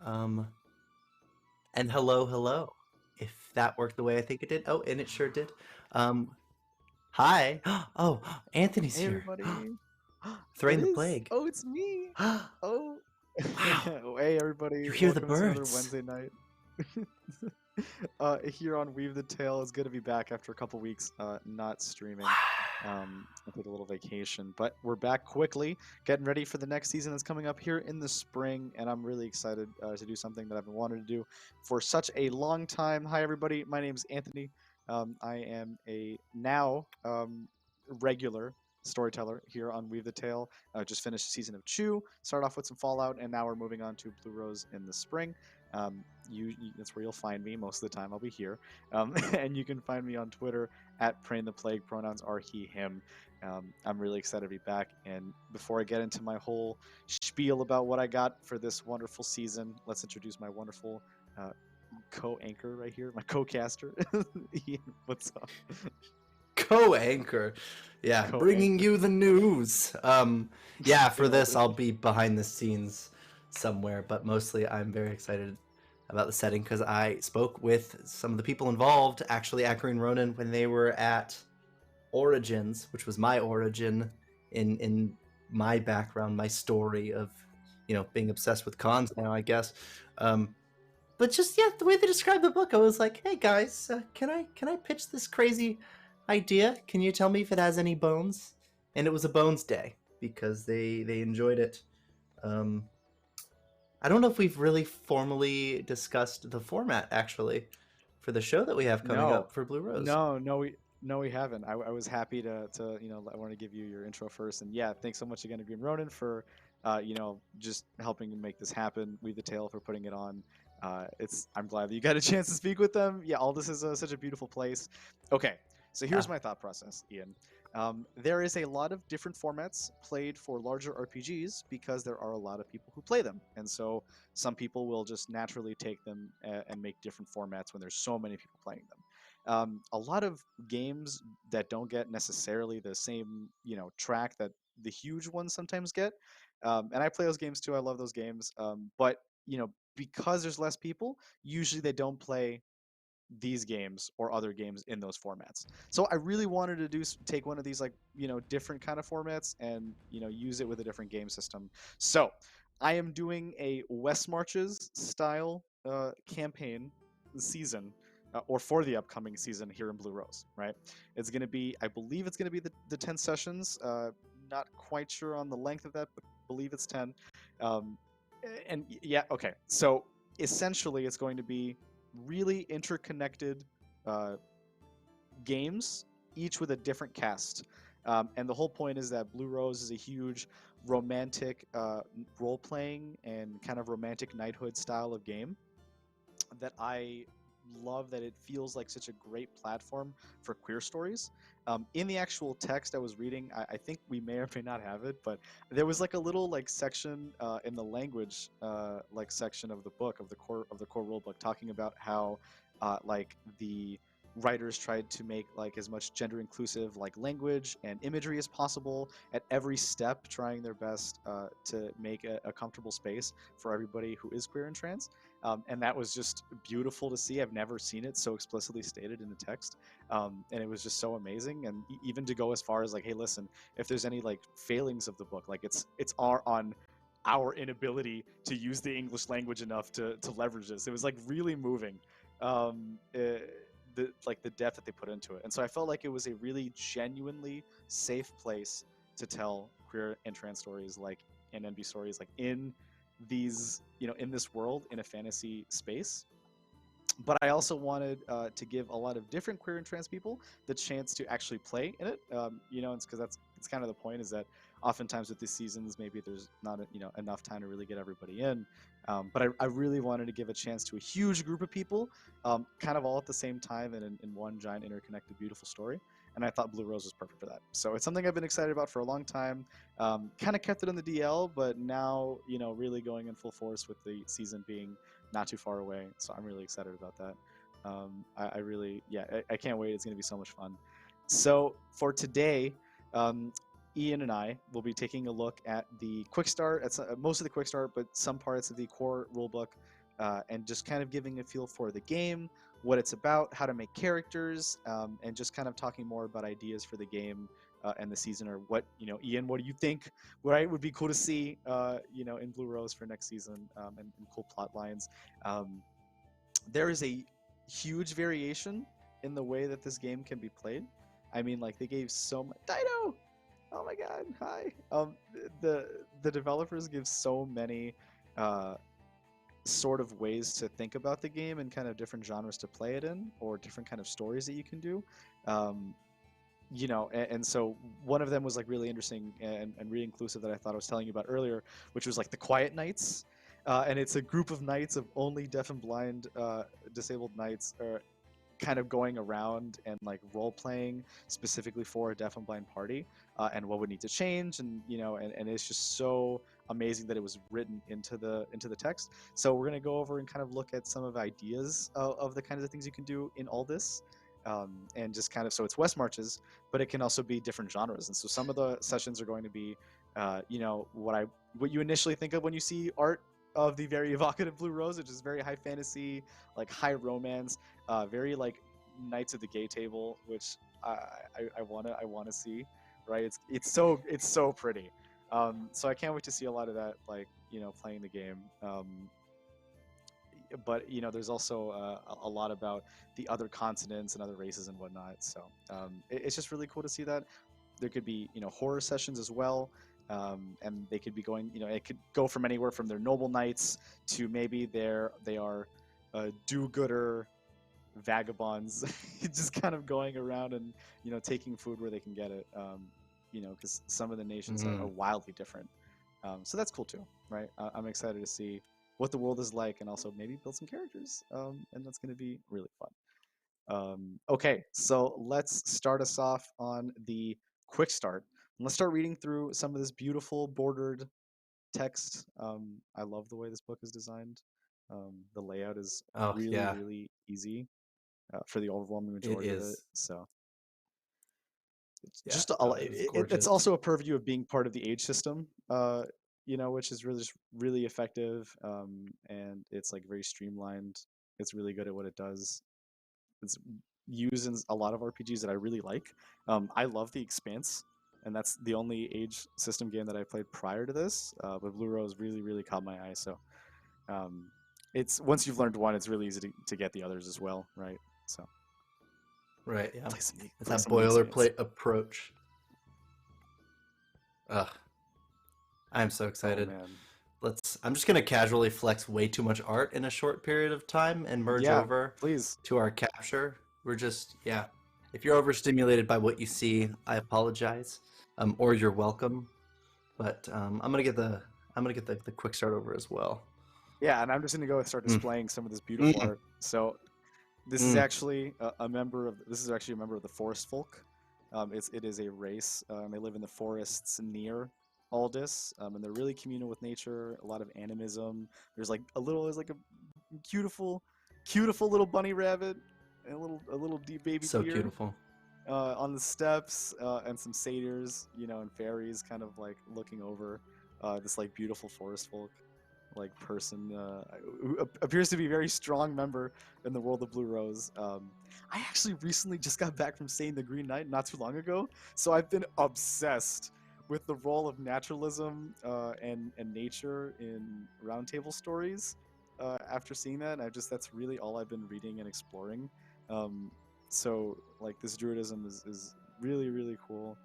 Um, and hello, hello. If that worked the way I think it did. Oh, and it sure did. Hi. Oh, Anthony's Hey here. everybody. It Throwing the is. plague. Oh, it's me. Wow. Oh. Hey everybody. You hear the Welcome to another birds. Wednesday night. Here on Weave the Tale. It's good to be back after a couple weeks not streaming. I took a little vacation, but we're back quickly, getting ready for the next season that's coming up here in the spring, and I'm really excited to do something that I've been wanting to do for such a long time. Hi everybody. My name is Anthony. I am a now regular storyteller here on Weave the Tale. Just finished the season of Chew, started off with some Fallout, and now we're moving on to Blue Rose in the spring. That's where you'll find me most of the time. I'll be here, and you can find me on Twitter at Praying the Plague. Pronouns are he, him. I'm really excited to be back. And before I get into my whole spiel about what I got for this wonderful season, let's introduce my wonderful co-anchor right here, my co-caster. Ian, what's up? Co-anchor. Yeah, bringing Co-anchor. you the news. Yeah, for In all this the- I'll be behind the scenes somewhere, but mostly I'm very excited about the setting because I spoke with some of the people involved, actually Akari and Ronan, when they were at Origins, which was my origin in my background, my story of being obsessed with cons now, I guess. But just the way they described the book, I was like, hey guys, can I pitch this crazy idea? Can you tell me if it has any bones? And it was a bones day because they enjoyed it. Um, I don't know if we've really formally discussed the format actually for the show that we have coming No, up for Blue Rose. no, we haven't. I was happy to I want to give you your intro first, and yeah, thanks so much again to Green Ronin for just helping make this happen. We the Tale for putting it on. I'm glad that you got a chance to speak with them. Yeah, all this is such a beautiful place. Okay, so here's my thought process, Ian. There is a lot of different formats played for larger RPGs because there are a lot of people who play them, and so some people will just naturally take them and make different formats when there's so many people playing them. A lot of games that don't get necessarily the same track that the huge ones sometimes get, and I play those games too. I love those games, but because there's less people, usually they don't play these games or other games in those formats. So I really wanted to take one of these different kind of formats and use it with a different game system. So I am doing a West Marches style campaign season. Or for the upcoming season here in Blue Rose, right? It's going to be, I believe it's going to be the 10 sessions. Not quite sure on the length of that, but believe it's 10. Um, and yeah, okay. So essentially, it's going to be really interconnected uh, games, each with a different cast. And the whole point is that Blue Rose is a huge romantic role playing and kind of romantic knighthood style of game that I love, that it feels like such a great platform for queer stories. In the actual text I was reading, I think we may or may not have it, but there was like a little section in the language section of the book of the core rule book talking about how the writers tried to make as much gender inclusive language and imagery as possible at every step, trying their best to make a comfortable space for everybody who is queer and trans. And that was just beautiful to see. I've never seen it so explicitly stated in the text, and it was just so amazing. And even to go as far as hey, listen, if there's any failings of the book, on our inability to use the English language enough to leverage this. It was really moving. The depth that they put into it, and so I felt like it was a really genuinely safe place to tell queer and trans stories, and NB stories, in these in this world, in a fantasy space. But I also wanted to give a lot of different queer and trans people the chance to actually play in it. It's because it's kind of the point, is that oftentimes with these seasons, maybe there's not enough time to really get everybody in. But I really wanted to give a chance to a huge group of people, kind of all at the same time, and in one giant interconnected, beautiful story. And I thought Blue Rose was perfect for that. So it's something I've been excited about for a long time. Kind of kept it in the DL, but now really going in full force with the season being not too far away. So I'm really excited about that. I really, I can't wait. It's going to be so much fun. So for today, Ian and I will be taking a look at the quick start, at most of the quick start, but some parts of the core rulebook, and just kind of giving a feel for the game, what it's about, how to make characters, and just kind of talking more about ideas for the game and the season, or what, Ian, what do you think? Right, would be cool to see, in Blue Rose for next season, and cool plot lines. There is a huge variation in the way that this game can be played. I mean, like, they gave so much. Dido, oh my god, hi. The developers give so many sort of ways to think about the game and kind of different genres to play it in, or different kind of stories that you can do. And so one of them was like really interesting and really inclusive that I thought I was telling you about earlier, which was like the Quiet Knights. And it's a group of knights of only deaf and blind disabled knights kind of going around and like role playing specifically for a deaf and blind party, and what would need to change, and and it's just so amazing that it was written into the text. So we're going to go over and kind of look at some of ideas of the kinds of things you can do in all this, and just kind of, so it's West Marches, but it can also be different genres. And so some of the sessions are going to be what you initially think of when you see art of the very evocative Blue Rose, which is very high fantasy, like high romance, very like Knights of the Gay Table, which I wanna see, right? It's so pretty. So I can't wait to see a lot of that, like playing the game. But there's also a lot about the other continents and other races and whatnot. So it's just really cool to see that. There could be horror sessions as well, and they could be going, it could go from anywhere from their noble knights to maybe they are do-gooder vagabonds, just kind of going around and taking food where they can get it, because some of the nations are wildly different. So that's cool too, right? I'm excited to see what the world is like, and also maybe build some characters, and that's going to be really fun. Okay, so let's start us off on the quick start. And let's start reading through some of this beautiful bordered text. I love the way this book is designed. The layout is Oh really, yeah, really easy for the overwhelming it majority of it. is. So it's Yeah, just no, it is it's gorgeous. also a purview of being part of the age system, which is really just really effective, and it's like very streamlined. It's really good at what it does. It's used in a lot of RPGs that I really like. I love The Expanse, and that's the only age system game that I played prior to this. But Blue Rose really, really caught my eye. So it's, once you've learned one, it's really easy to get the others as well, right? So Right, yeah. play It's play that some of The Expanse. boilerplate approach. Ugh, I'm so Oh excited. man, I'm just gonna casually flex way too much art in a short period of time and merge yeah, over please. to our capture. We're just, yeah. If you're overstimulated by what you see, I apologize. Or you're welcome. But I'm gonna get the quick start over as well. Yeah, and I'm just gonna go and start Mm. displaying some of this beautiful Mm. art. So this is Mm. actually a member of the forest folk. It is a race, and they live in the forests near Aldis, and they're really communal with nature. A lot of animism. There's like a beautiful little bunny rabbit, and a little baby So deer beautiful. on the steps, and some satyrs, and fairies, kind of like looking over this like beautiful forest folk like person, who appears to be a very strong member in the world of Blue Rose. I actually recently just got back from seeing The Green Knight not too long ago, so I've been obsessed with the role of naturalism, and nature in roundtable stories. After seeing that, that's really all I've been reading and exploring. Um, so like this druidism is really, really cool,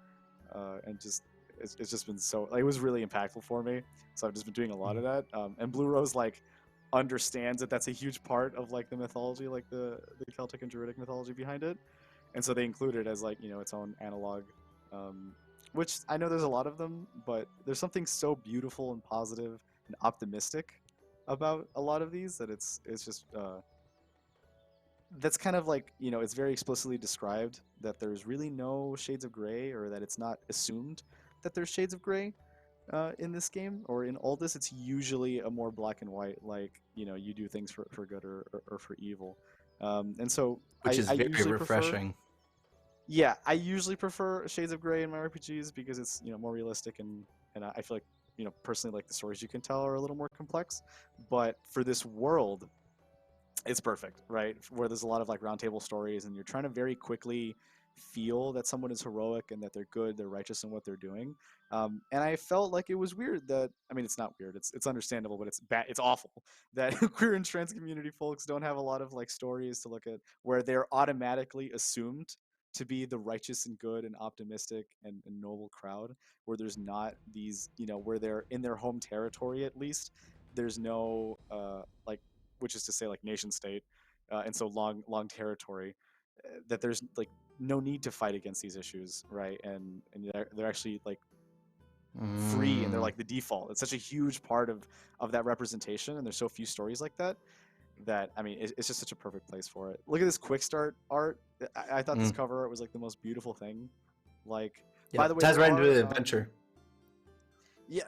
and just it's just been so, like, it was really impactful for me. So I've just been doing a lot of that, and Blue Rose like understands that that's a huge part of like the mythology, like the Celtic and Druidic mythology behind it, and so they include it as like its own analog, which I know there's a lot of them, but there's something so beautiful and positive and optimistic about a lot of these that it's just that's kind of like, it's very explicitly described that there's really no shades of gray, or that it's not assumed that there's shades of gray in this game or in Aldous. It's usually a more black and white, like, you do things for good or for evil. And so Which I is very usually prefer, refreshing. Yeah, I usually prefer Shades of Grey in my RPGs because it's more realistic and I feel like personally like the stories you can tell are a little more complex. But for this world, it's perfect, right? Where there's a lot of like roundtable stories, and you're trying to very quickly feel that someone is heroic and that they're good, they're righteous in what they're doing. And I felt like it was weird that I mean, it's not weird, it's understandable, but it's bad, it's awful that queer and trans community folks don't have a lot of like stories to look at where they're automatically assumed to be the righteous and good and optimistic and noble crowd, where there's not these, where they're in their home territory at least. There's no like, which is to say like nation state, and so long territory, that there's like no need to fight against these issues, right? And they're actually like free, and they're like the default. It's such a huge part of that representation, and there's so few stories like that that I mean, it's just such a perfect place for it. Look at this quick start art. I thought this cover art was like the most beautiful thing. Like, by the way, ties right into the adventure. Yeah,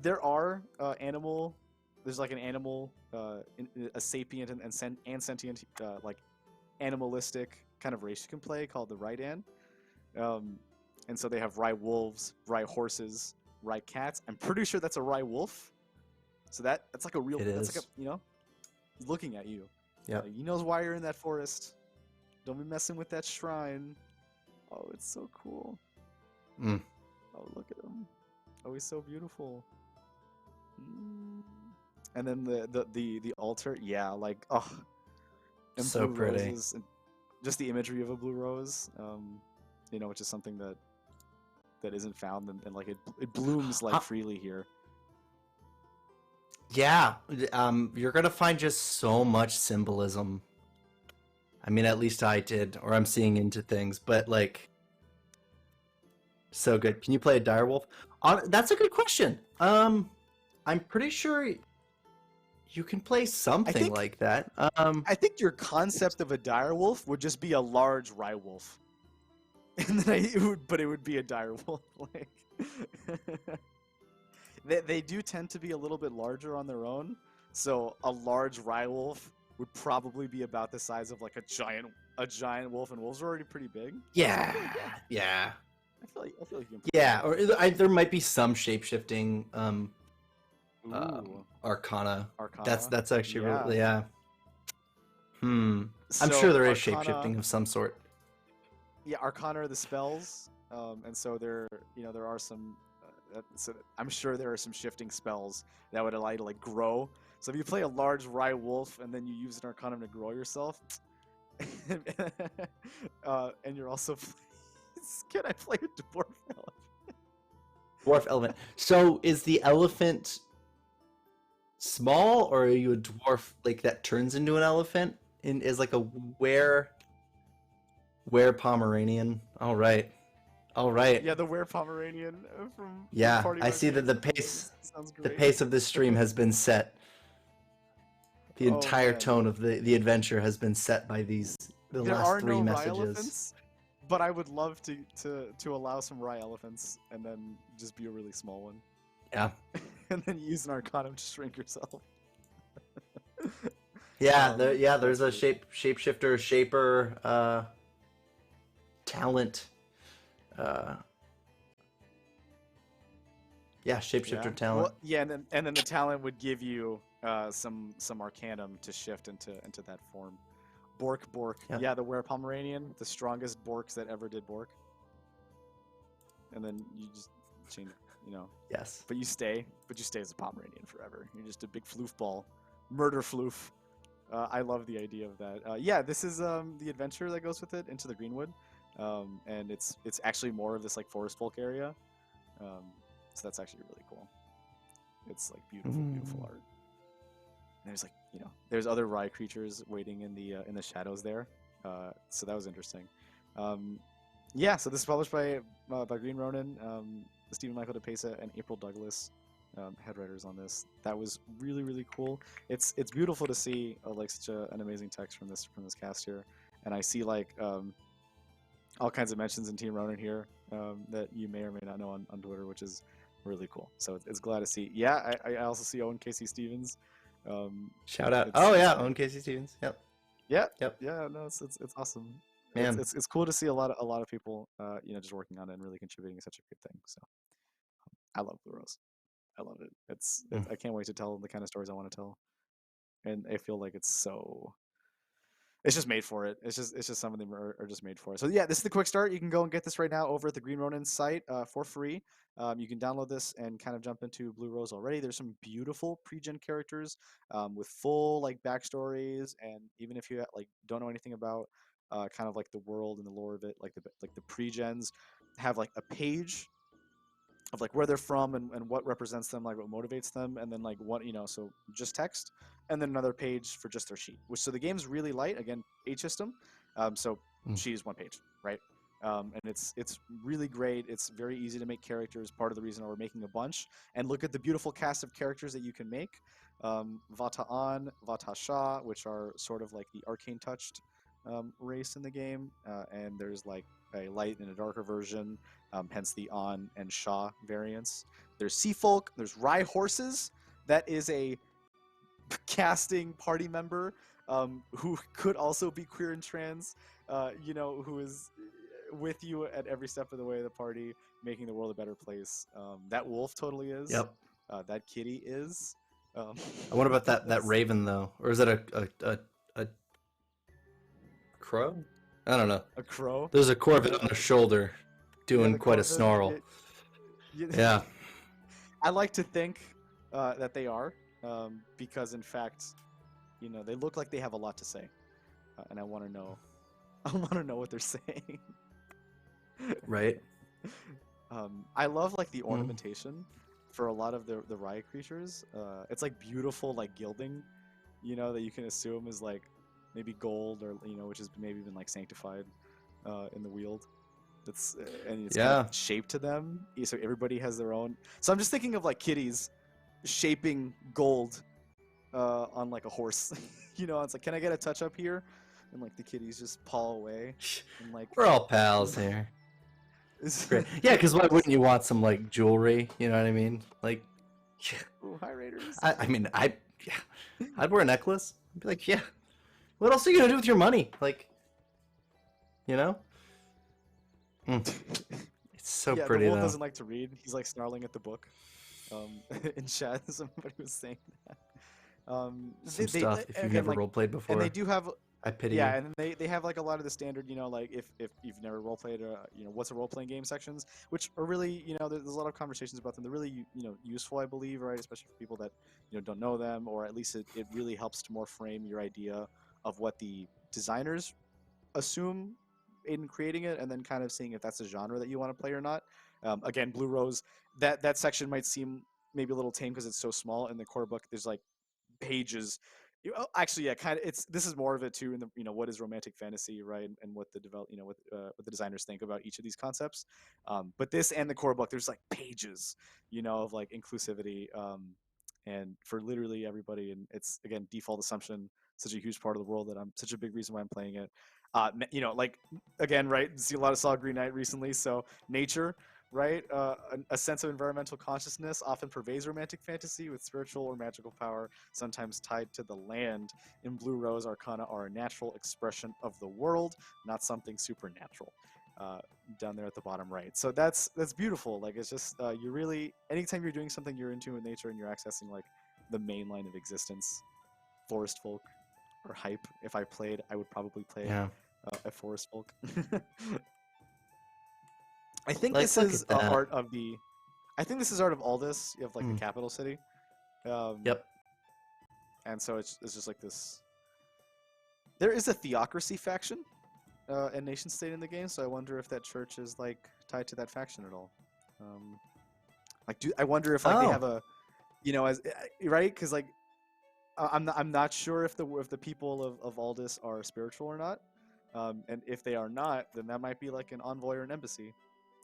there are animal. There's like an animal, a sapient and sentient, like animalistic kind of race you can play called the RHYDAN. And so they have rye wolves, rye horses, rye cats. I'm pretty sure that's a rye wolf. So that's like a real. That's like a, he's looking at you. Yeah. He knows why you're in that forest. Don't be messing with that shrine. Oh, it's so cool. Oh, look at him. Oh, he's so beautiful. And then the altar, yeah, like and so blue pretty. Roses, and just the imagery of a blue rose, which is something that isn't found, and like it blooms like freely here. Yeah, you're gonna find just so much symbolism. I mean, at least I did, or I'm seeing into things, but like, so good. Can you play a direwolf? That's a good question. I'm pretty sure you can play something like that. I think your concept of a direwolf would just be a large rye wolf, and then it would be a direwolf. Like, they do tend to be a little bit larger on their own, so a large rye wolf would probably be about the size of like a giant wolf, and wolves are already pretty big. Yeah, yeah. I feel like you can. Yeah, or there might be some shape-shifting Arcana. That's actually really, yeah. I'm sure there is shape-shifting of some sort. Yeah, Arcana are the spells, and so there are some. So I'm sure there are some shifting spells that would allow you to like grow. So if you play a large rye wolf and then you use an Arcana to grow yourself, and you're also can I play a dwarf elephant? Dwarf elephant. So is the elephant small, or are you a dwarf like that turns into an elephant? Is like a were Pomeranian? All right. Yeah, the were Pomeranian from. Yeah, I see that the pace of this stream has been set. The entire tone of the adventure has been set by the last 3 messages. Elephants, but I would love to allow some rye elephants and then just be a really small one. Yeah. And then use an Arcana to shrink yourself. Yeah, there's a shapeshifter, shaper, talent. Shapeshifter talent. Well, yeah, and then the talent would give you some Arcanum to shift into that form. Bork. Yeah, the were Pomeranian, the strongest Borks that ever did Bork. And then you just change it. Yes. But you stay as a Pomeranian forever. You're just a big floof ball, murder floof. I love the idea of that. Yeah, this is the adventure that goes with it, Into the Greenwood, and it's actually more of this like forest folk area. So that's actually really cool. It's like beautiful art. And there's like there's other rye creatures waiting in the shadows there. So that was interesting. Yeah, so this is published by Green Ronin. Stephen Michael DePesa and April Douglas, head writers on this. That was really, really cool. It's beautiful to see like such an amazing text from this cast here, and I see like all kinds of mentions in Team Ronin here that you may or may not know on Twitter, which is really cool. So it's glad to see. Yeah, I also see Owen Casey Stevens. Shout out! Oh yeah, Owen Casey Stevens. Yep. Yeah. No, it's awesome. Man. It's cool to see a lot of people you know, just working on it and really contributing is such a good thing. So I love Blue Rose. I love it. Mm. I can't wait to tell the kind of stories I want to tell, and I feel like it's just made for it. It's just some of them are just made for it. So yeah, this is the quick start. You can go and get this right now over at the Green Ronin site for free. You can download this and kind of jump into Blue Rose already. There's some beautiful pre-gen characters with full like backstories, and even if you like don't know anything about kind of like the world and the lore of it, like the pre-gens have like a page of like where they're from and what represents them, like what motivates them, and then like what, you know, so just text, and then another page for just their sheet. Which, so the game's really light. Again, H system, so Mm. sheet is one page, right? And it's really great. It's very easy to make characters. Part of the reason why we're making a bunch. And look at the beautiful cast of characters that you can make. Vata An, Vata Shah, which are sort of like the arcane touched race in the game, and there's like a light and a darker version, hence the An and Shah variants. There's Sea Folk, there's Rye Horses, that is a casting party member who could also be queer and trans, you know, who is with you at every step of the way of the party, making the world a better place. That wolf totally is. Yep. That kitty is. I wonder about that raven though, or is it a crow? I don't know. A crow. There's a corvid on the shoulder, doing quite a snarl. Yeah. I like to think that they are, because in fact, you know, they look like they have a lot to say, and I want to know. I want to know what they're saying. Right. I love like the ornamentation for a lot of the riot creatures. It's like beautiful, like gilding, you know, that you can assume is like maybe gold, or you know, which has maybe been like sanctified in the wield. It's and it's kind of shaped to them, so everybody has their own. So I'm just thinking of like kitties shaping gold on like a horse. You know, it's like, can I get a touch up here? And like the kitties just paw away, and like we're all pals here. Great. Yeah, because why wouldn't you want some like jewelry? You know what I mean? Like, ooh, hi Raiders. I mean, I'd wear a necklace. I'd be like, yeah. What else are you gonna do with your money? Like, you know? It's so yeah, pretty. The wolf though. doesn't like to read. He's like snarling at the book. In chat, somebody was saying that. Some stuff if you've never like, roleplayed before. And they do have. I pity yeah, you. and they have like a lot of the standard, you know, like if you've never role played, you know, what's a role playing game sections, which are really, you know, there's a lot of conversations about them. They're really, you know, useful, I believe, right? Especially for people that, you know, don't know them, or at least it really helps to more frame your idea of what the designers assume in creating it, and then kind of seeing if that's a genre that you want to play or not. Again, Blue Rose, that section might seem maybe a little tame because it's so small. In the core book, there's like pages. Actually, yeah, kind of. This is more of it too. In the, you know, what is romantic fantasy, right? And what the you know, what the designers think about each of these concepts. But this and the core book, there's like pages, you know, of like inclusivity, and for literally everybody. And it's again default assumption, such a huge part of the world that I'm such a big reason why I'm playing it. You know, like again, right? See a lot of Saw Green Knight recently, so nature, right? A sense of environmental consciousness often pervades romantic fantasy with spiritual or magical power, sometimes tied to the land. In Blue Rose, Arcana are a natural expression of the world, not something supernatural. Down there at the bottom right. So that's beautiful. Like it's just you really, anytime you're doing something you're into in nature and you're accessing like the main line of existence, forest folk or hype. If I played, I would probably play a forest folk. I think Like, this is art of the. I think this is art of Aldea. You have like the capital city. Yep. And so it's just like this. There is a theocracy faction, and nation state in the game. So I wonder if that church is like tied to that faction at all. I wonder if like they have a, you know, as right, because like I'm not sure if the people of Aldea are spiritual or not. And if they are not, then that might be like an envoy or an embassy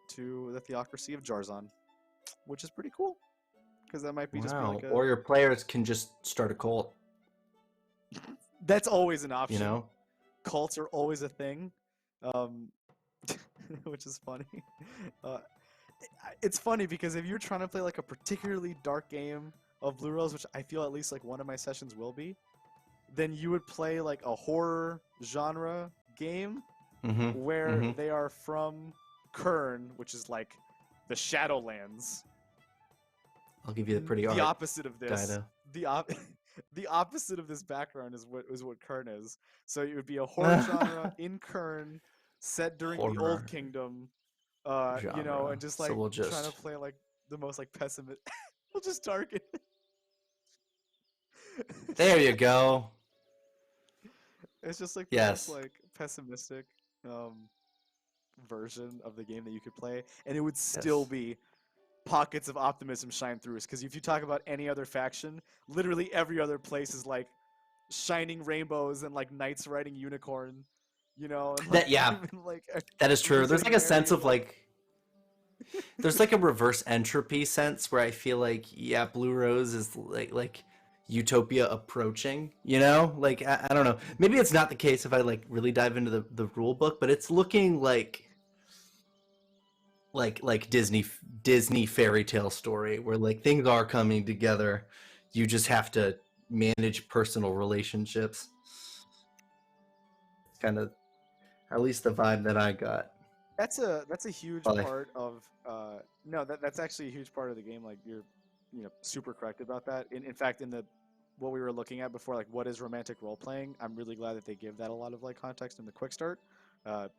to the theocracy of Jarzon, which is pretty cool, because that might be just be like a... Or your players can just start a cult. That's always an option. You know, cults are always a thing, which is funny. It's funny because if you're trying to play like a particularly dark game of Blue Rose, which I feel at least like one of my sessions will be, then you would play like a horror genre game Mm-hmm. where Mm-hmm. they are from Kern, which is like the Shadowlands. I'll give you the And pretty the art, opposite of this, Dido. the op- the opposite of this background is what Kern is. So it would be a horror genre in Kern, set during the Old Horror Kingdom. You know, genre. and just So like we'll trying to just. play like the most like pessimist. We'll just target. There you go. It's just like the most Yes. like pessimistic um version of the game that you could play, and it would still Yes. be pockets of optimism shine through. Because if you talk about any other faction, literally every other place is like shining rainbows and like knights riding unicorn, you know, and like That yeah, even like that is true. There's like a sense visionary of like. like there's like a reverse entropy sense where I feel like yeah, Blue Rose is like utopia approaching, you know? Like I don't know. Maybe it's not the case if I like really dive into the rule book, but it's looking like Disney fairy tale story where like things are coming together. You just have to manage personal relationships. It's kind of at least the vibe that I got. That's a huge But part of no, that's actually a huge part of the game. Like you're, you know, super correct about that. In fact, in the what we were looking at before, like what is romantic role playing, I'm really glad that they give that a lot of like context in the quick start,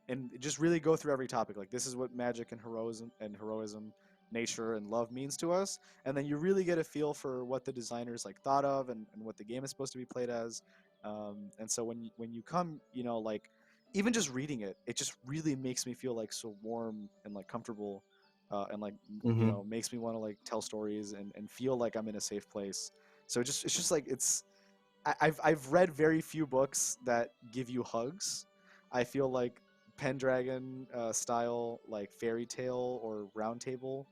and just really go through every topic. Like this is what magic and heroism, nature and love means to us, and then you really get a feel for what the designers like thought of and what the game is supposed to be played as. And so when you come, you know, like even just reading it, it just really makes me feel like so warm and like comfortable, and like you mm-hmm. know makes me want to like tell stories and feel like I'm in a safe place. So it's just like it's I've read very few books that give you hugs. I feel like Pendragon style like fairy tale or round table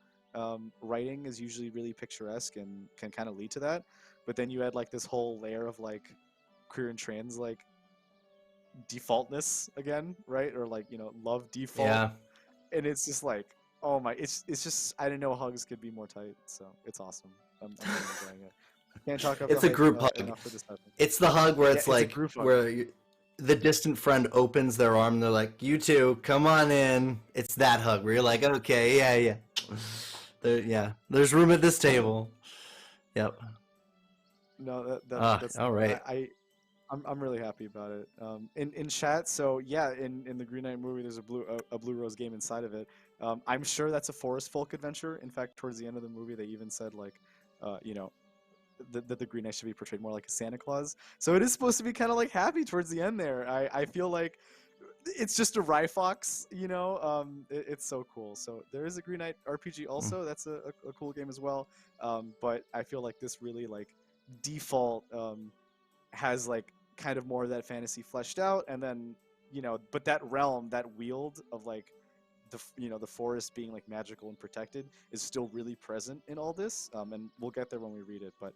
writing is usually really picturesque and can kind of lead to that. But then you add like this whole layer of like queer and trans like defaultness again, right? Or like, you know, love default, Yeah. and it's just like, oh my, it's just I didn't know hugs could be more tight, so it's awesome. I'm really enjoying it. Can't talk It's a group hug. enough for this episode. It's the hug where Yeah, it's it's a like group hug. where the distant friend opens their arm. And they're like, "You two, come on in." It's that hug where you're like, "Okay, yeah, yeah, yeah." There's room at this table. Yep. No, that's All right. I'm really happy about it. In chat, so yeah, in the Green Knight movie, there's a Blue Rose game inside of it. I'm sure that's a forest folk adventure. In fact, towards the end of the movie, they even said like, you know, that the Green Knight should be portrayed more like a Santa Claus. So it is supposed to be kind of like happy towards the end there. I feel like it's just a Rye Fox, you know. It's so cool. So there is a Green Knight RPG Mm. also. That's a cool game as well. But I feel like this really like default has like kind of more of that fantasy fleshed out, and then you know, but that realm, that wield of like you know the forest being like magical and protected is still really present in all this, and we'll get there when we read it. But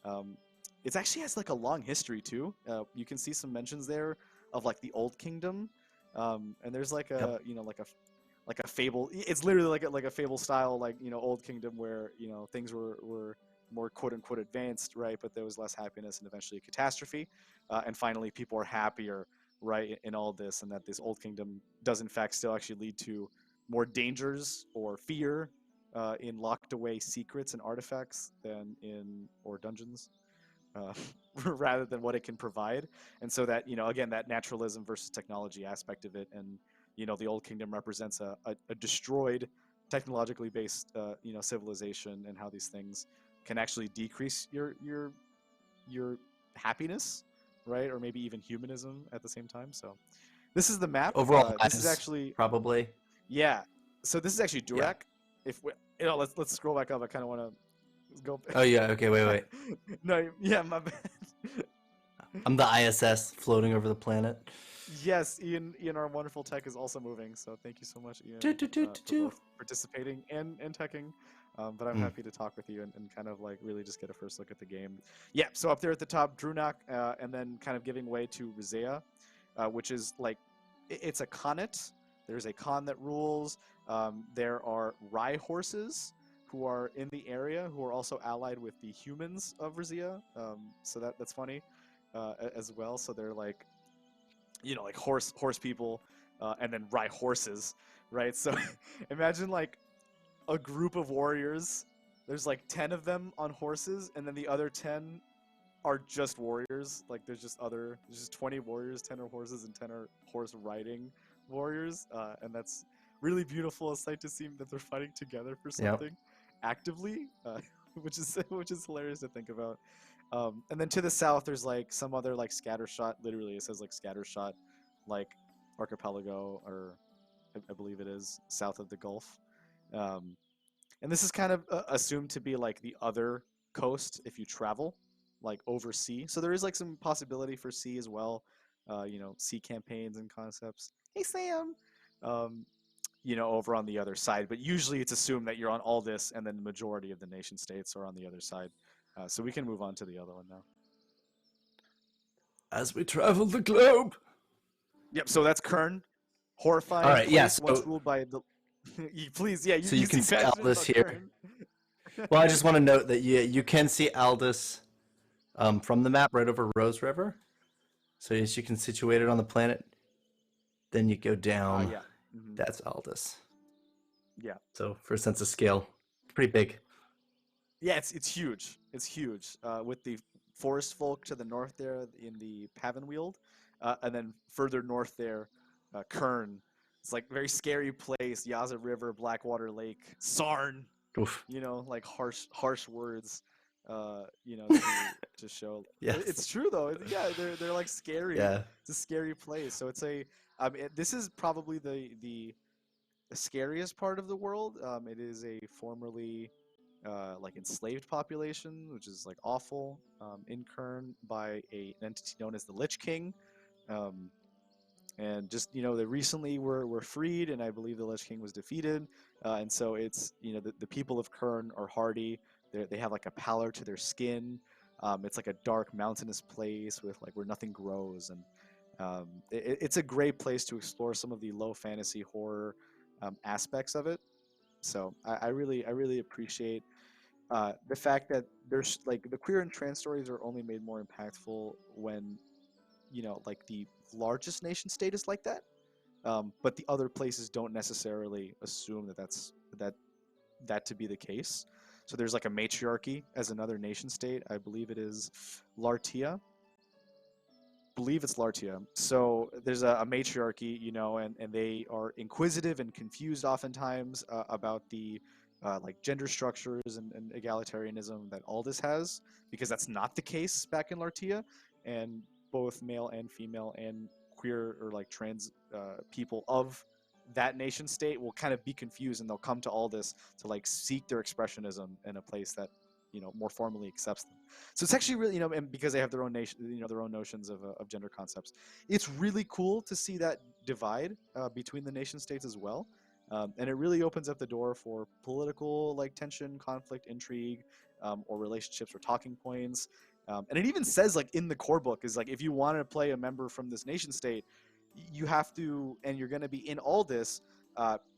um, it actually has like a long history too. You can see some mentions there of like the Old Kingdom, and there's like Yep. a you know like a fable. It's literally like a fable style like you know Old Kingdom where you know things were more quote unquote advanced, right? But there was less happiness and eventually a catastrophe, and finally people are happier, right, in all this, and that this Old Kingdom does in fact still actually lead to more dangers or fear in locked away secrets and artifacts than in or dungeons, uh, rather than what it can provide. And so that you know again that naturalism versus technology aspect of it, and you know the Old Kingdom represents a destroyed technologically based you know civilization, and how these things can actually decrease your happiness, right, or maybe even humanism at the same time. So this is the map. Overall This is vibes, actually probably. yeah. So this is actually Yeah. Durak. If we, you know, let's scroll back up. I kind of want to go. Oh yeah. Okay. Wait. Wait. No, yeah, my bad. I'm the ISS floating over the planet. Yes, Ian, our wonderful tech is also moving. So thank you so much, Do, Ian, do, do, do, for do. both participating and teching. But I'm Mm. happy to talk with you and kind of like really just get a first look at the game. Yeah, so up there at the top, Drunak, and then kind of giving way to Rizea, which is like it's a Khanate. There's a Khan that rules. There are Rye horses who are in the area who are also allied with the humans of Rizea. So that's funny as well. So they're like you know like horse people and then ride horses, right? So imagine like a group of warriors. There's like 10 of them on horses, and then the other 10 are just warriors. Like there's just 20 warriors, 10 are horses, and 10 are horse riding warriors. And that's really beautiful a sight to see that they're fighting together for Yep. something actively, which is hilarious to think about. And then to the south, there's like some other like scattershot. Literally, it says like scattershot, like archipelago, or I believe it is south of the Gulf. Um, and this is kind of assumed to be like the other coast if you travel like over sea. So there is like some possibility for sea as well. Sea campaigns and concepts. Hey Sam, um, over on the other side. But usually it's assumed that you're on Aldis, and then the majority of the nation states are on the other side. So we can move on to the other one now. As we travel the globe. Yep. So that's Kern, horrifying All right. place Yes. once ruled by the. Please, yeah. So you can see passionate Aldous about here. Kern. Well, I just want to note that you can see Aldous from the map right over Rose River. So as you can situate it on the planet, then you go down. Yeah. Mm-hmm. That's Aldous. Yeah. So for a sense of scale, pretty big. Yeah, it's huge. It's huge. With the forest folk to the north there in the Pavenweald, and then further north there, Kern. It's like very scary place. Yaza River, Blackwater Lake, Sarn. Oof. Like harsh words. To show. Yes. It's true though. Yeah, they're like scary. Yeah. It's a scary place. So it's this is probably the scariest part of the world. It is a formerly like enslaved population, which is like awful, in Kern by an entity known as the Lich King. And just they recently were freed, and I believe the Lich King was defeated. And so it's the people of Kern are hardy. They have like a pallor to their skin. It's like a dark mountainous place with like where nothing grows, and it's a great place to explore some of the low fantasy horror aspects of it. So I really appreciate the fact that there's like the queer and trans stories are only made more impactful when like the largest nation state is like that, but the other places don't necessarily assume that to be the case. So there's like a matriarchy as another nation state. I believe it is Lartia. Believe it's Lartia. So there's a matriarchy, and they are inquisitive and confused oftentimes about the like gender structures and egalitarianism that Aldous has, because that's not the case back in Lartia, and both male and female and queer or like trans people of that nation state will kind of be confused, and they'll come to Aldous to like seek their expressionism in a place that more formally accepts them. So it's actually really, and because they have their own nation, their own notions of gender concepts, it's really cool to see that divide between the nation states as well. And it really opens up the door for political like tension, conflict, intrigue, or relationships or talking points. And it even says like in the core book is like, if you want to play a member from this nation state, you have to, and you're going to be in Aldous,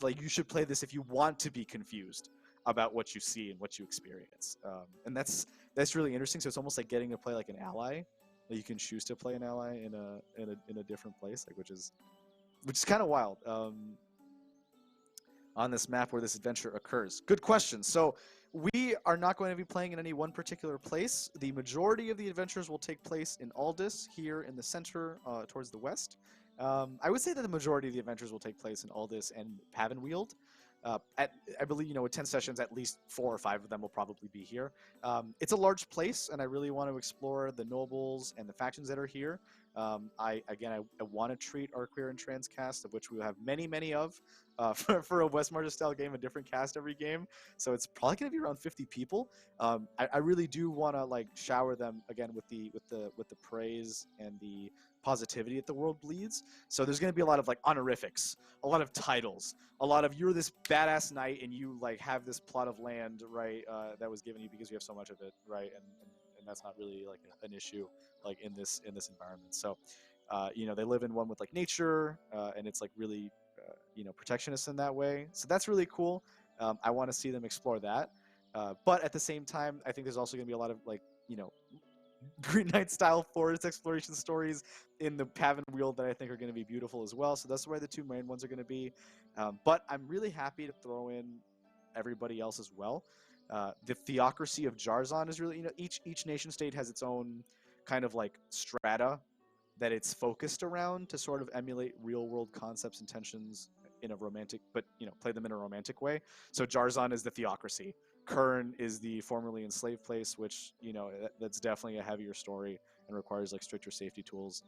like you should play this if you want to be confused about what you see and what you experience. And that's really interesting. So it's almost like getting to play like an ally. Like you can choose to play an ally in a different place, like which is kind of wild. On this map where this adventure occurs. Good question. So we are not going to be playing in any one particular place. The majority of the adventures will take place in Aldous, here in the center, towards the west. I would say that the majority of the adventures will take place in Aldous and Pavenweald. I believe, with 10 sessions, at least 4 or 5 of them will probably be here. It's a large place, and I really want to explore the nobles and the factions that are here. I want to treat our queer and trans cast, of which we will have many of, for a West Marches style game, a different cast every game. So it's probably going to be around 50 people. I really do want to like shower them again with the praise and the positivity that the world bleeds. So there's going to be a lot of like honorifics, a lot of titles, a lot of you're this badass knight and you like have this plot of land, right, that was given you because you have so much of it, right, and that's not really like an issue like in this environment. So they live in one with like nature, and it's like really protectionist in that way. So that's really cool. I want to see them explore that, but at the same time I think there's also going to be a lot of like Green Knight style forest exploration stories in the Pavan Wheel that I think are going to be beautiful as well. So that's where the two main ones are going to be. But I'm really happy to throw in everybody else as well. The theocracy of Jarzon is really, each nation state has its own kind of like strata that it's focused around to sort of emulate real world concepts and tensions in a romantic, but play them in a romantic way. So Jarzon is the theocracy. Kern is the formerly enslaved place, which that's definitely a heavier story and requires like stricter safety tools.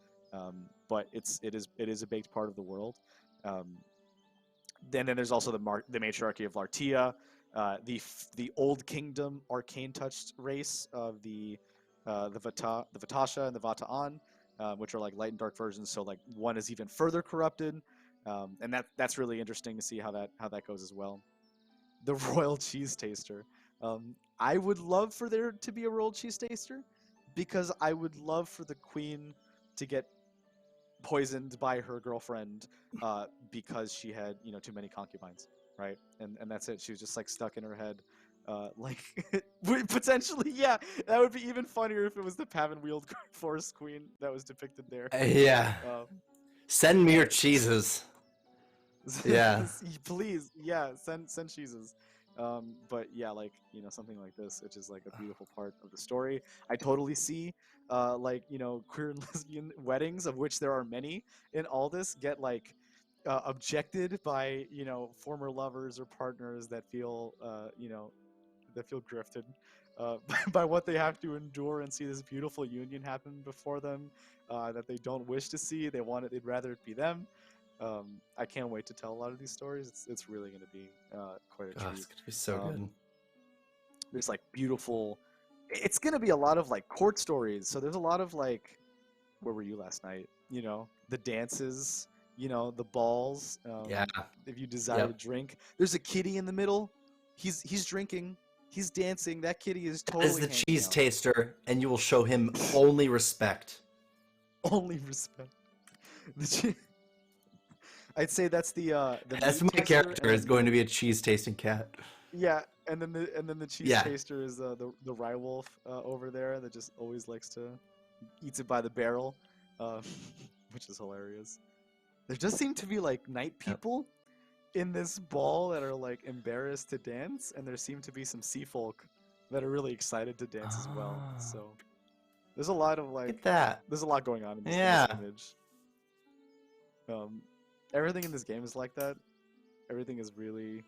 But it is a baked part of the world. Then there's also the matriarchy of Lartia, the old kingdom arcane touched race of the Vatasha and the Vata'an, which are like light and dark versions. So like one is even further corrupted, and that's really interesting to see how that goes as well. The royal cheese taster. I would love for there to be a royal cheese taster, because I would love for the queen to get poisoned by her girlfriend because she had too many concubines, right? And that's it. She was just like stuck in her head. Like potentially, yeah, that would be even funnier if it was the Pavan Wheeled Forest Queen that was depicted there. Yeah. Send me your cheeses. Yeah. Please, yeah, send cheeses. But yeah, like something like this, which is like a beautiful part of the story. I totally see like queer and lesbian weddings, of which there are many in all this, get like objected by former lovers or partners that feel grifted by what they have to endure, and see this beautiful union happen before them that they don't wish to see. They'd rather it be them. I can't wait to tell a lot of these stories. It's really going to be quite a treat. It's going to be so good. There's like beautiful. It's going to be a lot of like court stories. So there's a lot of like, where were you last night? The dances. The balls. Yeah. If you desire to drink, there's a kitty in the middle. He's drinking. He's dancing. That kitty is totally. As the cheese taster, and you will show him only respect. Only respect. I'd say that's that's my character is going to be a cheese tasting cat. Yeah, and then the cheese taster is the rye wolf over there that just always likes to eats it by the barrel, which is hilarious. There does seem to be like night people in this ball that are like embarrassed to dance, and there seem to be some sea folk that are really excited to dance as well. So there's a lot of like look at that. There's a lot going on in this image. Everything in this game is like that. Everything is really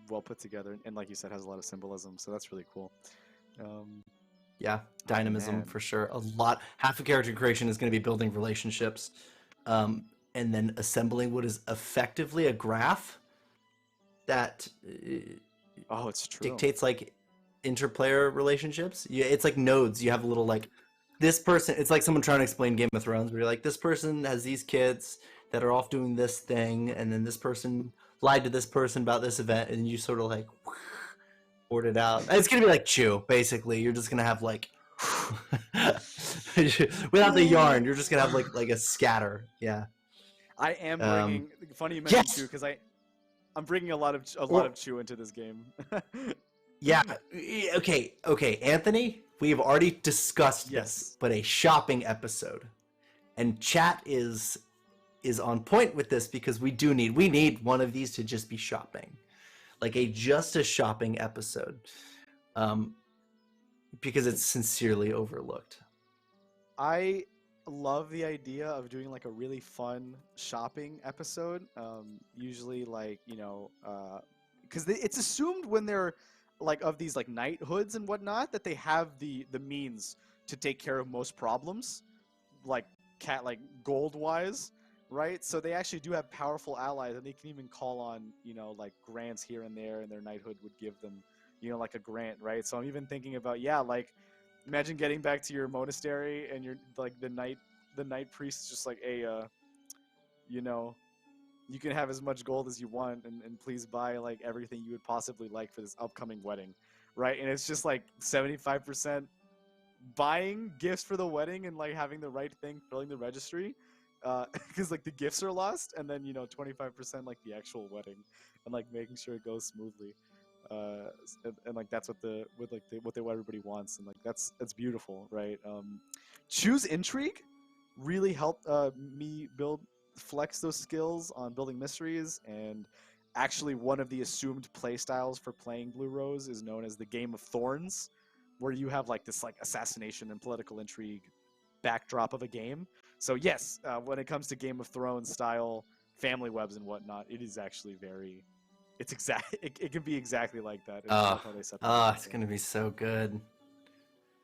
well put together, and like you said, has a lot of symbolism. So that's really cool. Yeah, dynamism for sure. A lot. Half of character creation is going to be building relationships, and then assembling what is effectively a graph that it's true. dictates like interplayer relationships. Yeah, it's like nodes. You have a little like this person. It's like someone trying to explain Game of Thrones, where you're like, this person has these kids that are off doing this thing, and then this person lied to this person about this event, and you sort of like board it out. It's gonna be like Chew, basically. You're just gonna have like without the yarn, you're just gonna have like a scatter. Yeah. I am bringing. Funny you mentioned Chew, because I'm bringing a lot of Chew into this game. Yeah. Okay. Anthony, we have already discussed this, but a shopping episode, and chat is on point with this, because we need one of these to just be shopping, like just a shopping episode, because it's sincerely overlooked. I love the idea of doing like a really fun shopping episode. Usually like because it's assumed when they're like of these like knighthoods and whatnot that they have the means to take care of most problems, like gold wise. Right, so they actually do have powerful allies, and they can even call on, like grants here and there, and their knighthood would give them, like a grant, right? So I'm even thinking about, like, imagine getting back to your monastery, and you're like the night priest is just like, hey, you can have as much gold as you want, and please buy like everything you would possibly like for this upcoming wedding, right? And it's just like 75% buying gifts for the wedding and like having the right thing, filling the registry. Because like the gifts are lost, and then 25% like the actual wedding, and like making sure it goes smoothly. and like that's what what everybody wants, and like that's beautiful, right? Choose intrigue really helped me flex those skills on building mysteries. And actually, one of the assumed play styles for playing Blue Rose is known as the Game of Thorns, where you have like this like assassination and political intrigue backdrop of a game. So yes, when it comes to Game of Thrones style family webs and whatnot, it is actually very. It's exact. It can be exactly like that. And I love how they set that up. It's gonna be so good.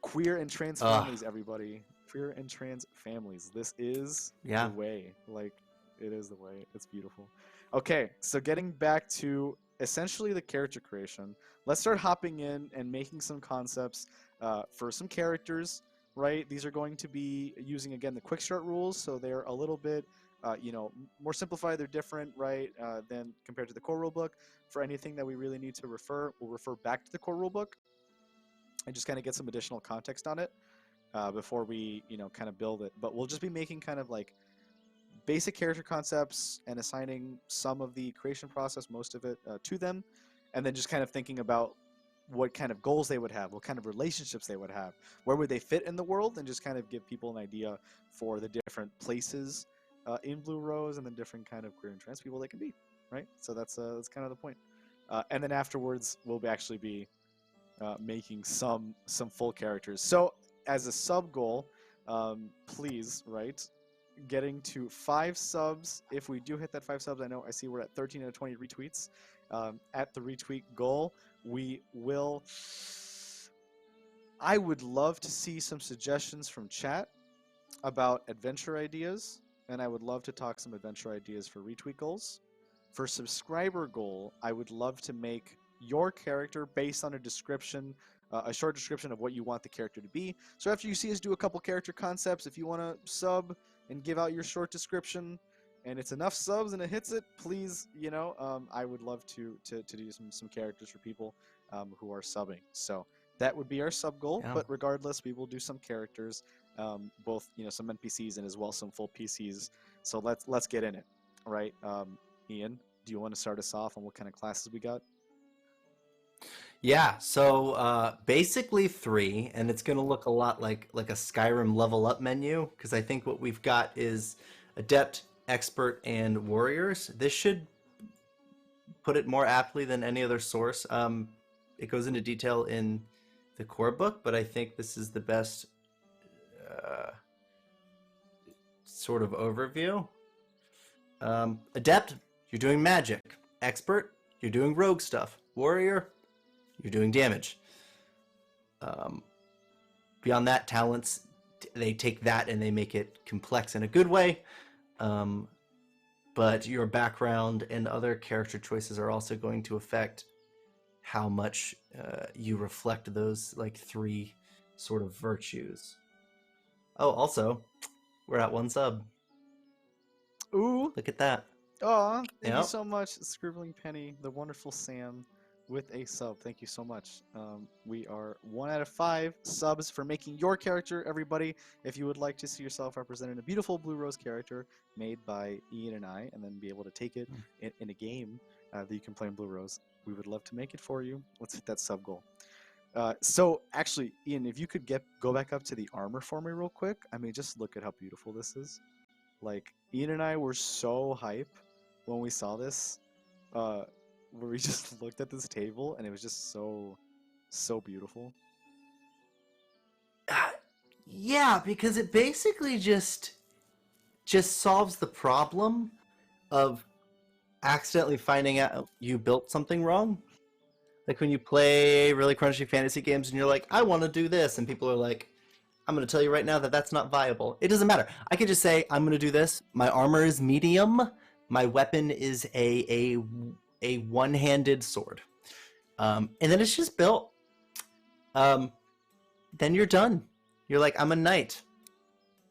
Queer and trans families, everybody. Queer and trans families. This is the way. Like, it is the way. It's beautiful. Okay, so getting back to essentially the character creation, let's start hopping in and making some concepts for some characters, right? These are going to be using, again, the quick start rules, so they're a little bit, more simplified. They're different, right, than compared to the core rulebook. For anything that we really need to refer, we'll refer back to the core rulebook and just kind of get some additional context on it before we, kind of build it. But we'll just be making kind of like basic character concepts and assigning some of the creation process, most of it, to them, and then just kind of thinking about what kind of goals they would have, what kind of relationships they would have, where would they fit in the world, and just kind of give people an idea for the different places in Blue Rose and the different kind of queer and trans people they can be, right? So that's kind of the point. And then afterwards, we'll actually be making some full characters. So as a sub goal, please, right, getting to 5 subs. If we do hit that 5 subs, I see we're at 13 out of 20 retweets. At the retweet goal, we will. I would love to see some suggestions from chat about adventure ideas, and I would love to talk some adventure ideas for retweet goals. For subscriber goal, I would love to make your character based on a description, a short description of what you want the character to be. So after you see us do a couple character concepts, if you want to sub and give out your short description, and it's enough subs and it hits it, please, I would love to do some characters for people who are subbing. So that would be our sub goal. Yeah. But regardless, we will do some characters, both some NPCs and as well some full PCs. So let's get in it, right? Ian, do you want to start us off on what kind of classes we got? Yeah, so basically 3, and it's going to look a lot like a Skyrim level up menu, because I think what we've got is Adept, Expert, and Warriors. This should put it more aptly than any other source. It goes into detail in the core book, but I think this is the best sort of overview. Adept, you're doing magic. Expert, you're doing rogue stuff. Warrior, you're doing damage. Beyond that, talents, they take that and they make it complex in a good way. But your background and other character choices are also going to affect how much you reflect those 3 sort of virtues. Oh, also, we're at 1 sub. Ooh! Look at that. Aw, thank you so much, Scribbling Penny, the wonderful Sam, with a sub. Thank you so much. We are 1 out of 5 subs for making your character, everybody. If you would like to see yourself represented in a beautiful Blue Rose character made by Ian and I, and then be able to take it in a game that you can play in Blue Rose, we would love to make it for you. Let's hit that sub goal. So actually, Ian, if you could go back up to the armor for me real quick. I mean, just look at how beautiful this is. Like, Ian and I were so hype when we saw this, where we just looked at this table and it was just so beautiful. Yeah, because it basically just solves the problem of accidentally finding out you built something wrong. Like when you play really crunchy fantasy games and you're like, I want to do this, and people are like, I'm going to tell you right now that that's not viable. It doesn't matter. I could just say, I'm going to do this. My armor is medium. My weapon is a one-handed sword. And then it's just built. Then you're done. You're like, I'm a knight.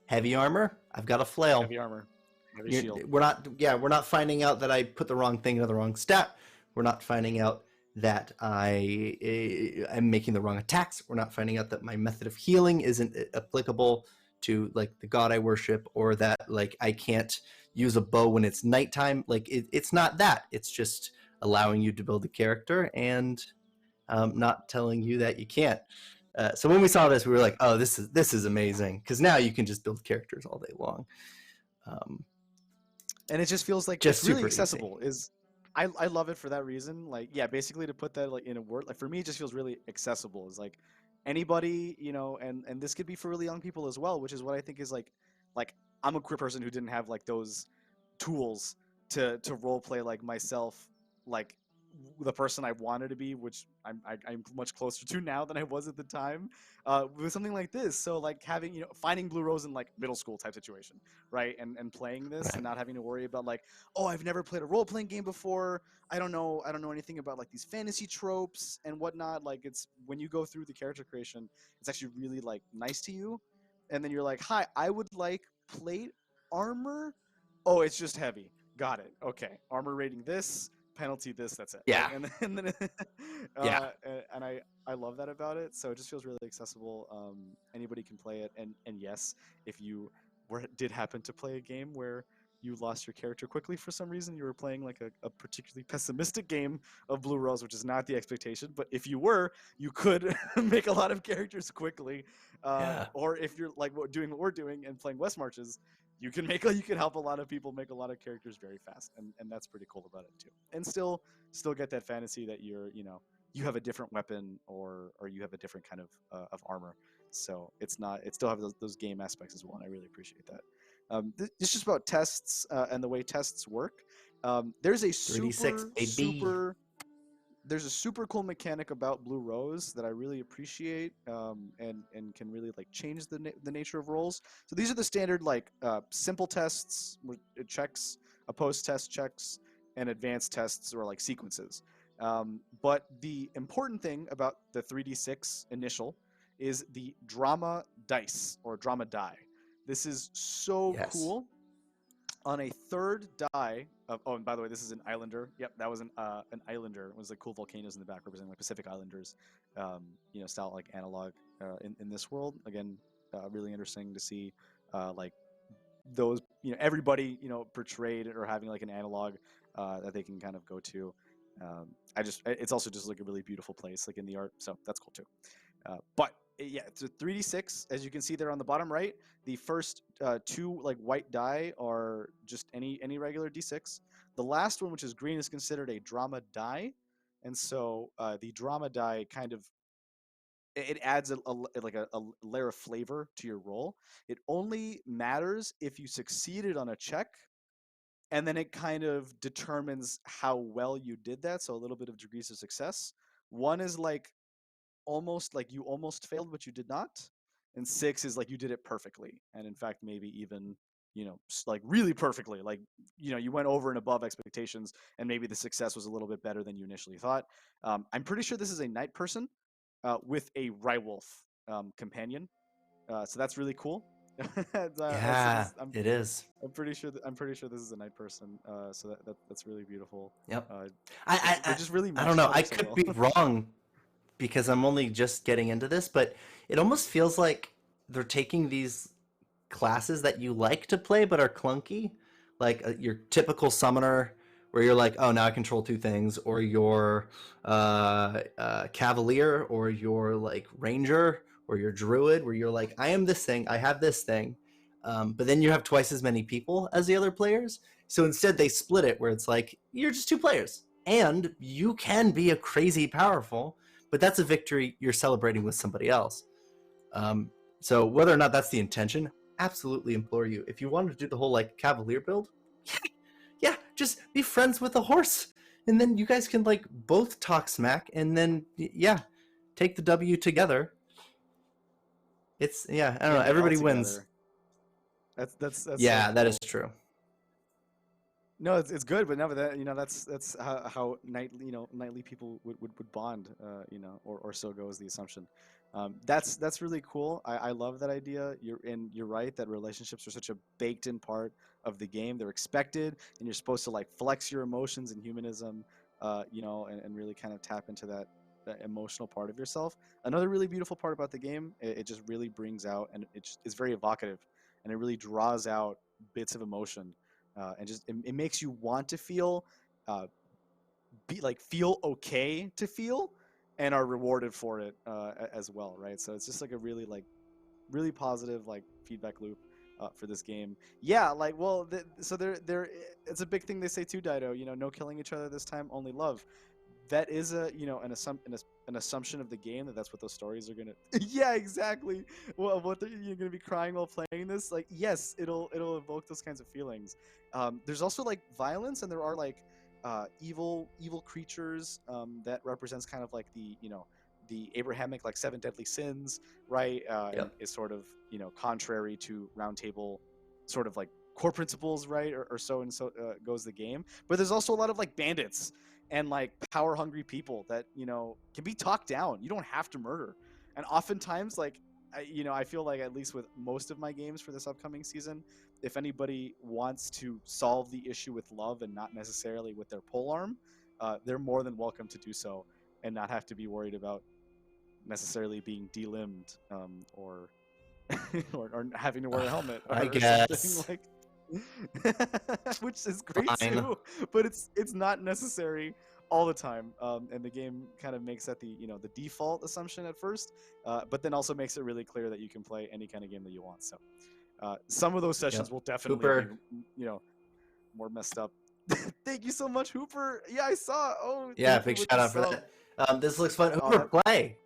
Heavy armor. I've got a flail. Heavy armor. Heavy shield. We're not finding out that I put the wrong thing into the wrong stat. We're not finding out that I am making the wrong attacks. We're not finding out that my method of healing isn't applicable to the god I worship, or that I can't use a bow when it's nighttime. It's not that. It's just allowing you to build a character, and not telling you that you can't. So when we saw this, we were like, oh, this is amazing, because now you can just build characters all day long. And it just feels like Just it's really super easy. accessible. I love it for that reason. Like, yeah, basically to put that like in a word, like for me, it just feels really accessible. It's like anybody, and this could be for really young people as well, which is what I think is like I'm a queer person who didn't have like those tools to role play like myself, like the person I wanted to be, which I'm much closer to now than I was at the time, with something like this. So like having finding Blue Rose in like middle school type situation, right? And playing this Right. and not having to worry about like, oh, I've never played a role playing game before. I don't know anything about like these fantasy tropes and whatnot. Like it's when you go through the character creation, it's actually really like nice to you, and then you're like, hi, I would like plate armor. Oh, it's just heavy. Got it. Okay. Armor rating this, penalty this, that's it. Yeah. Like and then Yeah. and I love that about it. So it just feels really accessible. Anybody can play it, and yes, if you did happen to play a game where you lost your character quickly for some reason, you were playing like a particularly pessimistic game of Blue Rose, which is not the expectation, but if you were, you could make a lot of characters quickly. Yeah. Or if you're like doing what we're doing and playing West Marches, you can help a lot of people make a lot of characters very fast, and that's pretty cool about it too. And still get that fantasy that you have a different weapon or you have a different kind of armor. So it still have those game aspects as well, and I really appreciate that. It's just about tests and the way tests work. There's a 3d6 baby. there's a super cool mechanic about Blue Rose that I really appreciate, and can really like change the nature of rolls. So these are the standard like simple tests, it checks, opposed test checks, and advanced tests or like sequences. But the important thing about the 3d6 initial is the drama dice or drama die. This is so Yes. cool. On a third die of, oh, and by the way, this is an islander. Yep, that was an islander. It was like cool volcanoes in the back representing like Pacific Islanders, style like analog in this world. Again, really interesting to see like those, everybody, portrayed or having like an analog that they can kind of go to. It's also just like a really beautiful place, like in the art. So that's cool too. But yeah, it's a 3d6. As you can see there on the bottom right, the first two like white die are just any regular d6. The last one, which is green, is considered a drama die, and so the drama die kind of it adds a layer of flavor to your roll. It only matters if you succeeded on a check, and then it kind of determines how well you did that. So a little bit of degrees of success. One is like almost like you almost failed, but you did not. And 6 is like you did it perfectly. And in fact, maybe even, like really perfectly. Like, you went over and above expectations, and maybe the success was a little bit better than you initially thought. I'm pretty sure this is a night person with a Rywolf companion. So that's really cool. Yeah, it is. I'm pretty sure this is a night person. So that's really beautiful. Yep. They just really I mesh don't know. together I so could well. be wrong because I'm only just getting into this, but it almost feels like they're taking these classes that you like to play but are clunky, like your typical summoner, where you're like, oh, now I control two things, or your cavalier, or your like ranger, or your druid, where you're like, I am this thing, I have this thing, but then you have twice as many people as the other players. So instead, they split it, where it's like you're just two players, and you can be a crazy powerful, but that's a victory you're celebrating with somebody else. So whether or not that's the intention, absolutely implore you. If you want to do the whole like cavalier build, yeah, just be friends with a horse, and then you guys can like both talk smack, and then yeah, take the W together. It's I don't Yeah, know. and be all Everybody wins. together. That's so Yeah, that is cool. true. No, it's good, but no, but that's how nightly people would bond, or so goes the assumption. That's really cool. I love that idea. You're right that relationships are such a baked in part of the game. They're expected, and you're supposed to like flex your emotions and humanism, and really kind of tap into that emotional part of yourself. Another really beautiful part about the game, it just really brings out, and it's very evocative, and it really draws out bits of emotion, and just it makes you want to feel, uh, feel okay to feel, and are rewarded for it as well, right? So it's just like a really positive like feedback loop for this game. Yeah, like well, so there it's a big thing they say too, Dido. You know, no killing each other this time, only love. That is a an assumption of the game that that's what those stories are gonna. Yeah, exactly. Well, you're gonna be crying while playing this? Like, yes, it'll evoke those kinds of feelings. There's also like violence, and there are like evil creatures that represents kind of like the Abrahamic like seven deadly sins, right? And Yep. is sort of contrary to Round Table, sort of like core principles, right? Or so and so goes the game. But there's also a lot of like bandits and like power hungry people that can be talked down. You don't have to murder, and oftentimes like I feel like at least with most of my games for this upcoming season, if anybody wants to solve the issue with love and not necessarily with their polearm, they're more than welcome to do so and not have to be worried about necessarily being delimbed or, or having to wear a helmet I or something guess. like which is great Fine. too, but it's not necessary all the time. And the game kind of makes that the default assumption at first, but then also makes it really clear that you can play any kind of game that you want. So some of those sessions Yep. will definitely be Hooper. more messed up. Thank you so much, Hooper. Yeah, I saw. Oh, Yeah, thank you big with shout the out for sub. that. This looks fun. Oh, Hooper, play.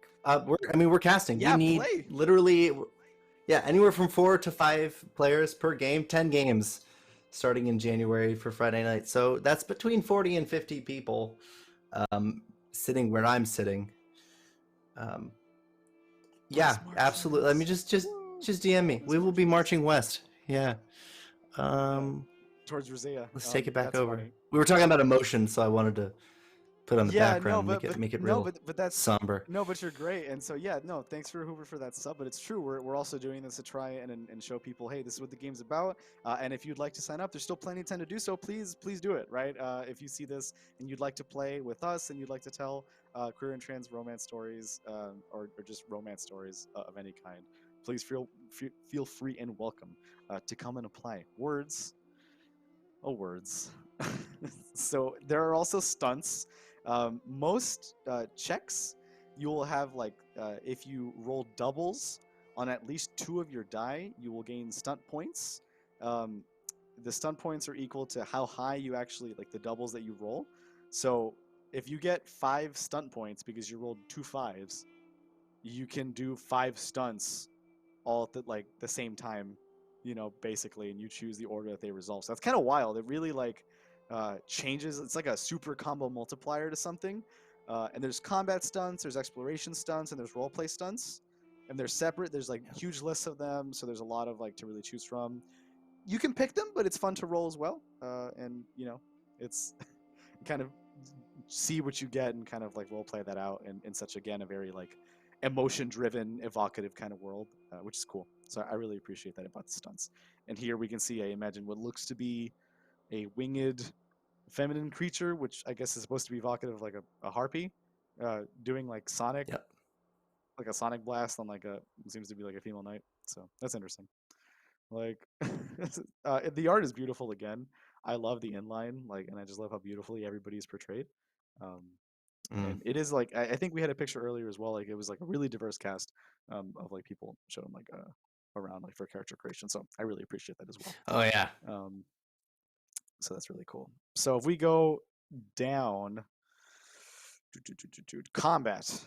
We're casting. We yeah, need play. literally, yeah, anywhere from 4 to 5 players per game. 10 games, starting in January for Friday night. So that's between 40 and 50 people, sitting where I'm sitting. Um, yeah, Let's march absolutely. Let me west. just DM me. Let's We will march be west. marching west. Yeah. Yeah, Um, towards Rosea. let's take it back That's over. funny. We were talking about emotion, so I wanted to put on the Yeah, no, background, make it no, real but that's somber. no, but you're great. And so yeah, no, thanks for Hoover for that sub. But it's true. We're also doing this to try and show people, hey, this is what the game's about. And if you'd like to sign up, there's still plenty of time to do so. Please do it. Right. If you see this and you'd like to play with us and you'd like to tell queer and trans romance stories or just romance stories of any kind, please feel free and welcome to come and apply. Words. Oh, words. So there are also stunts. Most checks, you will have like if you roll doubles on at least 2 of your die, you will gain stunt points. Um, the stunt points are equal to how high you actually like the doubles that you roll. So if you get 5 stunt points because you rolled 2 5s, you can do 5 stunts all at the same time, basically, and you choose the order that they resolve. So that's kind of wild. It really like changes. It's like a super combo multiplier to something. And there's combat stunts, there's exploration stunts, and there's roleplay stunts. And they're separate. There's like huge lists of them, so there's a lot of like to really choose from. You can pick them, but it's fun to roll as well. And it's kind of see what you get and kind of like role play that out in such again a very like emotion driven evocative kind of world, which is cool. So I really appreciate that about the stunts. And here we can see, I imagine, what looks to be a winged feminine creature, which I guess is supposed to be evocative of like a harpy, doing Yep. like a sonic blast on like a seems to be like a female knight. So that's interesting. Like the art is beautiful again. I love the inline, like, and I just love how beautifully everybody is portrayed. Um, Mm. and it is like I think we had a picture earlier as well. Like it was like a really diverse cast of like people showing like around like for character creation. So I really appreciate that as well. Oh yeah. Um, so that's really cool. So if we go down combat,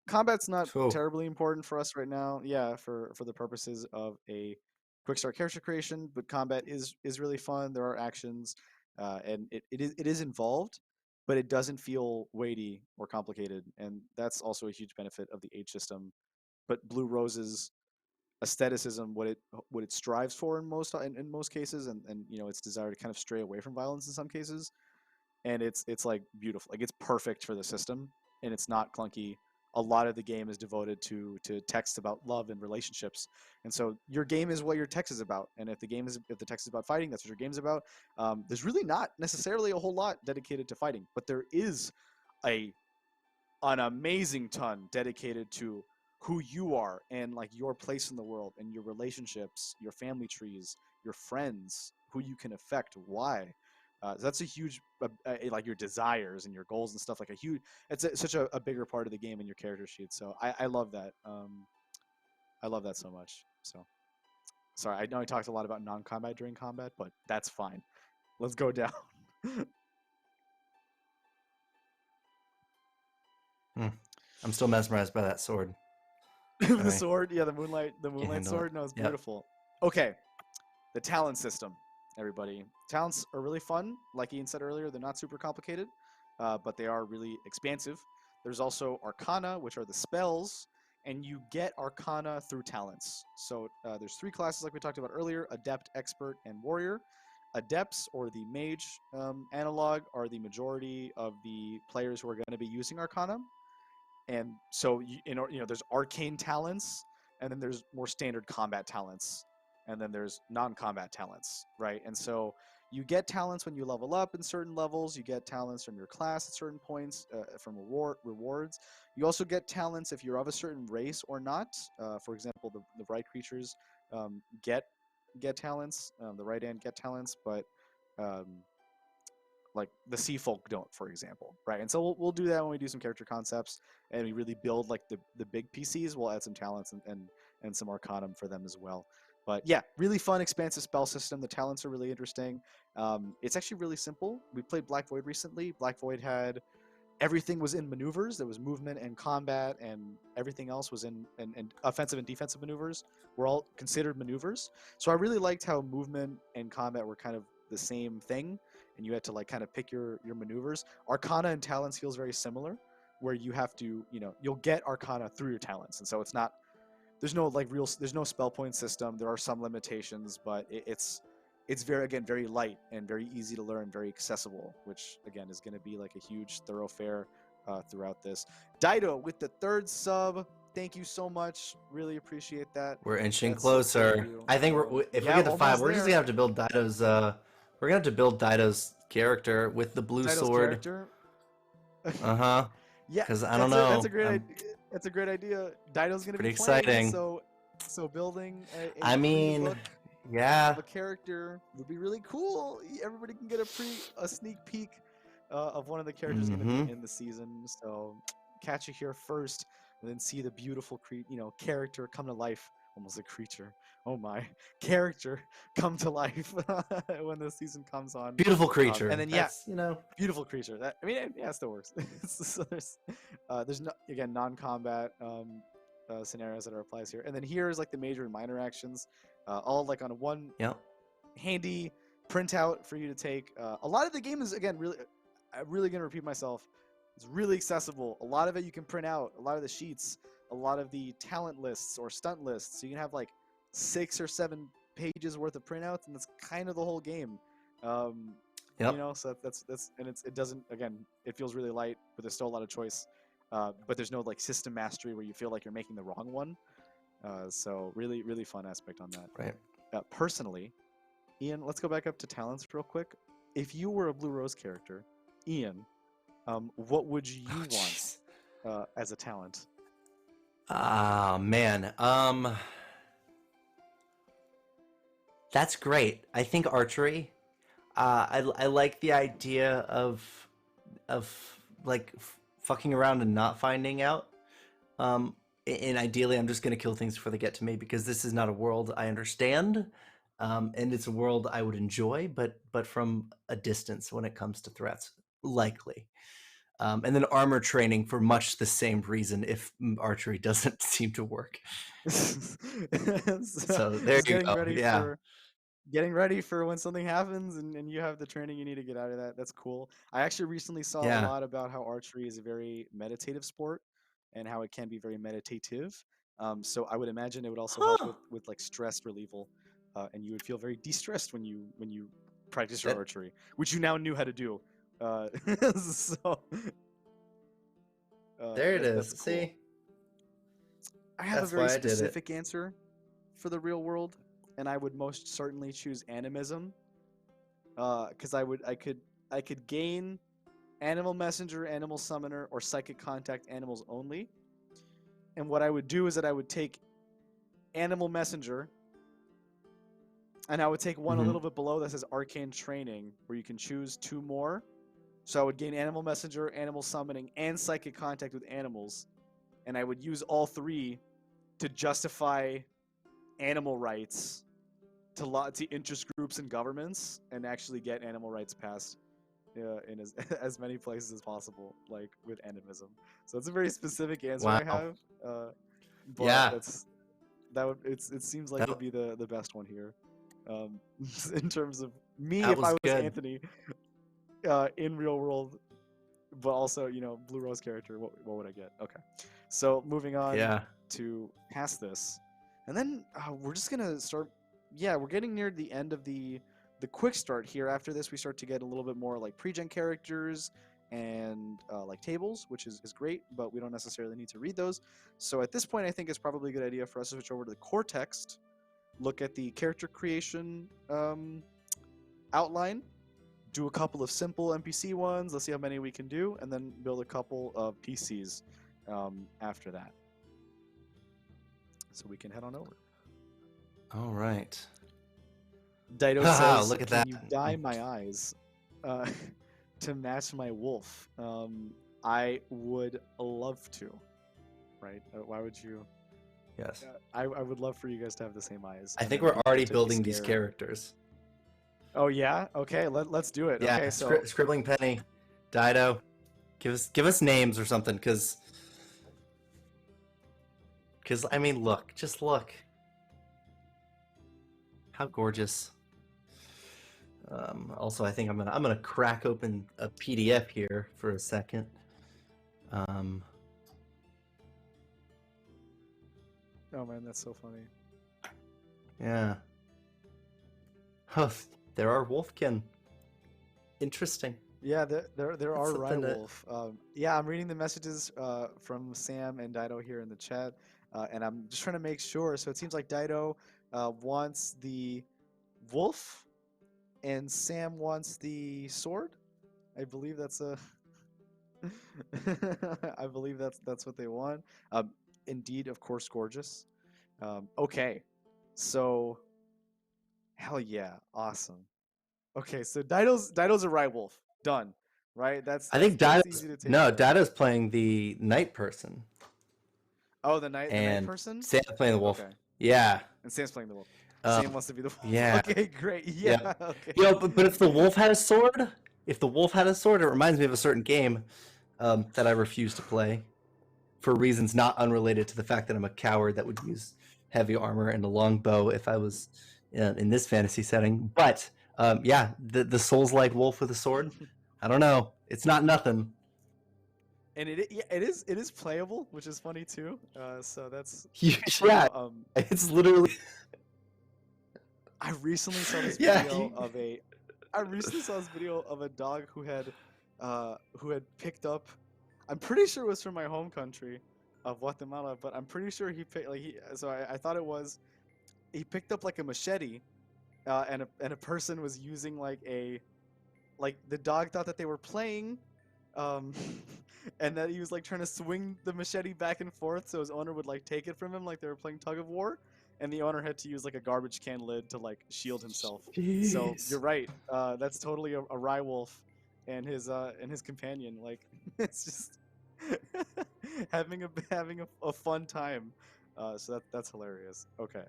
combat's not Oh. terribly important for us right now. Yeah, for the purposes of a quick start character creation, but combat is really fun. There are actions, and it is involved, but it doesn't feel weighty or complicated, and that's also a huge benefit of the age system. But Blue Rose's aestheticism, what it strives for in most cases, and its desire to kind of stray away from violence in some cases, and it's like beautiful, like it's perfect for the system, and it's not clunky. A lot of the game is devoted to text about love and relationships, and so your game is what your text is about. And if the text is about fighting, that's what your game's about. There's really not necessarily a whole lot dedicated to fighting, but there is a an amazing ton dedicated to who you are and like your place in the world and your relationships, your family trees, your friends, who you can affect, why. So that's a huge like your desires and your goals and stuff, like a huge, such a bigger part of the game in your character sheet. So I love that. I love that so much. So sorry, I know I talked a lot about non-combat during combat, but that's fine. Let's go down. I'm still mesmerized by that sword. The sword, yeah, the Can't moonlight handle it. sword. No, it's Yep. beautiful. Okay, the talent system, everybody. Talents are really fun. Like Ian said earlier, they're not super complicated, but they are really expansive. There's also Arcana, which are the spells, and you get Arcana through talents. So there's 3 classes like we talked about earlier: Adept, Expert, and Warrior. Adepts, or the Mage analog, are the majority of the players who are going to be using Arcana. And so there's arcane talents, and then there's more standard combat talents, and then there's non-combat talents, right? And so you get talents when you level up in certain levels. You get talents from your class at certain points, from rewards. You also get talents if you're of a certain race or not. For example, the right creatures get talents. The RHYDAN get talents, but like the sea folk don't, for example, right? And so we'll do that when we do some character concepts and we really build like the big PCs. We'll add some talents and some arcanum for them as well. But yeah, really fun, expansive spell system. The talents are really interesting. It's actually really simple. We played Black Void recently. Black Void had everything was in maneuvers. There was movement and combat, and everything else was in and offensive and defensive maneuvers were all considered maneuvers. So I really liked how movement and combat were kind of the same thing, and you had to like kind of pick your maneuvers. Arcana and talents feels very similar, where you have to, you'll get Arcana through your talents, and so it's not, there's no spell point system. There are some limitations, but it's very light and very easy to learn, very accessible, which again is going to be like a huge thoroughfare throughout this. Dido with the 3rd sub. Thank you so much. Really appreciate that. We're inching That's so cool of closer. you. I think if we get to 5, we're just gonna have to build Dido's. We're gonna have to build Dido's character with the blue Dido's sword. character. Yeah, because I don't know. That's a great idea. That's a great idea. Dido's gonna be Pretty playing, exciting. so building I mean, book yeah, of a character would be really cool. Everybody can get a sneak peek of one of the characters going to be in the season. So catch it here first, and then see the beautiful character come to life. Almost a creature. Oh my, character come to life when the season comes on. Beautiful creature. And then that's, beautiful creature. That, I mean, yeah, it still works. So there's no, again, non-combat scenarios that are applies here, and then here is like the major and minor actions, all like on one handy printout for you to take. A lot of the game is, again, I'm really gonna repeat myself. It's really accessible. A lot of it you can print out. A lot of the sheets, a lot of the talent lists or stunt lists. So you can have like 6 or 7 pages worth of printouts, and that's kind of the whole game. So that's and it doesn't, again, it feels really light, but there's still a lot of choice. But there's no like system mastery where you feel like you're making the wrong one. So really, really fun aspect on that. Right. Personally, Ian, let's go back up to talents real quick. If you were a Blue Rose character, Ian, what would you want as a talent? Ah, man. That's great. I think archery. I like the idea of like fucking around and not finding out. And ideally, I'm just gonna kill things before they get to me, because this is not a world I understand, and it's a world I would enjoy, but from a distance when it comes to threats, likely. And then armor training for much the same reason if archery doesn't seem to work. So there you go. Getting ready for when something happens and you have the training you need to get out of that. That's cool. I actually recently saw a lot about how archery is a very meditative sport and how it can be very meditative. So I would imagine it would also help with like stress relieval, and you would feel very de-stressed when you practice your archery, which you now knew how to do. So there it is. That's cool. See, I have a very specific answer for the real world, and I would most certainly choose animism, because I could gain animal messenger, animal summoner, or psychic contact animals only. And what I would do is that I would take animal messenger, And I would take one a Mhm. little bit below that says Arcane Training, where you can choose 2 more. So I would gain Animal Messenger, Animal Summoning, and Psychic Contact with animals. And I would use all 3 to justify animal rights to interest groups and governments, and actually get animal rights passed in as many places as possible, like with animism. So it's a very specific answer I Wow. have, but Yeah. it seems like That it'd be the best one here, um, in terms of me that if I was was good. Anthony, in real world, but also Blue Rose character. What would I get? Okay, so moving on Yeah. to past this, and then we're just gonna start. Yeah, we're getting near the end of the quick start here. After this, we start to get a little bit more like pre-gen characters and like tables, which is great, but we don't necessarily need to read those. So at this point, I think it's probably a good idea for us to switch over to the core text, look at the character creation outline, do a couple of simple NPC ones. Let's see how many we can do, and then build a couple of PCs after that. So we can head on over. All right. Dido Haha, says, look at "Can that. you dye my eyes uh, to match my wolf?" I would love to. Right? Why would you? Yes. I would love for you guys to have the same eyes. I And think then we're already to be building these scared. characters. Oh yeah. Okay. Let's do it. Yeah, Okay. So Scribbling Penny, Dido, give us names or something, because I mean, look, just look, how gorgeous. Also, I think I'm gonna crack open a PDF here for a second. Um, oh man, that's so funny. yeah. Oh, there are Wolfkin. Interesting. Yeah, there That's are something that. Rywolf. Yeah, I'm reading the messages from Sam and Dido here in the chat, and I'm just trying to make sure. So it seems like Dido wants the wolf, and Sam wants the sword. I believe that's a. I believe that's what they want. Indeed, of course, gorgeous. Okay, so hell yeah, awesome. Okay, so Dido's a Rywolf. Done. Right? That's I think that's Dido's easy to take no, care of. Dido's playing the night person, Oh, the night and person? Sam's playing the wolf. Okay. Yeah. And Sam's playing the wolf. Sam Um, wants to be the wolf. yeah. Okay, great. Yeah, Yeah. okay. But if the wolf had a sword, it reminds me of a certain game that I refuse to play for reasons not unrelated to the fact that I'm a coward that would use heavy armor and a long bow if I was in this fantasy setting. But yeah, the Souls-like wolf with a sword. I don't know. It's not nothing. And yeah, it is playable, which is funny too. So that's Yeah, it's literally. I recently saw this Yeah. video of a I recently saw this video of a dog who had picked up, I'm pretty sure it was from my home country of Guatemala, but I'm pretty sure he picked like I thought it was he picked up like a machete, and a person was using like the dog thought that they were playing, um and that he was like trying to swing the machete back and forth so his owner would like take it from him like they were playing tug of war, and the owner had to use like a garbage can lid to like shield himself. So you're Jeez. right, that's totally a Rye Wolf and his companion, like it's just having a fun time, so that's hilarious. Okay,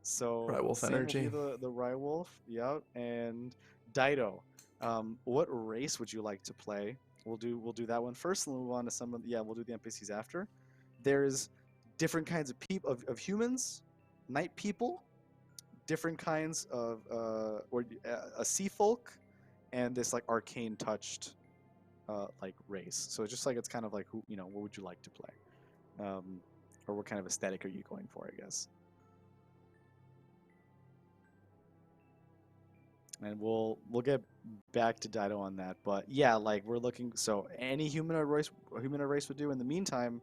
so Right, wolf Sam will be energy. the Rye Wolf. Yeah, and Dido, what race would you like to play? We'll do that one first, and we'll move on to some of we'll do the NPCs after. There's different kinds of humans, night people, different kinds of a sea folk, and this like arcane touched like race. So it's just like it's kind of like who what would you like to play, or what kind of aesthetic are you going for, I guess. And we'll get back to Dido on that, but yeah, like we're looking. So any humanoid race would do. In the meantime,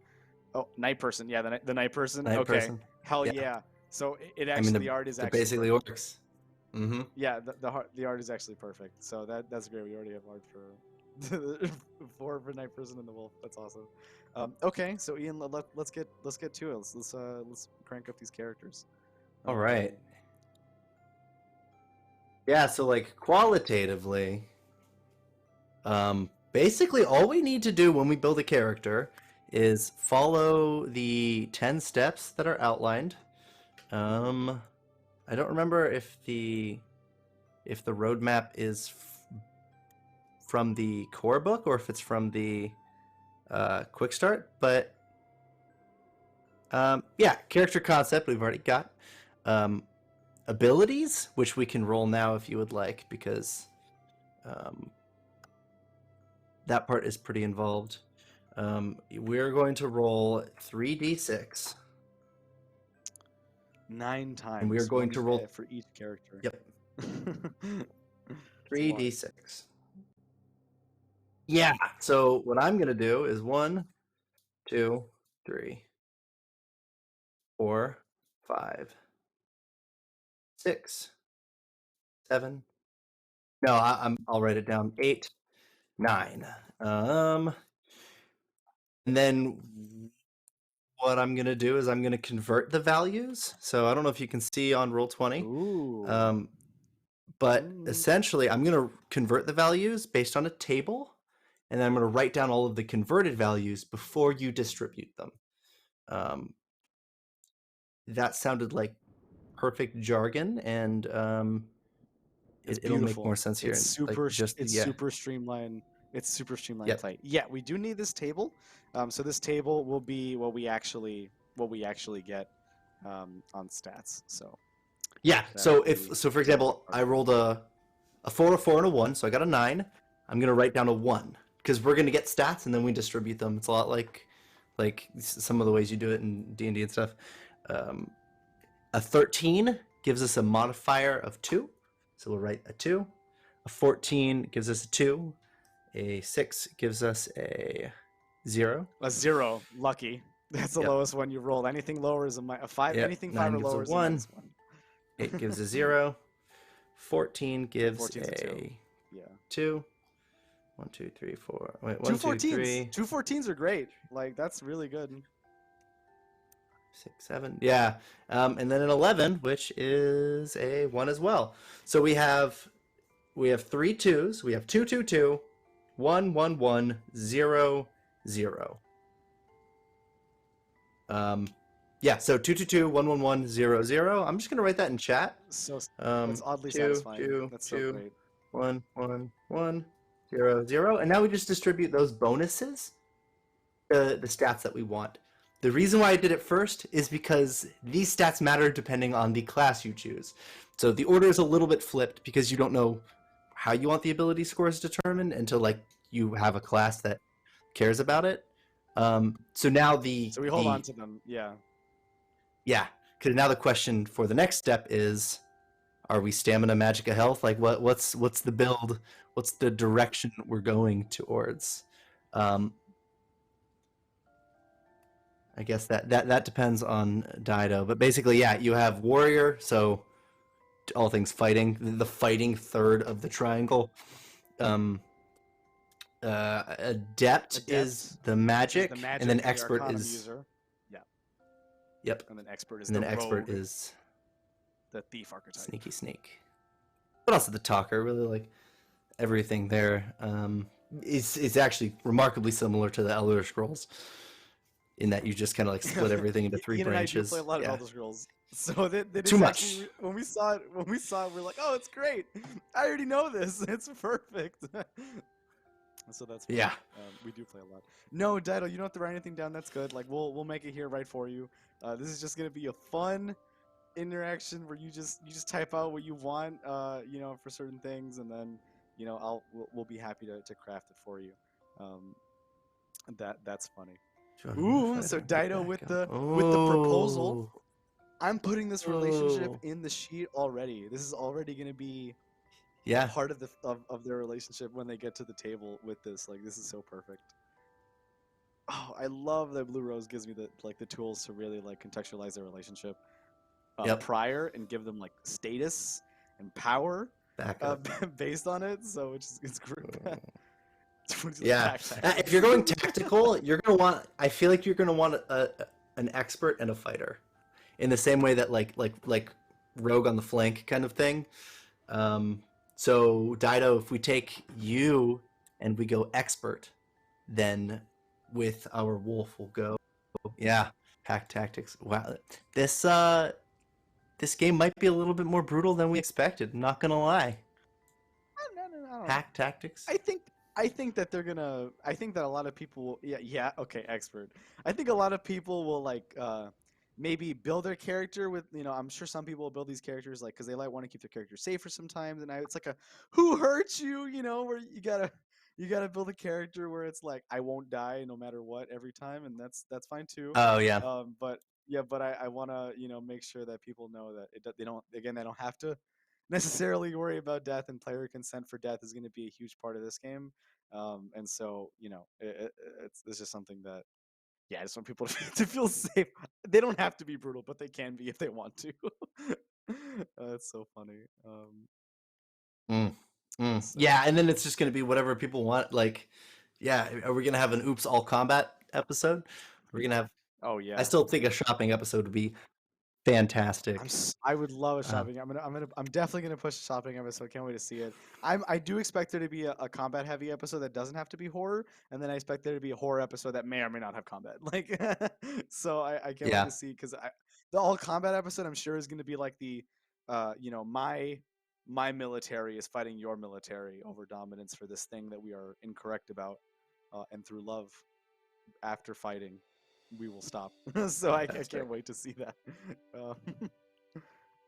oh, night person, yeah, the night person. Night Okay, person. hell Yeah. yeah. So it I mean, actually the art is they're actually basically perfect. orcs. Mm-hmm. Yeah, the art is actually perfect. So that's great. We already have art for for night person and the wolf. That's awesome. Okay, so Ian, let's get to it. Let's crank up these characters. All Um, right. Yeah, so like qualitatively, basically all we need to do when we build a character is follow the 10 steps that are outlined. I don't remember if the roadmap is from the core book or if it's from the quick start, but yeah, character concept we've already got. Abilities, which we can roll now if you would like, because that part is pretty involved. We're going to roll 3d6. 9 times. And we are going to roll for each character. Yep. It's a lot. 3d6. Yeah. So what I'm gonna do is 1, 2, 3, 4, 5, 6, 7. No, I'll write it down. 8, 9. And then what I'm gonna do is I'm gonna convert the values. So I don't know if you can see on Roll20. Ooh. But essentially, I'm gonna convert the values based on a table, and then I'm gonna write down all of the converted values before you distribute them. That sounded like perfect jargon, and it'll make more sense here. It's super. Super streamlined. It's super streamlined play. Yeah, we do need this table. So this table will be what we actually get on stats. So yeah. So for example, I rolled a 4, a 4, and a 1, so I got a 9. I'm gonna write down a 1 because we're gonna get stats and then we distribute them. It's a lot like some of the ways you do it in D&D and stuff. A 13 gives us a modifier of 2, so we'll write a 2. A 14 gives us a 2. A 6 gives us a 0. A 0, lucky. That's the lowest one you rolled. Anything lower is a 5. Yep. Anything 5 or lower is a 1. 8 gives a 0. 14 gives a 2. 1, 2, 3, 4. Wait, 1, 2, 3. 2 14s are great. Like, that's really good. 6, 7. Yeah. And then an 11, which is a 1 as well. So we have 3 2s. We have 2, 2, 2, 1, 1, 1, 0, 0. Yeah, so 2, 2, 2, 1, 1, 1, 0, 0. I'm just gonna write that in chat. So that's oddly satisfying. 2, that's 2, so great. 1, 1, 1, 0, 0. And now we just distribute those bonuses, the stats that we want. The reason why I did it first is because these stats matter depending on the class you choose. So the order is a little bit flipped because you don't know how you want the ability scores determined until like you have a class that cares about it. So now we hold on to them. Yeah. Yeah, because now the question for the next step is, are we stamina, magicka, health? Like what's the build? What's the direction we're going towards? I guess that depends on Dido, but basically, yeah, you have warrior, so all things fighting, the fighting third of the triangle. Adept is the magic, and then expert is user. Yeah. Yep. And then expert is expert is the thief archetype. Sneaky sneak. But also the talker, really like everything there. It's actually remarkably similar to the Elder Scrolls, in that you just kind of like split everything into 3 branches. I do play a lot of Elder Scrolls, so that too much. When we saw it, we're like, oh, it's great. I already know this. It's perfect. So that's fun. Yeah. We do play a lot. No, Dido, you don't have to write anything down. That's good. Like we'll make it here right for you. This is just gonna be a fun interaction where you just type out what you want, for certain things, and then we'll be happy to craft it for you. That's funny. Ooh, so Dido with the proposal. I'm putting this relationship in the sheet already. This is already gonna be part of their relationship when they get to the table with this. Like, this is so perfect. Oh, I love that Blue Rose gives me the tools to really like contextualize their relationship prior and give them like status and power based on it. So it's great. Yeah. If you're going tactical, you're gonna want. I feel like you're gonna want an expert and a fighter, in the same way that like rogue on the flank kind of thing. So Dido, if we take you and we go expert, then with our wolf we'll go, yeah, hack tactics. Wow, this game might be a little bit more brutal than we expected. I'm not gonna lie. I don't know. Hack tactics. I think that they're gonna. I think that a lot of people. Will, yeah. Okay, expert. I think a lot of people will like maybe build their character with. I'm sure some people will build these characters like because they like want to keep their character safer sometimes, and it's like a who hurt you, where you gotta build a character where it's like I won't die no matter what every time, and that's fine too. Oh yeah. But yeah, but I want to make sure that people know that they don't they don't have to necessarily worry about death, and player consent for death is going to be a huge part of this game. And so it's just something that I just want people to feel safe. They don't have to be brutal, but they can be if they want to. That's so funny. So Yeah, and then it's just gonna be whatever people want. Like, yeah, are we gonna have an oops all combat episode? We're gonna have. oh I yeah. still think a shopping episode would be fantastic. I would love a Uh, shopping. I'm definitely gonna push a shopping episode. Can't wait to see it. I do expect there to be a combat heavy episode that doesn't have to be horror, and then I expect there to be a horror episode that may or may not have combat. Like, so I can't wait yeah, to see because the all combat episode I'm sure is gonna be like the, my military is fighting your military over dominance for this thing that we are incorrect about, and through love, after fighting, we will stop. So I fantastic. can't wait to see that. Um,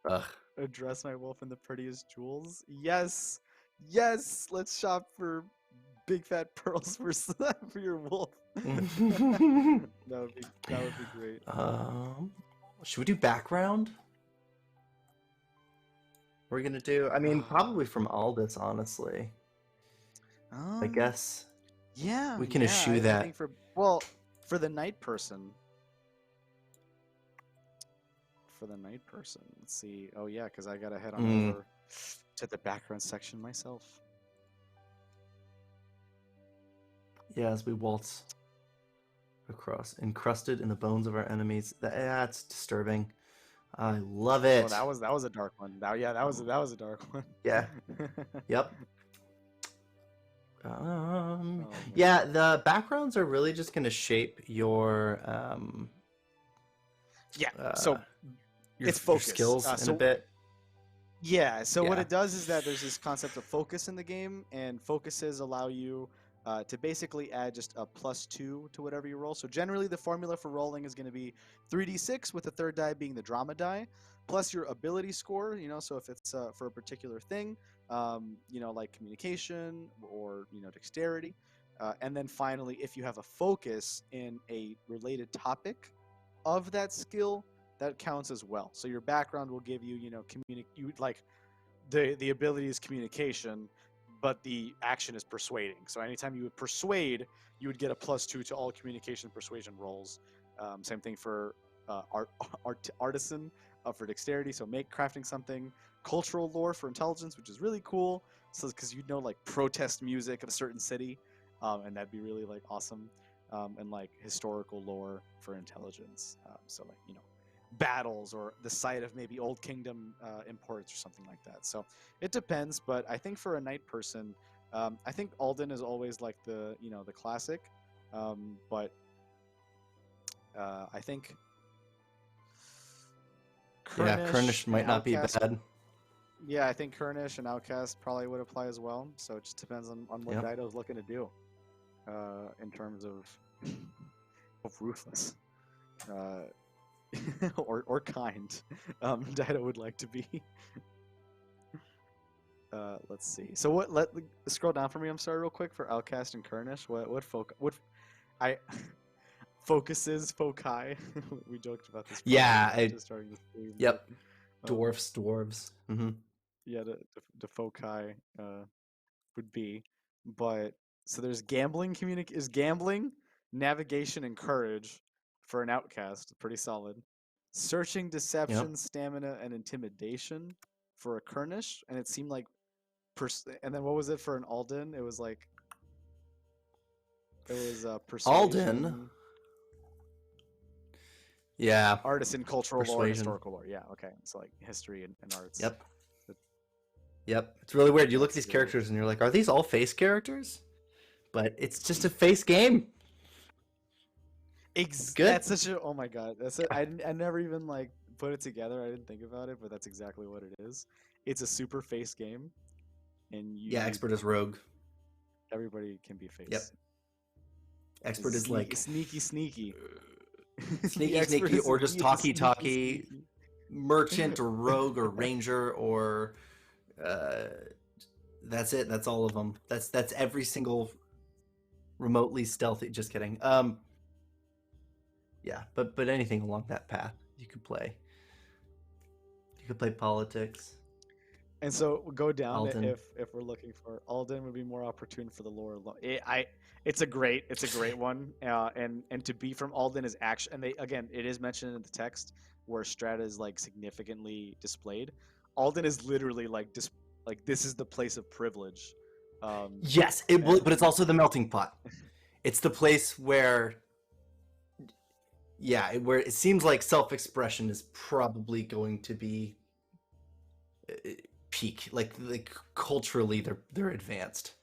Ugh. Dress my wolf in the prettiest jewels. Yes, yes. Let's shop for big fat pearls for for your wolf. That would be great. Should we do background? We're gonna do. I mean, probably from Aldous, honestly. I Um. guess Yeah. we can Yeah. eschew I that. think for the night person. For the night person. Let's see. Oh yeah, because I gotta head on over to the background section myself. Yeah, as we waltz across, encrusted in the bones of our enemies. That's disturbing. I love it. Oh, that was a dark one. That was a dark one. Yeah. Yep. Oh, Yeah, the backgrounds are really just going to shape your yeah. uh, So your, it's your focus. skills in a bit. Yeah, so what Yeah. it does is that there's this concept of focus in the game, and focuses allow you to basically add just a +2 to whatever you roll. So generally, the formula for rolling is going to be 3d6, with the third die being the drama die, plus your ability score. So if it's for a particular thing, like communication or dexterity, and then finally, if you have a focus in a related topic of that skill, that counts as well. So your background will give you, you like the ability is communication, but the action is persuading. So anytime you would persuade, you would get a +2 to all communication persuasion rolls. Same thing for artisan for dexterity. So crafting something, cultural lore for intelligence, which is really cool. So because like protest music of a certain city, and that'd be really like awesome. And like historical lore for intelligence. So like battles or the site of maybe old kingdom imports or something like that. So it depends, but I think for a night person, I think Alden is always like the the classic, but I think Kurnish and might not be Outcast. bad. Yeah, I think Kurnish and Outcast probably would apply as well. So it just depends on what Yep. Dido's looking to do in terms of ruthless. Or kind. Dido would like to be. Let's see. So let scroll down for me. I'm sorry, real quick, for Outcast and Kurnish. What I focuses foci. We joked about this. Yeah. Just starting the stream. Yep. But, Dwarves. Mm-hmm. yeah, the foci would be, but so there's gambling. Is gambling, navigation, and courage for an Outcast. Pretty solid. Searching, deception, stamina, and intimidation for a Kurnish, and it seemed like, and then what was it for an Alden? It was like, it was persuasion. Alden. Yeah. Artisan, cultural lore, and Persuasion. historical lore. Yeah, okay. It's like history and arts. Yep. Yep. It's really weird. You look at That's these really characters and you're like, are these all face characters? But it's just a face game. It's good. That's such a, oh my god, that's it. I never even like put it together. I didn't think about it, but that's exactly what it is. It's a super face game, and Yeah, expert is rogue. everybody can be face. Yep. Expert is like sneaky. sneaky, The expert sneaky, is or just sneaky, talky, sneaky. merchant or rogue or ranger or that's it. That's all of them. That's every single remotely stealthy. Just kidding. Yeah, but anything along that path you could play. You could play politics. And so go down Alden. if we're looking for Alden would be more opportune for the lore. It's a great one, and to be from Alden is actually, and they again it is mentioned in the text where Strata is like significantly displayed. Alden is literally like like this is the place of privilege. Yes, but it's also the melting pot. It's the place where, yeah, where it seems like self-expression is probably going to be peak. Like culturally, they're advanced,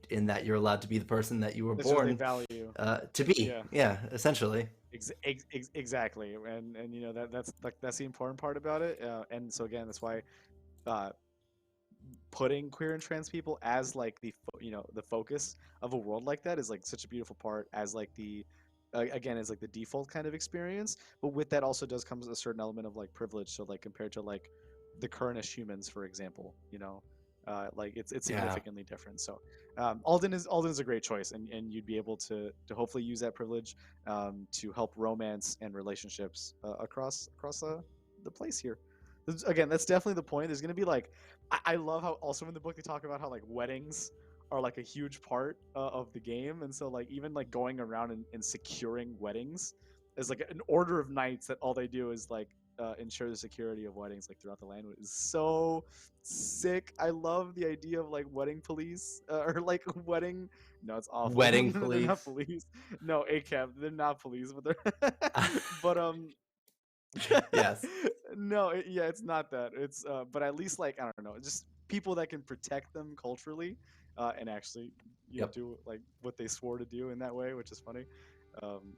in that you're allowed to be the person that you were born to be. Yeah, essentially. Exactly, and you know that's the important part about it. And so again, that's why putting queer and trans people as like the focus of a world like that is like such a beautiful part, as like the again is like the default kind of experience. But with that also does come a certain element of like privilege. So like compared to like the current humans, for example, like it's significantly different. So Alden is a great choice, and you'd be able to hopefully use that privilege to help romance and relationships across the place here. Again, that's definitely the point. There's gonna be like, I love how also in the book they talk about how like weddings are like a huge part of the game, and so like even like going around and securing weddings is like an order of knights that all they do is like ensure the security of weddings like throughout the land. Is so sick. I love the idea of like wedding police or like wedding. No, it's awful. Wedding They're police. not police. No, ACAB. They're not police, but they're but Yes. No, it's not that. It's but at least like I don't know, just people that can protect them culturally, and actually do like what they swore to do in that way, which is funny.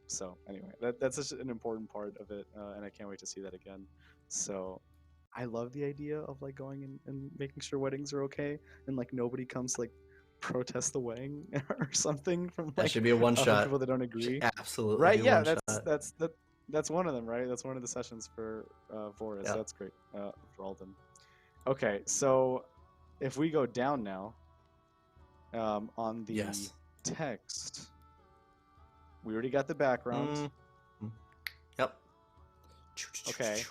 So anyway, that's such an important part of it, and I can't wait to see that again. So I love the idea of like going and making sure weddings are okay, and like nobody comes to, like protest the wedding or something from like that should be a one shot. people that don't agree. Absolutely, right? Yeah, that's one of them, right? That's one of the sessions for Voris. Yep. That's great for Alden. Okay, so if we go down now on the text, we already got the background. Yep. Okay.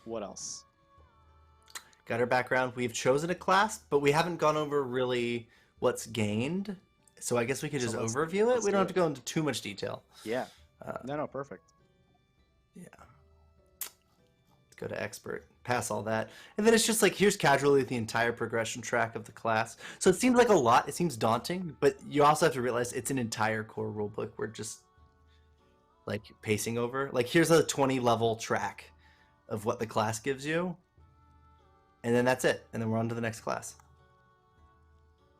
What else? Got our background. We've chosen a class, but we haven't gone over really what's gained. So I guess we could just overview it. We don't have to go into too much detail. Yeah. No, perfect. Yeah. Let's go to expert. Pass all that. And then it's just like, here's casually the entire progression track of the class. So it seems like a lot. It seems daunting, but you also have to realize it's an entire core rulebook. We're just like pacing over. Like here's a 20 level track of what the class gives you. And then that's it. And then we're on to the next class.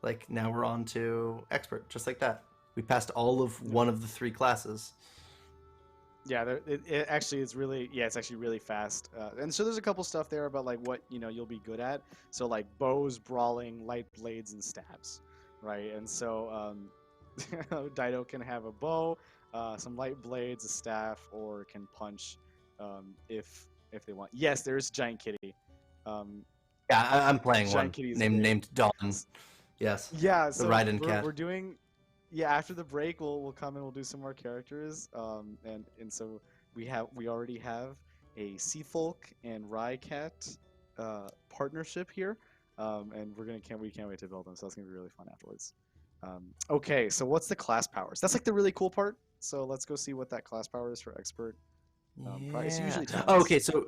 Like now we're on to expert, just like that. We passed all of one of the 3 classes. Yeah, it actually is really, it's actually really fast. And so there's a couple stuff there about like what, you'll be good at. So like bows, brawling, light blades, and stabs, right? And so Dido can have a bow, some light blades, a staff, or can punch if they want. Yes, there's Giant Kitty. Yeah, I'm playing one named Dawn. Yes. Yeah, so the RHYDAN cat. We're doing. Yeah, after the break, we'll come and we'll do some more characters. And so we already have a Sea Folk and Rhycat partnership here, and we can't wait to build them. So that's gonna be really fun afterwards. Okay, so what's the class powers? That's like the really cool part. So let's go see what that class power is for expert. It's usually talents. Okay, so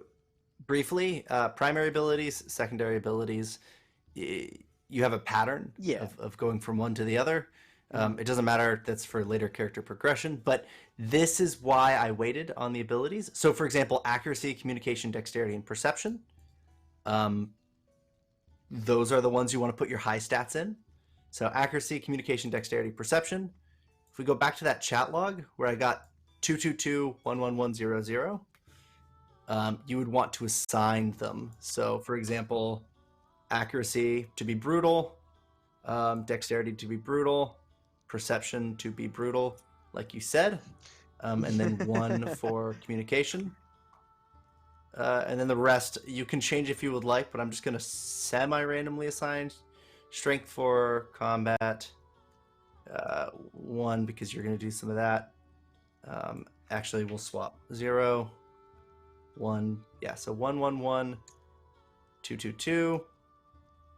briefly, primary abilities, secondary abilities. You have a pattern of going from one to the other. It doesn't matter, that's for later character progression, but this is why I waited on the abilities. So for example, accuracy, communication, dexterity, and perception. those are the ones you want to put your high stats in. So accuracy, communication, dexterity, perception. If we go back to that chat log where I got 222-11100, you would want to assign them. So, for example, accuracy to be brutal, dexterity to be brutal, perception to be brutal, like you said, and then 1 for communication. And then the rest you can change if you would like, but I'm just going to semi-randomly assign strength for combat, 1 because you're going to do some of that. Actually, we'll swap 0, 1. Yeah, so 111, 222,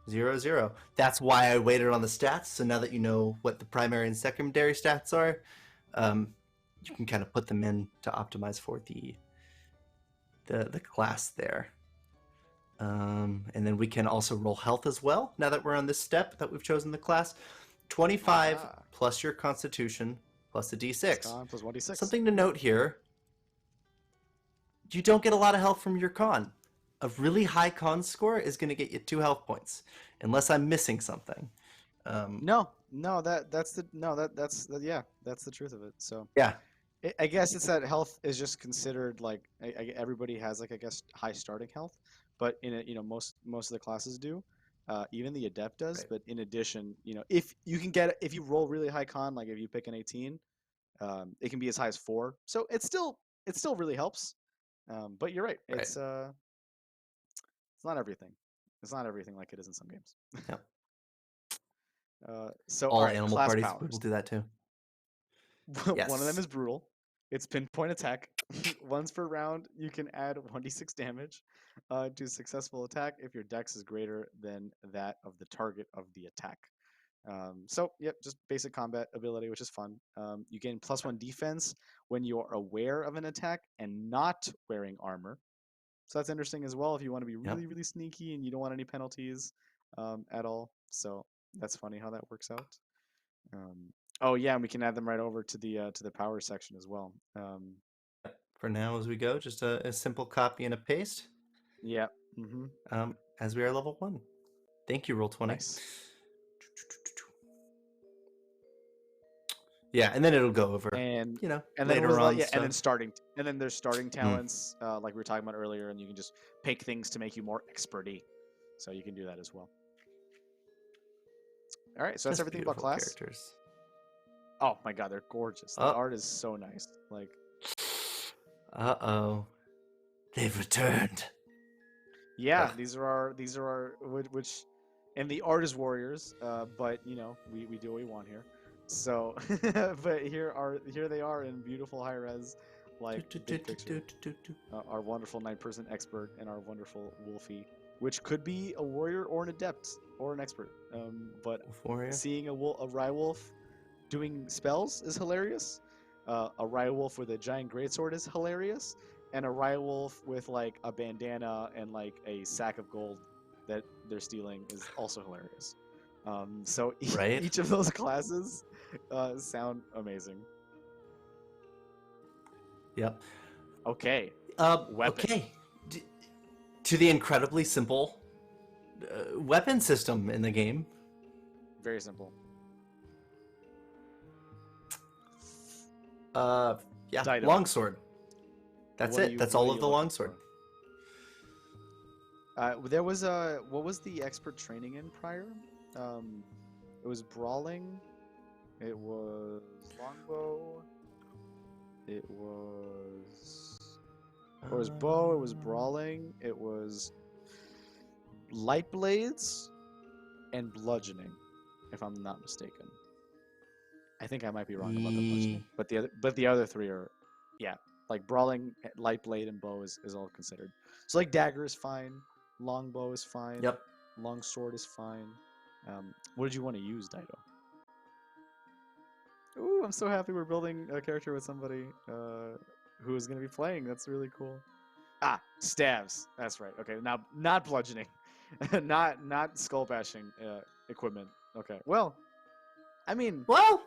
0. That's why I waited on the stats. So now that you know what the primary and secondary stats are, you can kind of put them in to optimize for the class there. And then we can also roll health as well. Now that we're on this step that we've chosen the class, 25 plus your constitution plus a d6. Plus 1d6. Something to note here: you don't get a lot of health from your con. A really high con score is going to get you 2 health points, unless I'm missing something. That's the truth of it. So Yeah. I guess it's that health is just considered like everybody has like I guess high starting health, but in a, most of the classes do, even the adept does. Right. But in addition, if you roll really high con, like if you pick an 18, it can be as high as 4. So it still really helps. But you're right. It's not everything. It's not everything like it is in some games. Yep. So all right, animal class parties powers. will do that too. Yes. One of them is brutal. It's pinpoint attack. Once per round, you can add 1d6 damage to successful attack if your dex is greater than that of the target of the attack. So, yep, just basic combat ability, which is fun. You gain +1 defense when you are aware of an attack and not wearing armor. So that's interesting as well if you want to be really, really sneaky and you don't want any penalties at all. So that's funny how that works out. Oh yeah, and we can add them right over to the power section as well. For now, as we go, just a simple copy and a paste. Yeah. As we are level 1. Thank you, Roll20. Nice. Yeah, and then it'll go over. And later then on, and then there's starting talents, like we were talking about earlier, and you can just pick things to make you more experty. So you can do that as well. All right, so that's everything about class. Characters. Oh my god, they're gorgeous. The art is so nice. Like, they've returned. Yeah, these are our which, and the art is warriors. But we do what we want here. So, but here they are in beautiful high res, like big picture. Our wonderful 9-person expert and our wonderful Wolfie, which could be a warrior or an adept or an expert. But seeing a Rhywolf doing spells is hilarious. A Rhywolf with a giant greatsword is hilarious, and a Rhywolf with like a bandana and like a sack of gold that they're stealing is also hilarious. So each of those classes sound amazing. Yep. Okay. Weapon. Okay. To the incredibly simple weapon system in the game. Very simple. Yeah. Dido. Longsword. That's it. That's all of the longsword. There was what was the expert training in prior? It was brawling. It was longbow. It was bow. It was brawling. It was light blades and bludgeoning, if I'm not mistaken. I think I might be wrong about the bludgeoning, but the other 3 are, like brawling, light blade, and bow is all considered. So like dagger is fine, longbow is fine. Yep. Long sword is fine. What did you want to use, Dido? Ooh, I'm so happy we're building a character with somebody who is going to be playing. That's really cool. Stabs. That's right. Okay, now not bludgeoning, not skull bashing equipment. Okay. Well, I mean. Well.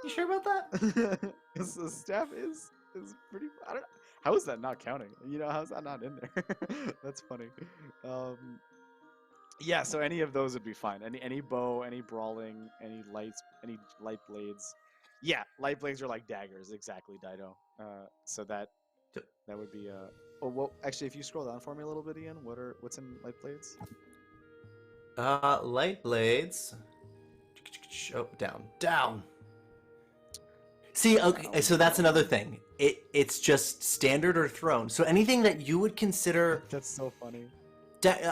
You sure about that? The staff is pretty. I don't know. How is that not counting? You know, how's that not in there? That's funny. Yeah, so any of those would be fine. Any bow, any brawling, any light blades. Yeah, light blades are like daggers, exactly, Dido. So that would be Oh, well, actually, if you scroll down for me a little bit, Ian, what's in light blades? Light blades. Oh, down. See, okay, so that's another thing. It's just standard or thrown. So anything that you would consider, That's so funny.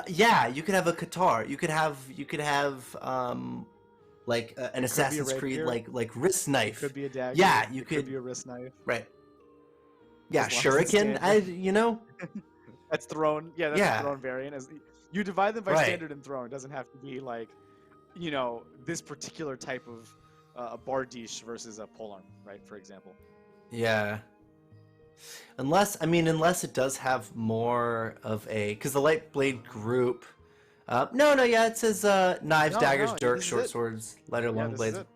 yeah, you could have a guitar. You could have like an It could be a Assassin's Creed rapier. like wrist knife. It could be a dagger. Yeah, you It could be a wrist knife. right. Yeah, As long as it's shuriken. standard. That's thrown. Yeah, that's a Yeah, thrown variant. As you divide them by right. standard and thrown. It doesn't have to be like, you know, this particular type of a bardiche versus a polearm, right? For example. Yeah. Unless it does have more of a, because the light blade group. No, yeah, it says knives, daggers, No, dirks, this is short it. swords, lighter, long This is blades, it.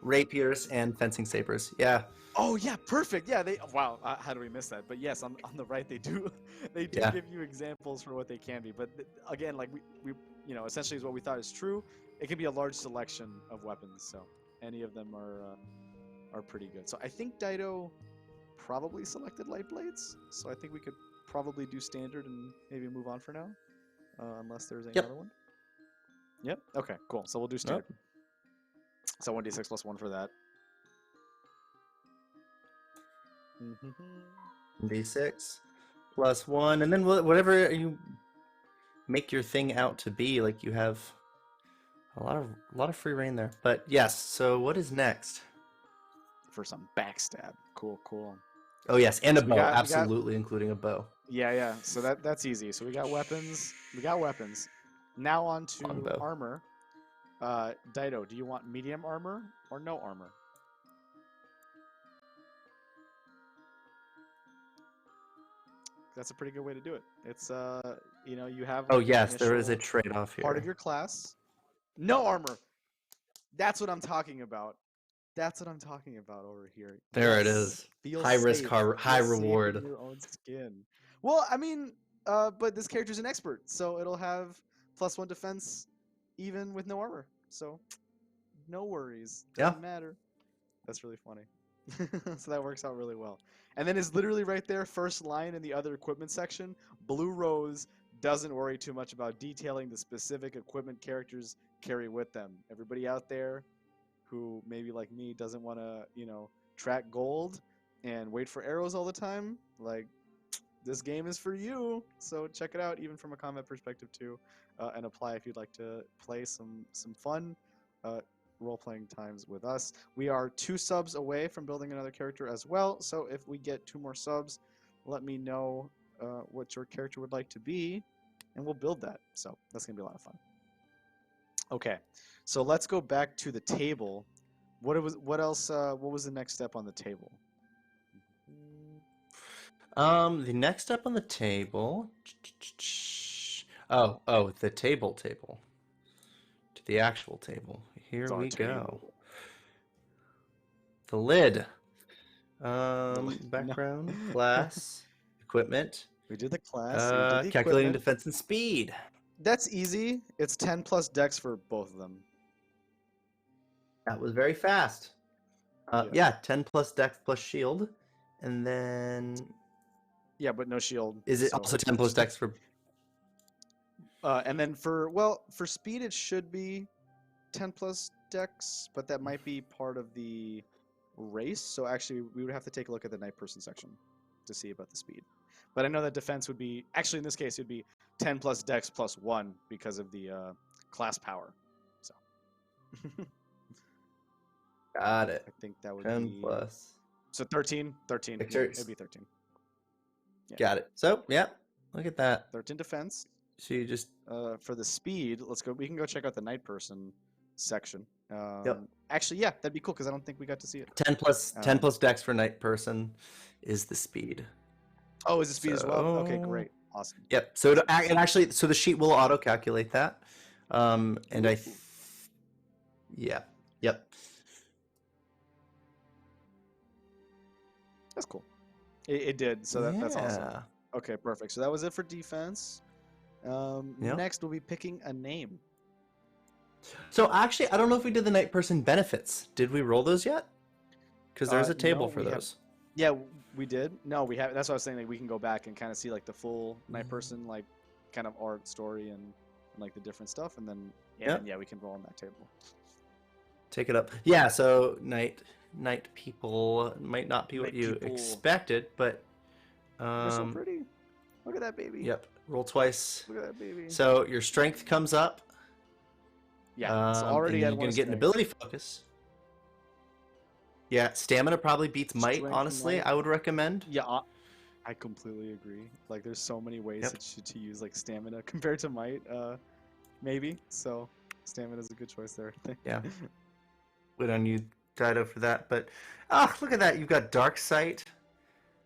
rapiers, and fencing sabers. Yeah. Oh yeah, perfect. Yeah, they. Wow, how do we miss that? But yes, on the right they do, they do Yeah. give you examples for what they can be. But again, like we you know essentially is what we thought is true. It can be a large selection of weapons, so any of them are pretty good. So I think Dido probably selected light blades. So I think we could probably do standard and maybe move on for now, unless there's any Yep. other one. Yep. Okay. Cool. So we'll do standard. So 1d6 plus 1 for that. D6 plus 1, and then whatever you make your thing out to be, like you have a lot of free reign there. But yes, so what is next? For some backstab. Cool. Oh yes, and a So bow, absolutely, including a bow. Yeah. So that's easy. So we got weapons. Now on to Longbow. armor. Dido, do you want medium armor or no armor? That's a pretty good way to do it. It's you know, you have. Oh like, yes, there is a initial trade-off here. part of your class. No armor. That's what I'm talking about. That's what I'm talking about over here. There it is. Feel High risk, safe. high Feel safe in reward. your own skin. Well, I mean, but this character's an expert, so it'll have +1 defense even with no armor. So no worries. Doesn't matter. That's really funny. So that works out really well. And then it's literally right there, first line in the other equipment section. Blue Rose doesn't worry too much about detailing the specific equipment characters carry with them. Everybody out there who maybe like me doesn't want to, you know, track gold and wait for arrows all the time, like this game is for you. So check it out, even from a combat perspective too, and apply if you'd like to play some fun role-playing times with us. We are 2 subs away from building another character as well. So if we get 2 more subs, let me know what your character would like to be, and we'll build that. So that's gonna be a lot of fun. Okay, so let's go back to the table. What else? What was the next step on the table? The next up on the table. Oh, the table. To the actual table. Here we go. The lid. Background, class, equipment. We did the class. We did the calculating equipment. defense and speed. That's easy. It's 10 plus dex for both of them. That was very fast. Yeah, 10 plus dex plus shield. And then... Yeah, but no shield. Is it also 10 plus dex for... And then for speed, it should be 10 plus dex, but that might be part of the race. So actually, we would have to take a look at the night person section to see about the speed. But I know that defense would be... Actually, in this case, it would be 10 plus dex plus 1 because of the class power. So... Got it. I think that would 10 be... plus. So 13. Yeah, it'd be 13. Yeah. Got it. So, yeah, look at that. 13 defense. So you just... For the speed, let's go. We can go check out the night person section. Yep. Actually, yeah, that'd be cool because I don't think we got to see it. 10 plus dex for night person is the speed. Oh, is the speed as well? Okay, great. Awesome. Yep. So it actually, so the sheet will auto calculate that. And yeah. Yep. That's cool. It did. So that's awesome. Yeah. Okay, perfect. So that was it for defense. Yep. Next, we'll be picking a name. So actually, I don't know if we did the night person benefits. Did we roll those yet? Because there's a table No, for we have. those. Yeah, we did. No, we have. That's what I was saying. Like, we can go back and kind of see like the full night Mm. person, like kind of art story and like the different stuff, and then Yep. yeah, we can roll on that table. Take it up. Yeah. So night people might not be what Night you people. expected, but They're so pretty. Look at that baby. Yep. Roll twice. Look at that baby. So your strength comes up. Yeah. So And already you're at one gonna get an strength. ability focus. Yeah, stamina probably beats might. Strength, Honestly, might. I would recommend. Yeah, I completely agree. Like, there's so many ways Yep. to use like stamina compared to might. Maybe. So stamina is a good choice there. I think. Yeah. Good on you, Dido, for that. But look at that! You've got dark sight,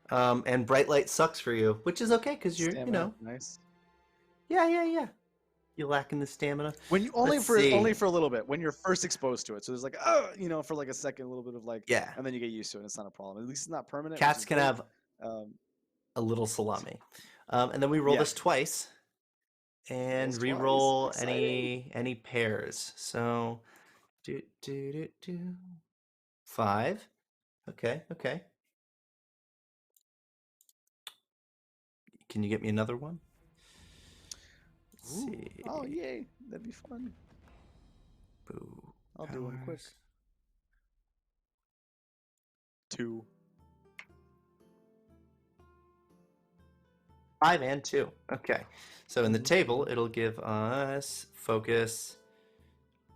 and bright light sucks for you, which is okay because you're, Stamina, nice. yeah. You're lacking the stamina. When you Let's see. only for a little bit when you're first exposed to it. So there's like for like a second, a little bit of like Yeah. and then you get used to it. And it's not a problem. At least it's not permanent. Cats can have Um, a little salami, and then we roll Yeah. this twice, and Rolls re-roll twice. Exciting. any pairs. So, 5. Okay. Can you get me another one? Let's Ooh. see. Oh yay, that'd be fun. Boo. I'll do one quick. Powers. 2. 5 and 2. Okay. So in the table, it'll give us focus.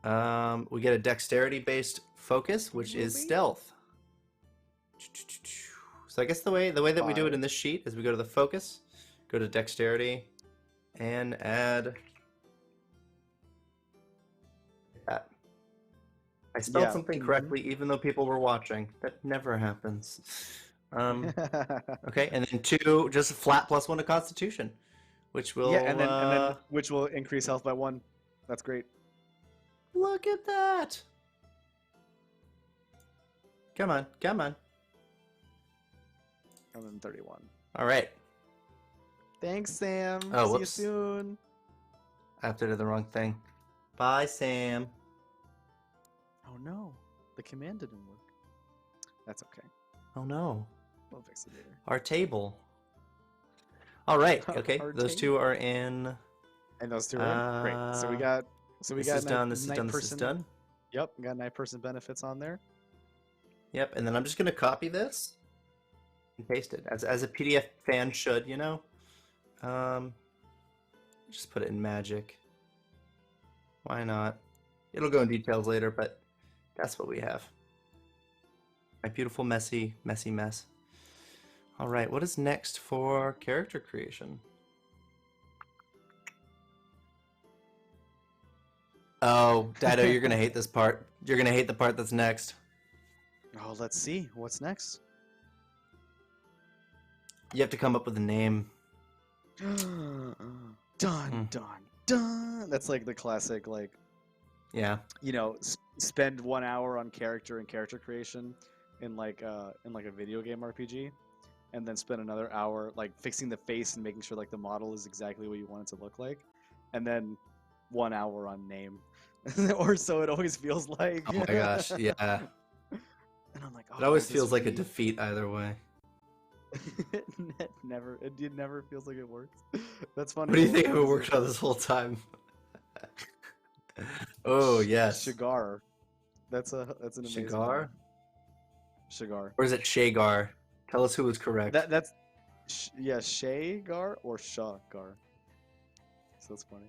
We get a dexterity-based focus, which is stealth. So I guess the way that we do it in this sheet is we go to the focus, go to dexterity, and add that. I spelled something correctly, even though people were watching. That never happens. Okay, and then 2, just flat +1 to Constitution, which will and then which will increase health by 1. That's great. Look at that! Come on. And then 31. All right. Thanks, Sam. Oh, See whoops. you soon. I have to do the wrong thing. Bye, Sam. Oh no, the command didn't work. That's okay. Oh no. We'll fix it later. Our table. All right. Okay. Our Those 2 are in. And those 2 are in. Great. So we got. This is done. This is done. Yep. We got night person benefits on there. Yep. And then I'm just gonna copy this and paste it as a PDF fan should. Just put it in Magic. Why not? It'll go in details later, but that's what we have. My beautiful, messy mess. All right, what is next for character creation? Oh, Dido, you're gonna hate this part. You're gonna hate the part that's next. Oh, let's see. What's next? You have to come up with a name. Dun. That's like the classic, like, Yeah. spend 1 hour on character and character creation in like a video game RPG, and then spend another hour like fixing the face and making sure like the model is exactly what you want it to look like, and then 1 hour on name, or so it always feels like. Oh my gosh, yeah. And I'm like, It always feels like a defeat either way. it never feels like it works. That's funny. What do you think it worked on this whole time? Oh yes. Shigar. That's an amazing Shigar? name. Shigar. Or is it Shagar? Tell us who was correct. That's Shagar or Shagar. So that's funny.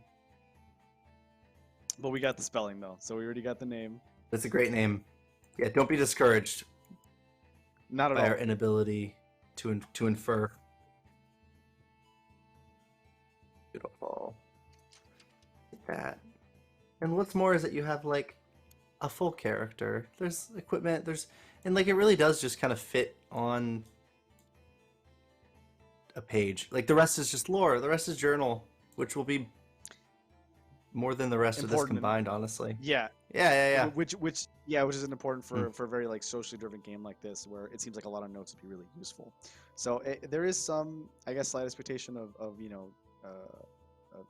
But we got the spelling though, so we already got the name. That's a great name. Yeah, don't be discouraged Not at by all. our inability to infer. Beautiful. Like that. And what's more is that you have like a full character. There's equipment. And like it really does just kind of fit on a page. Like the rest is just lore. The rest is journal, which will be more than the rest of this important. combined, honestly. Yeah, Yeah. which is important Mm. for a very like socially driven game like this, where it seems like a lot of notes would be really useful. So there is some, I guess, slight expectation of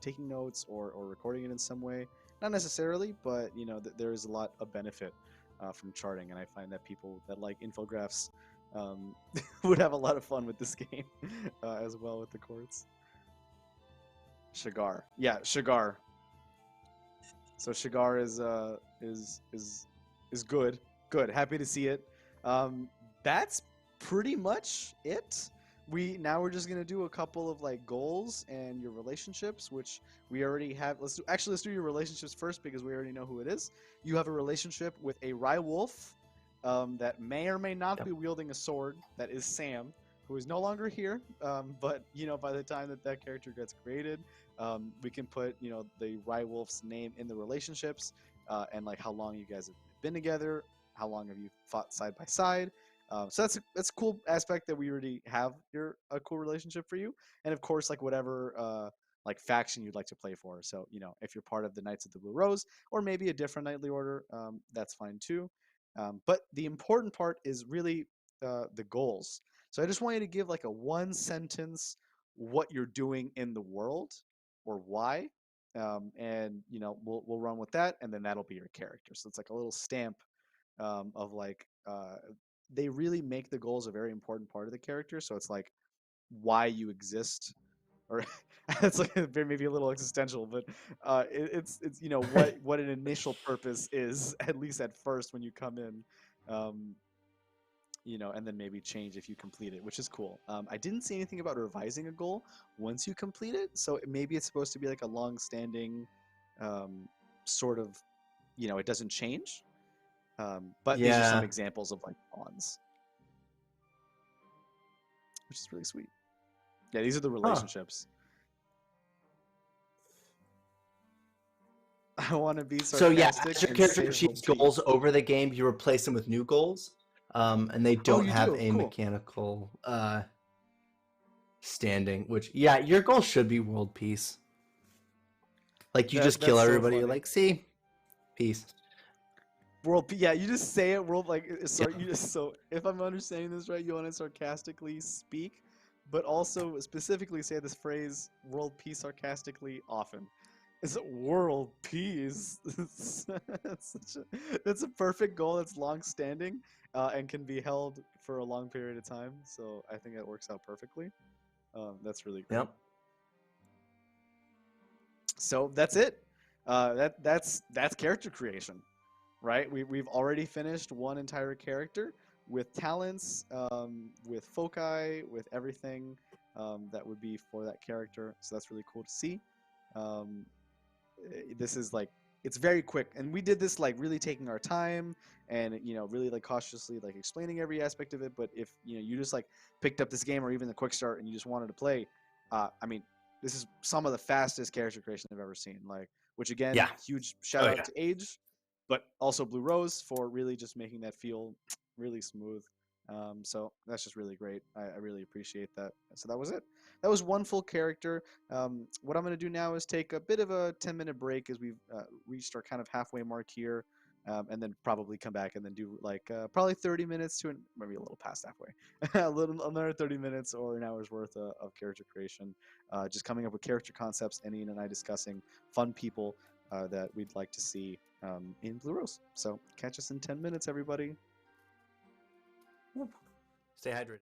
taking notes or recording it in some way. Not necessarily, but there is a lot of benefit from charting, and I find that people that like infographs um, would have a lot of fun with this game as well with the chords. Shigar, yeah, Shigar. So Shigar is good. Good. Happy to see it. That's pretty much it. We're just gonna do a couple of like goals and your relationships, which we already have. Let's do your relationships first because we already know who it is. You have a relationship with a Rye Wolf that may or may not Yep. be wielding a sword. That is Sam, who is no longer here. But by the time that character gets created, we can put the Rye Wolf's name in the relationships and like how long you guys have been together, how long have you fought side by side. So that's a cool aspect that we already have here, a cool relationship for you, and of course like whatever like faction you'd like to play for. So if you're part of the Knights of the Blue Rose or maybe a different knightly order, that's fine too. But the important part is really the goals. So I just want you to give like a one sentence what you're doing in the world or why, and we'll run with that, and then that'll be your character. So it's like a little stamp of like they really make the goals a very important part of the character. So it's like why you exist, or it's like maybe a little existential, but it's what an initial purpose is at least at first when you come in. Um, and then maybe change if you complete it, which is cool. I didn't see anything about revising a goal once you complete it, so maybe it's supposed to be like a long-standing sort of, it doesn't change. But these are some Yeah. examples of like bonds, which is really sweet. Yeah, these are the Huh. relationships. I want to be So yeah, sarcastic as your and character say achieves world peace. goals over the game, you replace them with new goals, and they Oh, don't you have do? a Cool. mechanical standing. Which yeah, your goal should be world peace. Like you just kill That's so everybody. You're funny. like, see, peace. Yeah, you just say it world like Yeah. sorry, you just so if I'm understanding this right, you want to sarcastically speak, but also specifically say this phrase world peace sarcastically often. Is it world peace? That's a perfect goal that's long standing and can be held for a long period of time. So I think that works out perfectly. That's really great. Yep. So that's it. That's character creation, right? We've already finished one entire character with talents, with foci, with everything that would be for that character. So that's really cool to see. Um, this is like it's very quick, and we did this like really taking our time and really like cautiously like explaining every aspect of it. But if you just like picked up this game or even the quick start and you just wanted to play, I mean, this is some of the fastest character creation I've ever seen. Like, which again, Yeah. huge shout Oh out yeah. to Age, but also Blue Rose for really just making that feel really smooth. So that's just really great. I really appreciate that. So that was it. That was one full character. What I'm going to do now is take a bit of a 10-minute break as we've reached our kind of halfway mark here, and then probably come back and then do like probably 30 minutes to maybe a little past halfway, another 30 minutes or an hour's worth of character creation, just coming up with character concepts, and Ian and I discussing fun people that we'd like to see in Blue Rose. So catch us in 10 minutes, everybody. Stay hydrated.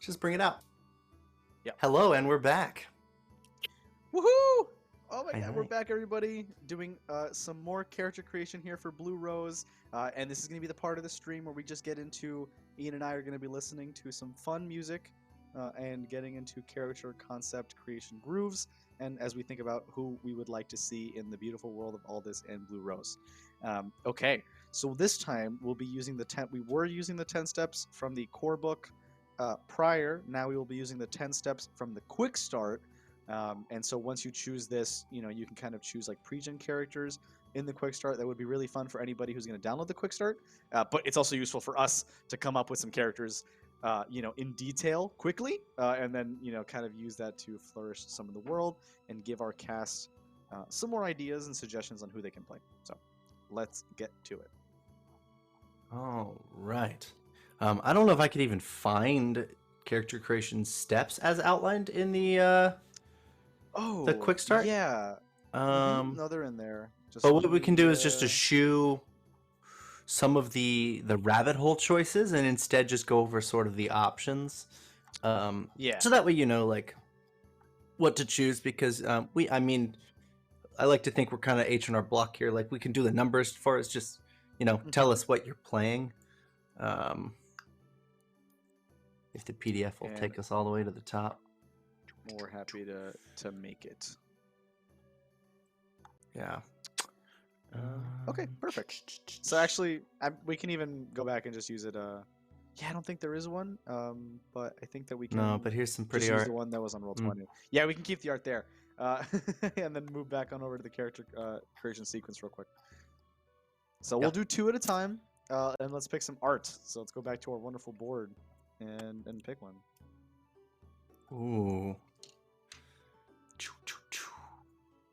Just bring it out. Yep. Hello, and we're back. Woohoo! Oh my Hi, god, we're hi. back, everybody, doing some more character creation here for Blue Rose. And this is going to be the part of the stream where we just get into, Ian and I are going to be listening to some fun music and getting into character concept creation grooves. And as we think about who we would like to see in the beautiful world of Aldous and Blue Rose. Okay, so this time we'll be using we were using the 10 steps from the core book prior. Now we will be using the 10 steps from the quick start. And so once you choose this, you can kind of choose like pre-gen characters in the quick start. That would be really fun for anybody who's going to download the quick start. But it's also useful for us to come up with some characters, in detail quickly, and then, kind of use that to flourish some of the world and give our cast some more ideas and suggestions on who they can play. So let's get to it. All right. I don't know if I could even find character creation steps as outlined in the quick start. Yeah. No, they're in there. But what we can do is just eschew some of the rabbit hole choices and instead just go over sort of the options. Yeah. So that way like what to choose, because I like to think we're kind of H&R Block here. Like, we can do the numbers for us, just tell us what you're playing. If the PDF will take us all the way to the top. More happy to make it. Yeah. Okay, perfect. So actually, we can even go back and just use it. Yeah, I don't think there is one. But I think that we can. No, but here's some pretty just art. use the one that was on Roll20. Yeah, we can keep the art there, and then move back on over to the character creation sequence real quick. So we'll do 2 at a time, and let's pick some art. So let's go back to our wonderful board, and pick one. Ooh.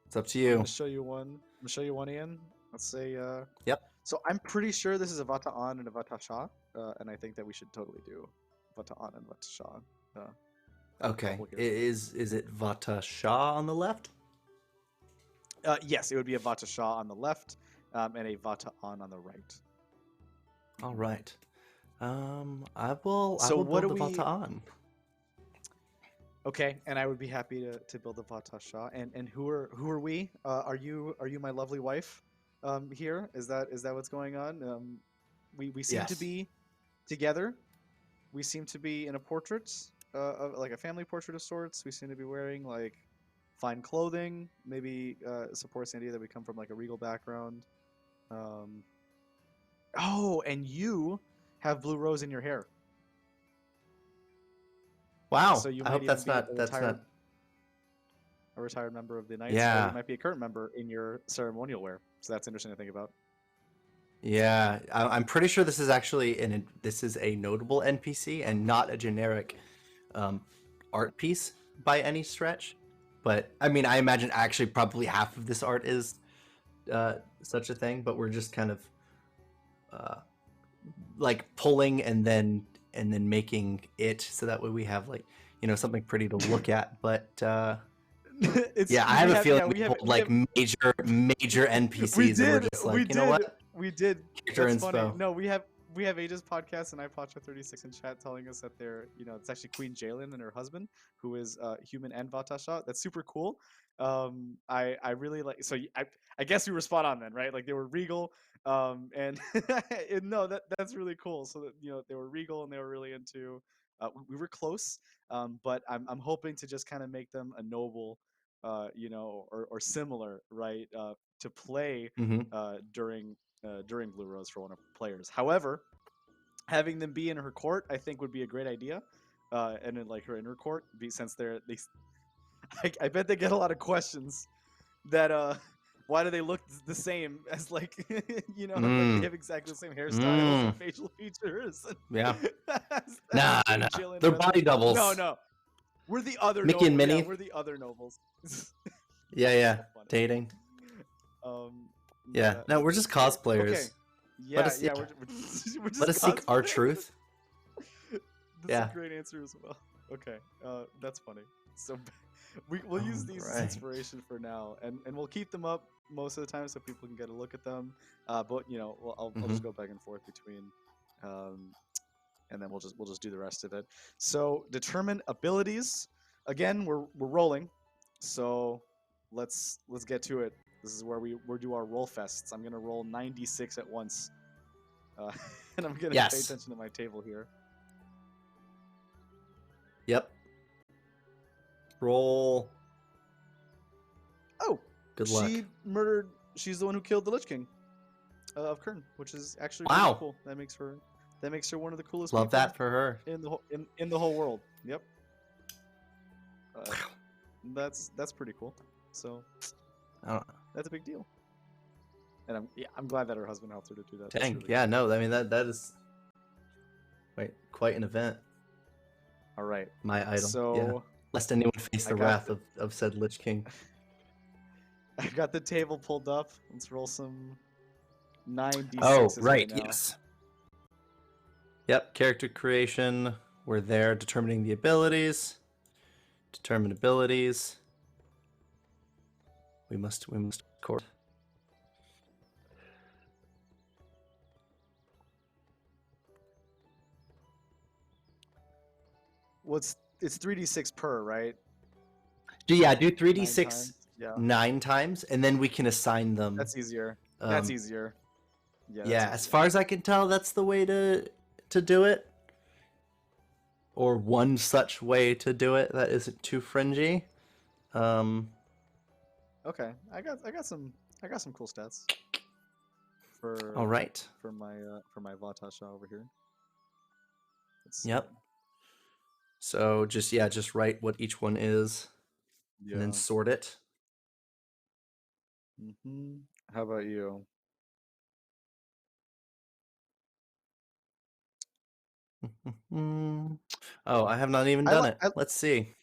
It's up to you. I'm gonna show you one, Ian. Let's say. Yep. So I'm pretty sure this is a Vata on and a Vata Shah, and I think that we should totally do Vata on and Vata Shah. Okay. Is it Vata Shah on the left? Yes, it would be a Vata Shah on the left, and a Vata on the right. All right. I will what build do the Vata on. Okay, and I would be happy to build a Vata Shah. And who are we? Are you my lovely wife? Here is that what's going on? We seem to be together. We seem to be in a portrait, of like a family portrait of sorts. We seem to be wearing like fine clothing. Maybe supports the idea that we come from like a regal background. Oh, and you have blue rose in your hair. Wow. So you I hope that's not a retired member of the Knights. Yeah. Or you might be a current member in your ceremonial wear. So that's interesting to think about. Yeah, I'm pretty sure this is actually this is a notable NPC and not a generic art piece by any stretch. But I mean, I imagine actually probably half of this art is such a thing. But we're just kind of like pulling and then making it so that way we have like something pretty to look at. But I have a feeling we pulled like major NPCs and we're just like, what? We did. That's funny. No, we have Ages podcast and iPodcha36 in chat telling us that they're, it's actually Queen Jalen and her husband, who is human and Vatasha. That's super cool. I really like. So I guess we were spot on then, right? Like they were regal. And no, that's really cool. So that they were regal and they were really into. We were close, but I'm hoping to just kind of make them a noble, or similar, right? To play during Blue Rose for one of the players. However, having them be in her court, I think, would be a great idea. And in like her inner court, since I bet they get a lot of questions that why do they look the same as like like they have exactly the same hairstyles and facial features. Yeah. Nah. They're body doubles. No. We're the other Mickey and Minnie. Yeah, we're the other nobles. Yeah. So dating. Yeah. No, we're just cosplayers. Okay. Yeah, we're just let us seek our truth. That's a great answer as well. Okay, that's funny. So we'll use these as inspiration for now, and we'll keep them up most of the time so people can get a look at them. But I'll just go back and forth between and then we'll just do the rest of it. So determine abilities. Again, we're rolling, so let's get to it. This is where we do our roll fests. I'm gonna roll 96 at once, and I'm gonna pay attention to my table here. Yep. Roll. Oh, good luck. She's the one who killed the Lich King of Kern, which is actually wow. really cool. That makes her one of the coolest. Love people that for her in the whole world. Yep. That's pretty cool. So that's a big deal. And I'm glad that her husband helped her to do that. Dang. Really yeah. cool. No. I mean that is quite an event. All right. My idol. So yeah. Lest anyone face the wrath of said Lich King. I got the table pulled up. Let's roll some 9d6s. Oh, right. Right now. Yes. Yep. Character creation. We're there determining the abilities. Determine abilities. We must record. It's 3d6 per, right? Do 3d6 9 times, and then we can assign them. That's easier. That's easier. Yeah, as far as I can tell, that's the way to do it. Or one such way to do it that isn't too fringy. Okay, I got some cool stats. All right. For my Vatasha over here. Yep. So just write what each one is, and then sort it. How about you? Oh, I have not even done it. Let's see.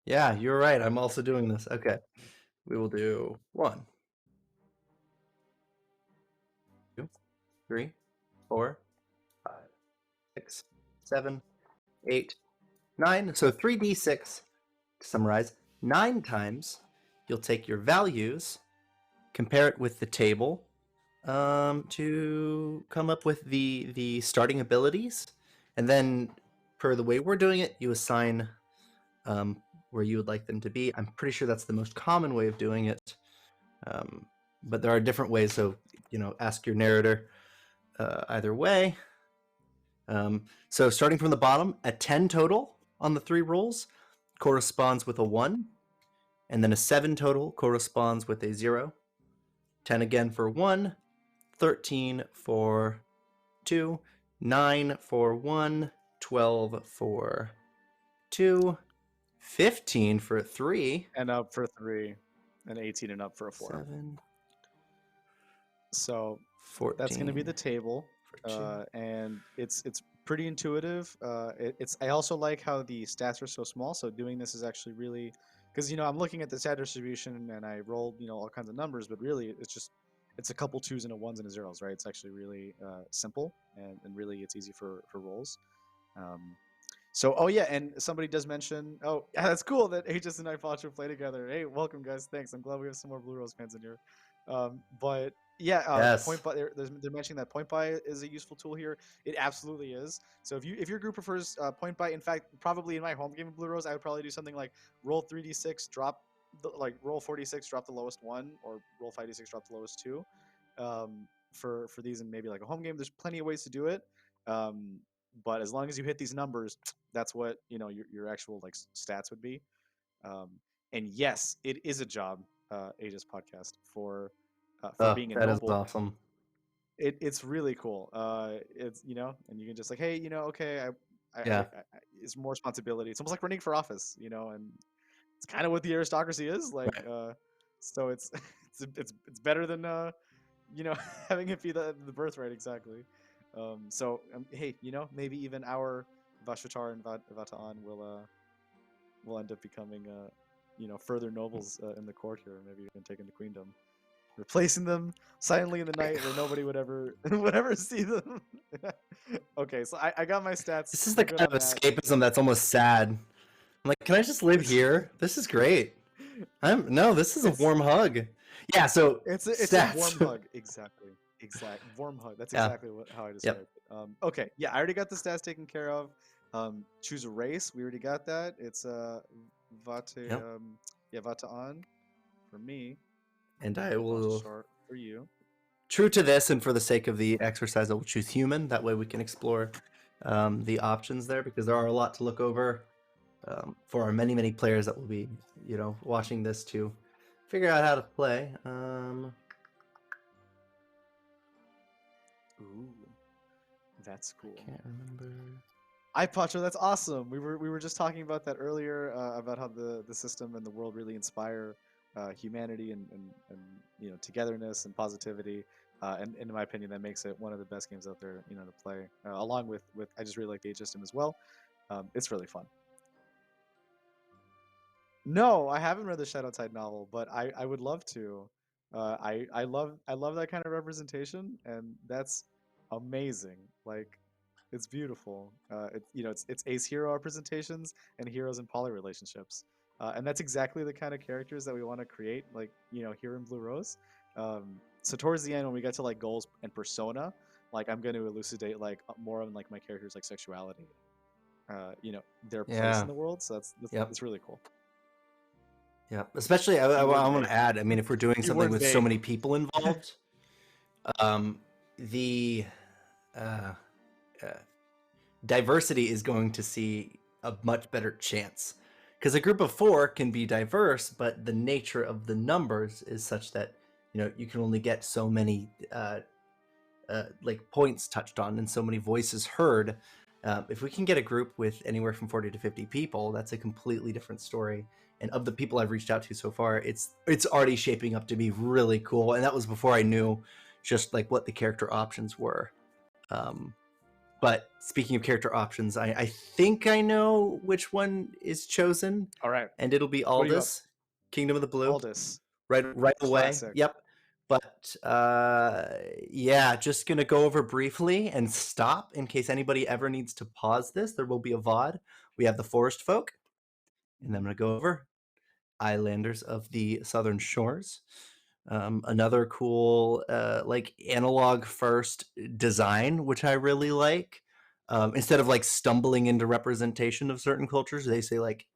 Yeah, you're right. I'm also doing this. Okay. We will do 1, 2, 3, 4, 5, 6, 7, 8, 9. So 3d6, to summarize, 9 times you'll take your values, compare it with the table, to come up with the starting abilities, and then per the way we're doing it, you assign where you would like them to be. I'm pretty sure that's the most common way of doing it, but there are different ways, so ask your narrator either way. So starting from the bottom, a 10 total on the 3 rolls corresponds with a 1, and then a 7 total corresponds with a 0. 10 again for 1, 13 for 2, 9 for 1, 12 for 2, 15 for 3. And up for 3, and 18 and up for a 4. 7. So 14, that's going to be the table, and it's pretty intuitive. I also like how the stats are so small. So doing this is actually really, because I'm looking at the stat distribution and I rolled all kinds of numbers, but really it's a couple 2s and a 1s and a 0s, right? It's actually really simple, and really it's easy for rolls. So and somebody does mention, that's cool that Aegis and I play together. Hey, welcome guys, thanks. I'm glad we have some more Blue Rose fans in here. But yes. Point buy. They're mentioning that point buy is a useful tool here. It absolutely is. So if your group prefers point buy, in fact, probably in my home game of Blue Rose, I would probably do something like roll 3d6, roll 4d6, drop the lowest 1, or roll 5d6, drop the lowest 2. For these, and maybe like a home game, there's plenty of ways to do it. But as long as you hit these numbers, that's what your actual stats would be. And yes, it is a job, Aegis podcast for being a that noble. is awesome. It's really cool. It's and you can just hey, okay, it's more responsibility. It's almost like running for office, and it's kind of what the aristocracy is like. Right. So it's better than having it be the birthright exactly. Hey, maybe even our Vashatar and Vataan will end up becoming further nobles in the court here, maybe even taking the queendom, replacing them silently in the night where nobody would ever see them. Okay, so I got my stats. This is the kind of escapism that's almost sad. I'm like, can I just live here? This is great. This is a warm hug. Yeah, so it's a warm hug, exactly. Exact warm hug. That's Yeah. exactly how I Yep. described it. Okay, yeah, I already got the stats taken care of. Choose a race. We already got that. It's Vate. Yep. Yeah, Vata on for me. And I Vata will, Shar for you. true to this, and for the sake of the exercise, I will choose human. That way we can explore the options there, because there are a lot to look over for our many players that will be, watching this to figure out how to play. Ooh, that's I cool. can't remember. Pacho, that's awesome. We were just talking about that earlier about how the system and the world really inspire humanity and togetherness and positivity. And in my opinion, that makes it one of the best games out there to play. Along with I just really like the age system as well. It's really fun. No, I haven't read the Shadow Tide novel, but I would love to. I love that kind of representation, and that's amazing. Like, it's beautiful. It's ace hero representations and heroes and poly relationships, and that's exactly the kind of characters that we want to create. Like here in Blue Rose. So towards the end, when we get to like goals and persona, like I'm going to elucidate like more on like my characters like sexuality, their place in Yeah. the world. So that's Yep. that's really cool. Yeah, especially I You weren't want to vague. add. I mean, if we're doing You something weren't with so vague. many people involved, the uh, uh, diversity is going to see a much better chance, because a group of 4 can be diverse, but the nature of the numbers is such that you can only get so many like points touched on and so many voices heard. If we can get a group with anywhere from 40 to 50 people, that's a completely different story. And of the people I've reached out to so far, it's already shaping up to be really cool. And that was before I knew just like what the character options were. But speaking of character options, I think I know which one is chosen, All right. and it'll be What are you up? Aldous, Kingdom of the Blue, Aldous. right away. Classic. Yep. But yeah, just gonna go over briefly and stop in case anybody ever needs to pause this. There will be a VOD. We have the Forest Folk, and I'm gonna go over Islanders of the Southern Shores. Another cool like analog first design, which I really like. Instead of like stumbling into representation of certain cultures, they say like,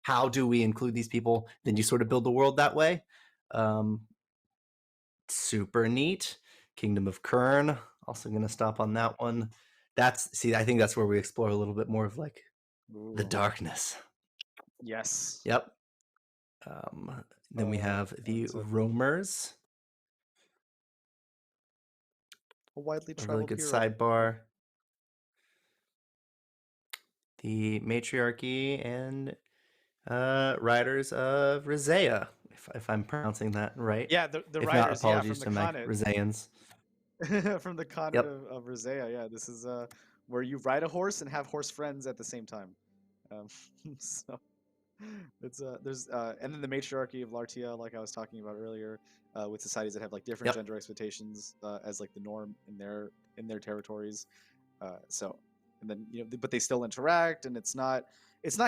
how do we include these people? Then you sort of build the world that way. Um, Super neat. Kingdom of Kern. Also going to stop on that one. I think that's where we explore a little bit more of like the Ooh. darkness. Yes. Yep. Then we have the It's Roamers. a widely A really traveled good hero. sidebar. The Matriarchy and Riders of Rizea, if I'm pronouncing that right. Yeah, the If not, writers, yeah, apologies from the to my Connaught. Rizeans. From the Connaught Yep. of Rosea. Yeah, this is where you ride a horse and have horse friends at the same time. Um, so it's and then the matriarchy of Lartia, like I was talking about earlier, with societies that have like different Yep. gender expectations as like the norm in their territories. So and then but they still interact, and it's not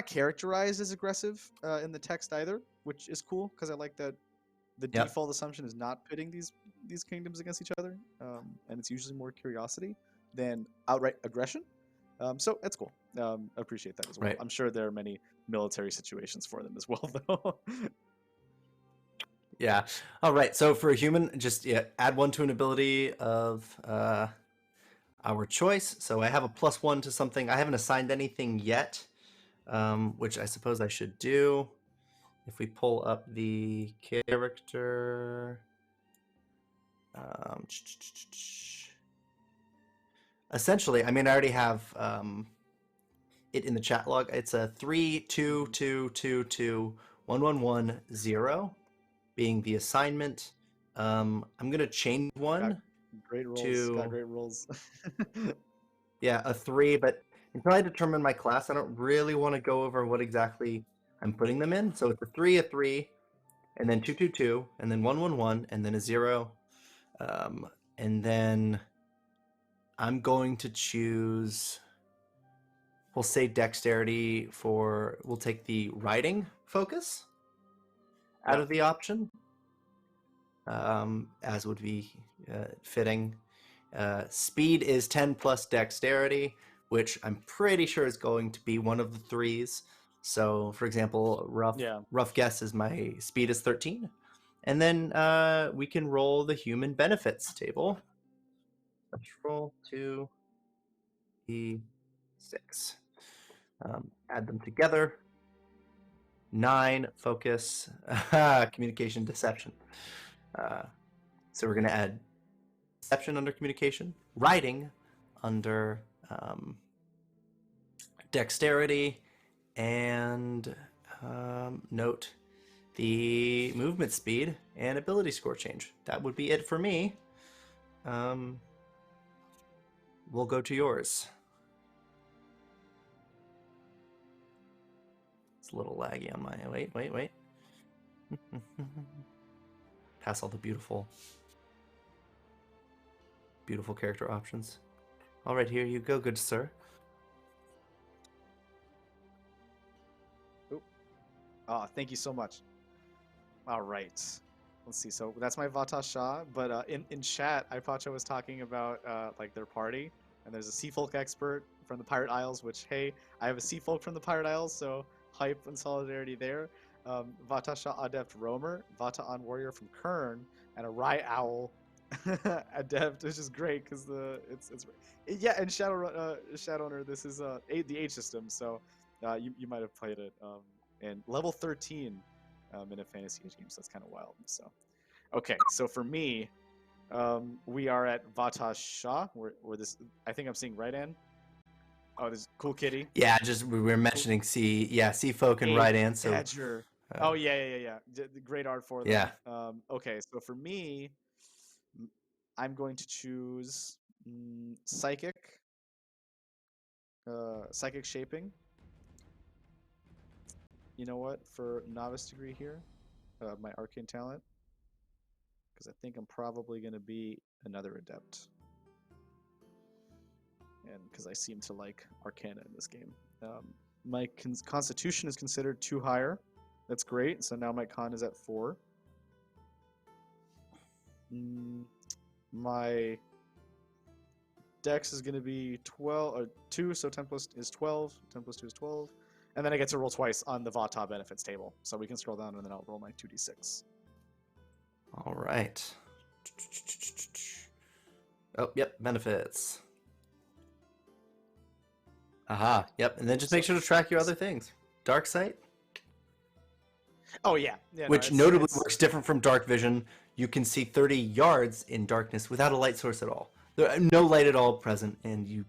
characterized as aggressive in the text either, which is cool because I like that the Yep. default assumption is not pitting these kingdoms against each other, and it's usually more curiosity than outright aggression. So that's cool. I appreciate that as well. Right. I'm sure there are many military situations for them as well, though. Yeah. All right. So for a human, just add 1 to an ability of our choice. So I have a +1 to something. I haven't assigned anything yet, which I suppose I should do. If we pull up the character, essentially, I mean, I already have it in the chat log. It's a 3-2-2-2-2-1-1-1-0 being the assignment. I'm gonna change Got one great rolls. Got to great rolls. a 3, but until I determine my class, I don't really want to go over what exactly I'm putting them in. So it's a 3, and then 2-2-2, and then 1-1-1, and then a 0. And then I'm going to choose, we'll say dexterity we'll take the riding focus out Yeah. of the option. as would be fitting. Speed is 10 plus dexterity, which I'm pretty sure is going to be one of the threes. So, for example, Yeah. rough guess is my speed is 13. And then we can roll the human benefits table. Let's roll 2d6. Add them together. 9 focus, communication, deception. So we're going to add deception under communication, writing under dexterity, and note the movement speed and ability score change. That would be it for me. We'll go to yours. It's a little laggy on my... Wait. Pass all the beautiful character options. All right, here you go, good sir. Thank you so much. All right. Let's see. So that's my Vata Shah. But in chat, Ipacha was talking about like their party, and there's a Sea Folk expert from the Pirate Isles. Which, hey, I have a Sea Folk from the Pirate Isles, so hype and solidarity there. Vata Shah Adept Roamer, Vata On Warrior from Kern, and a Rye Owl Adept, which is great because yeah. And Shadowrunner, this is the H system, so you might have played it. And level 13 in a fantasy age game, so that's kind of wild. So, okay, so for me, we are at Vata Shah. Where this, I think I'm seeing RHYDAN. Oh, this cool kitty. Yeah, just we were mentioning sea folk and RHYDAN. So Badger. Oh yeah. The great art for them. Yeah. Okay, so for me, I'm going to choose psychic. Psychic shaping. You know what? For novice degree here, my arcane talent, because I think I'm probably going to be another adept, and because I seem to like arcana in this game. My constitution is considered 2 higher. That's great. So now my con is at 4. My dex is going to be 12 or 2, so 10 plus is 12. 10 plus 2 is 12. And then I get to roll twice on the Vata benefits table. So we can scroll down and then I'll roll my 2d6. All right. Oh, yep, benefits. Aha, yep. And then just make sure to track your other things. Dark sight. Oh, yeah. Which notably works different from dark vision. You can see 30 yards in darkness without a light source at all. There no light at all present, and you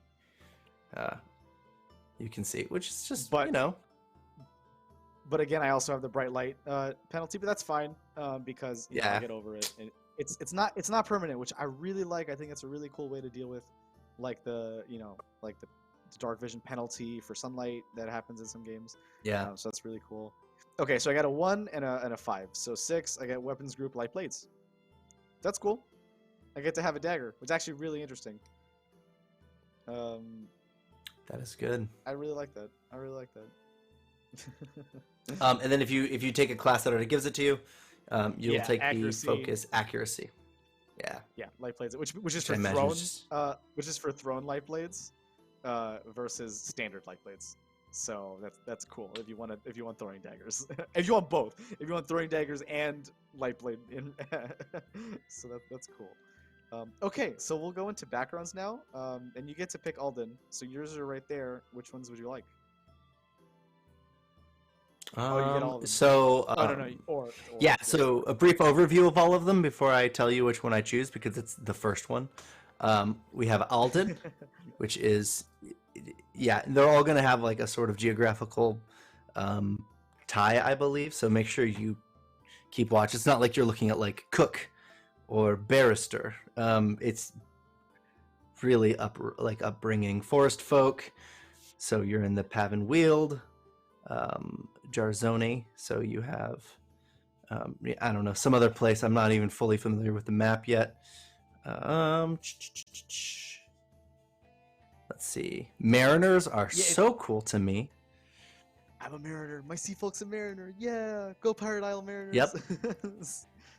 can see, which is just, you know. But again, I also have the bright light penalty, but that's fine because you know, I get over it. And it's not permanent, which I really like. I think it's a really cool way to deal with like the dark vision penalty for sunlight that happens in some games. Yeah. So that's really cool. Okay, so I got a 1 and a 5. So 6, I get weapons group light blades. That's cool. I get to have a dagger, which is actually really interesting. That is good. I really like that. And then if you take a class that already gives it to you, you'll take accuracy. the focus accuracy. Yeah, light blades, which is for throne, which is for throne light blades, versus standard light blades. So that's cool if you want throwing daggers. If you want both, if you want throwing daggers and light blade in, so that's cool. Okay, so we'll go into backgrounds now, and you get to pick Alden. So yours are right there. Which ones would you like? You get all of them. So yeah, so a brief overview of all of them before I tell you which one I choose, because it's the first one. We have Alden, which is, yeah, they're all going to have like a sort of geographical tie, I believe. So make sure you keep watch. It's not like you're looking at like cook or barrister. It's really upbringing forest folk. So you're in the Pavan Weald, Jarzoni. So you have, I don't know, some other place. I'm not even fully familiar with the map yet. Let's see. Mariners are so cool to me. I'm a mariner. My sea folk's a mariner. Yeah, go Pirate Isle Mariners. Yep.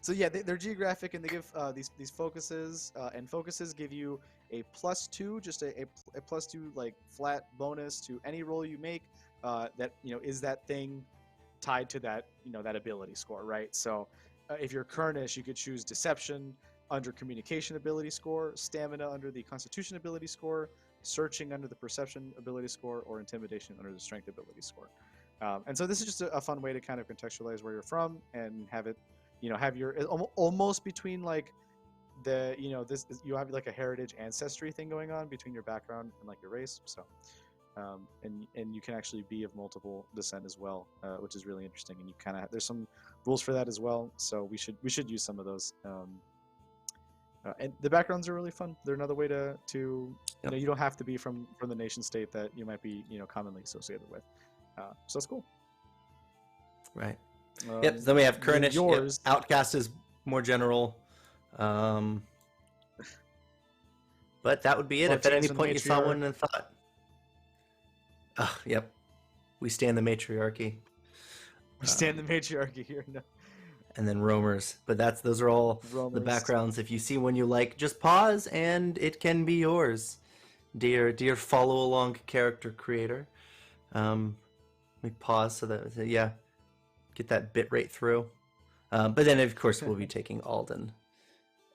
So yeah, they're geographic, and they give these focuses, and focuses give you a +2, just a +2 like flat bonus to any roll you make. That is that thing tied to that that ability score, right? So if you're Kurnish, you could choose Deception under Communication ability score, Stamina under the Constitution ability score, Searching under the Perception ability score, or Intimidation under the Strength ability score. And so this is just a fun way to kind of contextualize where you're from and have it, have your almost between like the this you have like a heritage ancestry thing going on between your background and like your race. So and you can actually be of multiple descent as well, which is really interesting. And you kind of there's some rules for that as well. So we should use some of those. And the backgrounds are really fun. They're another way to Yep. you don't have to be from the nation state that you might be commonly associated with. So that's cool. Right. Yep. Then we have Kurnish. Yours. Yep. Outcast is more general. But that would be it. If at any point you saw one and thought, yep, we stand the matriarchy. We stand the matriarchy here. No. And then roamers. But those are all the backgrounds. If you see one you like, just pause and it can be yours, dear follow along character creator. Let me pause so that get that bit rate through. But then of course we'll be taking Alden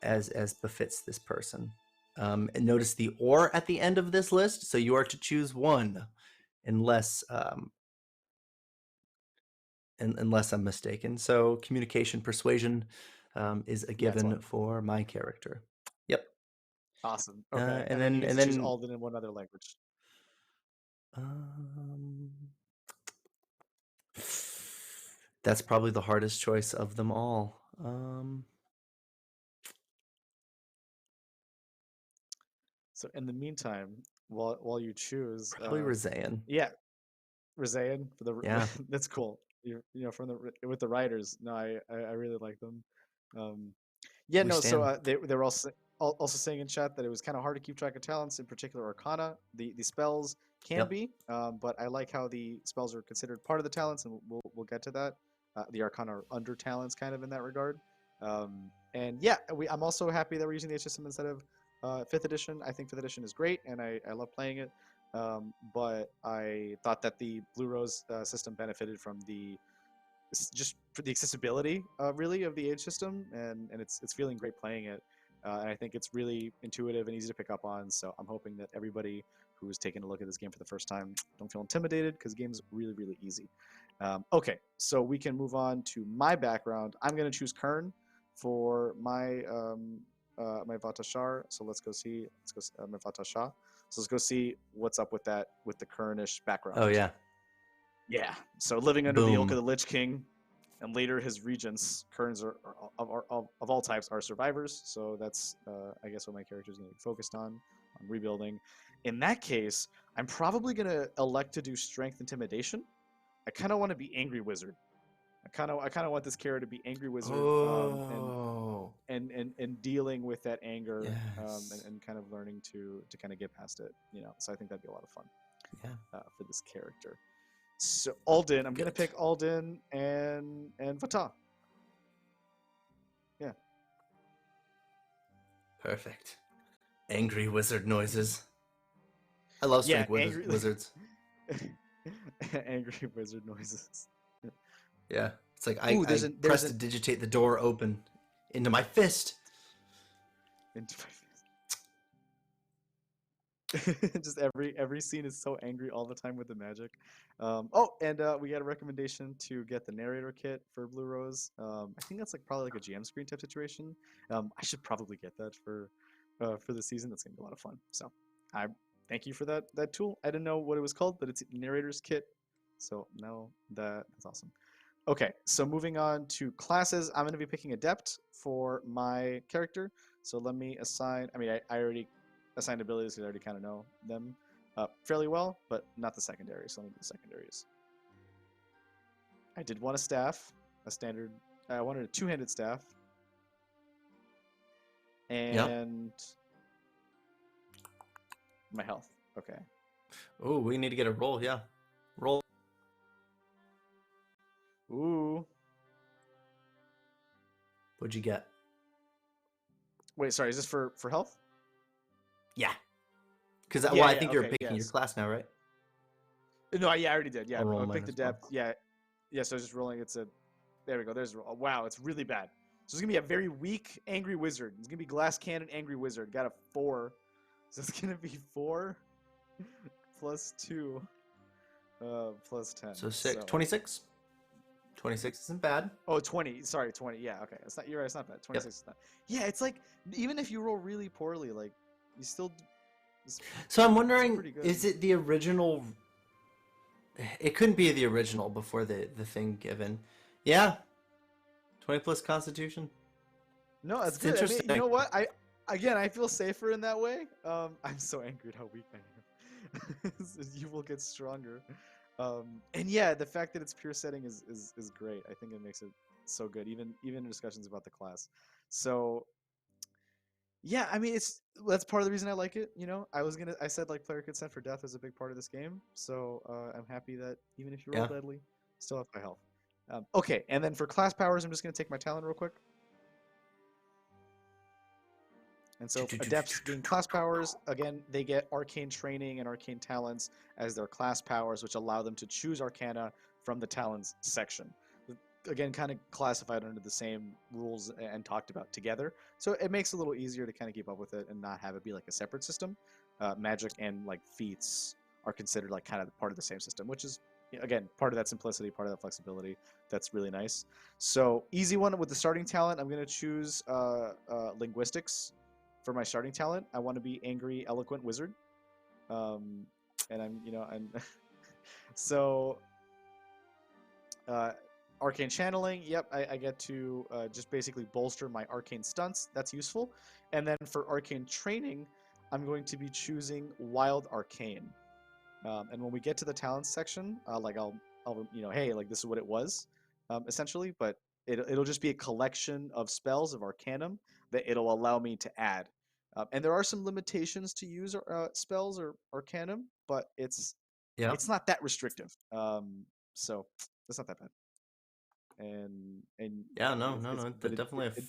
as befits this person. And notice the or at the end of this list, so you are to choose one, unless I'm mistaken. So communication persuasion is a given for my character. Yep. Awesome. Okay. And then choose Alden in one other language. That's probably the hardest choice of them all. So in the meantime, while you choose, probably RHYDAN. Yeah, RHYDAN for the yeah. That's cool. From with the writers. No, I really like them. So they were also saying in chat that it was kind of hard to keep track of talents, in particular Arcana. The spells can be, but I like how the spells are considered part of the talents, and we'll get to that. The Arcana are under talents, kind of in that regard. And yeah, I'm also happy that we're using the H system instead of 5th edition. I think 5th edition is great, and I love playing it. But I thought that the Blue Rose system benefited from just for the accessibility really of the age system, and it's feeling great playing it. And I think it's really intuitive and easy to pick up on. So I'm hoping that everybody who's taking a look at this game for the first time don't feel intimidated, because the game is really, really easy. Okay, so we can move on to my background. I'm going to choose Kern for my my Vatashar. So let's go my Vatashar. So let's go see what's up with that, with the Kernish background. Oh yeah. Yeah. So living under the yoke of the Lich King, and later his regents, Kerns are of all types are survivors. So that's I guess what my character is going to be focused on rebuilding. In that case, I'm probably going to elect to do Strength Intimidation. I kind of want to be Angry Wizard. I kind of want this character to be Angry Wizard, and dealing with that anger, and kind of learning to kind of get past it. So I think that'd be a lot of fun. For this character. So Alden, I'm gonna pick Alden and Vata. Yeah. Perfect. Angry wizard noises. I love strength wizards. Angry wizard noises. Yeah, it's like I press to digitate the door open into my fist. Just every scene is so angry all the time with the magic. We got a recommendation to get the narrator kit for Blue Rose. I think that's probably a GM screen type situation. I should probably get that for the season. That's gonna be a lot of fun. So I thank you for that tool. I didn't know what it was called, but it's narrator's kit. So now that's awesome. Okay, so moving on to classes, I'm going to be picking Adept for my character. So let me assign. I already assigned abilities because I already kind of know them fairly well, but not the secondary. So let me do the secondaries. I did want a staff, a standard. I wanted a 2-handed staff, and my health. Okay. Oh, we need to get a roll. Yeah, roll. Ooh. What'd you get? Wait, sorry, is this for health? Yeah. Because Yeah, I yeah, think you're okay, picking your yes. class now, right? No, yeah, I already did. Yeah, I'll roll I picked mine the as well. depth. Yeah, yeah. So just rolling. It's a. There we go. There's. Oh, wow, it's really bad. So it's gonna be a very weak angry wizard. It's gonna be glass cannon angry wizard. Got a 4. So it's gonna be 4 plus 2, plus 10. So So 26. 26 isn't bad. oh, 20. Sorry, 20. Yeah, okay. It's not. You're right. It's not bad. Yep. 26 is not. Yeah, it's like even if you roll really poorly, like you still. So I'm It's wondering, pretty good. is it the original? It couldn't be the original before the thing given. Yeah. 20 plus Constitution. No, that's It's good. I mean, you interesting. know what? I feel safer in that way. I'm so angry at how weak I am. You will get stronger. And yeah, the fact that it's pure setting is great. I think it makes it so good, even in discussions about the class. So yeah, I mean, that's part of the reason I like it. You know, I said like player consent for death is a big part of this game. So I'm happy that even if you roll Yeah. deadly, still have my health. Okay, and then for class powers, I'm just gonna take my talent real quick. And so adepts gain class powers. Again, they get arcane training and arcane talents as their class powers, which allow them to choose arcana from the talents section. Again, kind of classified under the same rules and talked about together. So it makes it a little easier to kind of keep up with it and not have it be like a separate system. Magic and like feats are considered like kind of part of the same system, which is again part of that simplicity, part of that flexibility. That's really nice. So easy one with the starting talent. I'm going to choose linguistics for my starting talent. I want to be angry, eloquent wizard. And I'm so arcane channeling. Yep, I get to just basically bolster my arcane stunts. That's useful. And then for arcane training, I'm going to be choosing wild arcane. And when we get to the talents section, like I'll hey, like this is what it was, essentially. But it'll just be a collection of spells of arcanum that it'll allow me to add. And there are some limitations to use spells or arcanum, but it's Yeah. not that restrictive. So it's not that bad. And Yeah. No. but Definitely.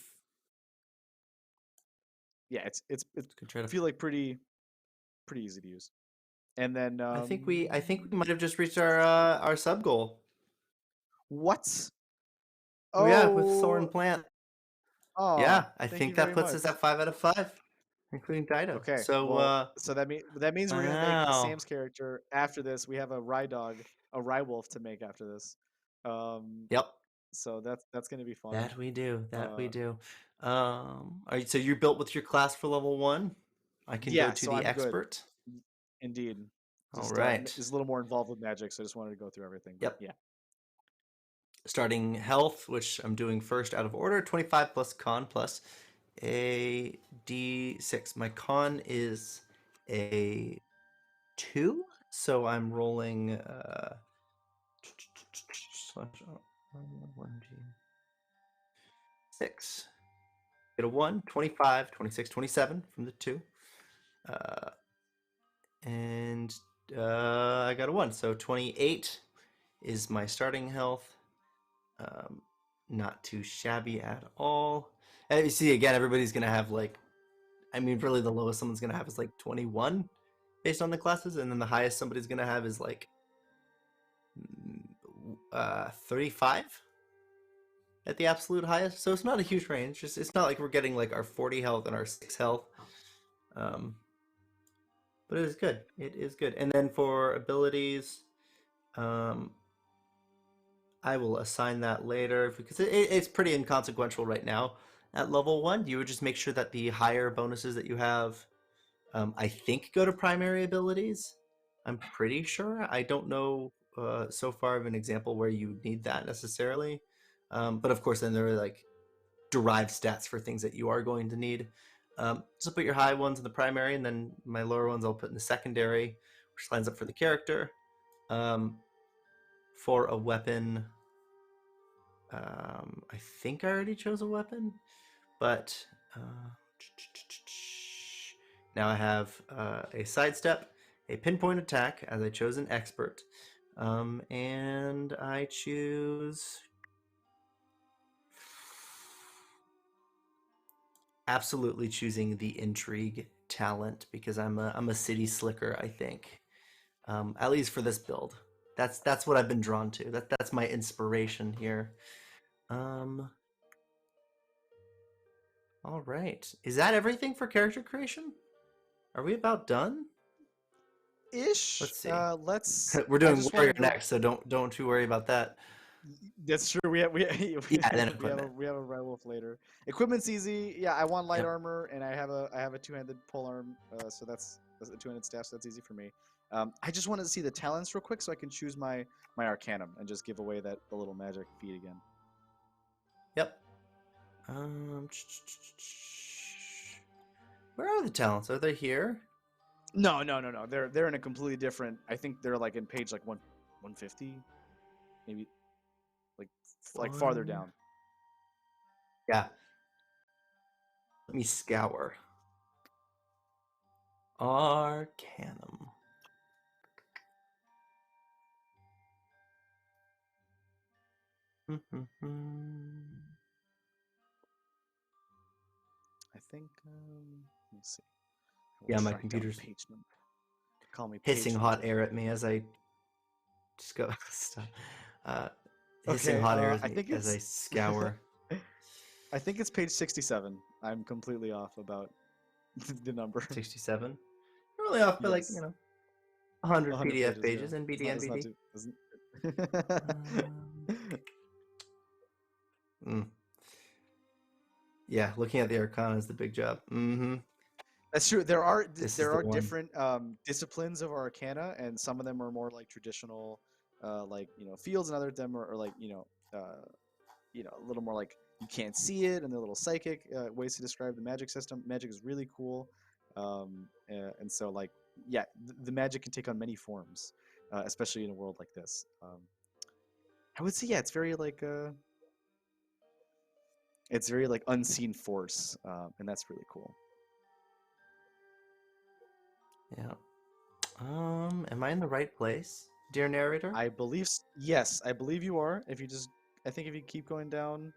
yeah, it's Could try to. feel like pretty easy to use. And then I think we might have just reached our sub goal. what? Oh yeah, with Thorn Oh, Plant. oh, Yeah, I thank you think that very puts us much. at 5 out of 5, including Dido. Okay, So well, so that means we're gonna make wow. Sam's character after this. We have a Rhydog, a Rhywolf to make after this. Um, Yep. so that's gonna be fun. That we do. That we Uh, do. All right, so you're built with your class for level 1. I can go yeah, to so the I'm good. expert. Indeed. All Just right. is a little more involved with magic, so I just wanted to go through everything. But Yep. yeah. Starting health, which I'm doing first out of order, 25 plus con plus a d6. My con is a 2, so I'm rolling slash 6. Get a 1, 25, 26, 27 from the 2. And I got a 1, so 28 is my starting health. Not too shabby at all. And you see, again, everybody's going to have like, I mean, really the lowest someone's going to have is like 21 based on the classes. And then the highest somebody's going to have is like 35 at the absolute highest. So it's not a huge range. It's not like we're getting like our 40 health and our 6 health. But it is good. It is good. And then for abilities, I will assign that later because it's pretty inconsequential right now at level 1. You would just make sure that the higher bonuses that you have, I think, go to primary abilities. I'm pretty sure. I don't know so far of an example where you need that necessarily. But of course, then there are like derived stats for things that you are going to need. So put your high ones in the primary, and then my lower ones I'll put in the secondary, which lines up for the character. For a weapon, I think I already chose a weapon, but now I have a sidestep, a pinpoint attack, as I chose an expert, and I choose absolutely choosing the intrigue talent because I'm a city slicker, I think. At least for this build. That's what I've been drawn to. That's my inspiration here. Um, all right. Is that everything for character creation? Are we about done? Ish. Let's see. Let's. We're I doing just warrior wanted to. next, so don't you worry about that. That's true. Yeah, then We have equipment. a Rylwolf later. Equipment's easy. Yeah, I want light Yep. armor, and I have a two-handed polearm. So that's a two-handed staff. So that's easy for me. I just wanted to see the talents real quick, so I can choose my Arcanum and just give away the little magic feat again. Yep. Where are the talents? Are they here? No. They're in a completely different. I think they're like in page like 150, maybe like farther down. Yeah. Let me scour. Arcanum. I think. Let me see. I will Yeah, my track down the computer's page number. Call me hissing page hot number. air at me as I just go stop. Hissing Okay, hot air I think as I it's. scour. I think it's page 67. I'm completely off about the number. 67. You're only off by like, Yes, 100 100 PDF pages. Yeah, pages in it's not BDNBD. too. Um, mm. Yeah, looking at the Arcana is the big job. Mm-hmm. That's true. This is There the are one. different disciplines of Arcana, and some of them are more like traditional, like fields, and other of them are like a little more like you can't see it, and they're little psychic ways to describe the magic system. Magic is really cool, and so like yeah, the magic can take on many forms, especially in a world like this. I would say yeah, it's very like unseen force, and that's really cool. Yeah. Am I in the right place, dear narrator? I believe yes, I believe you are. If you just, I think if you keep going down,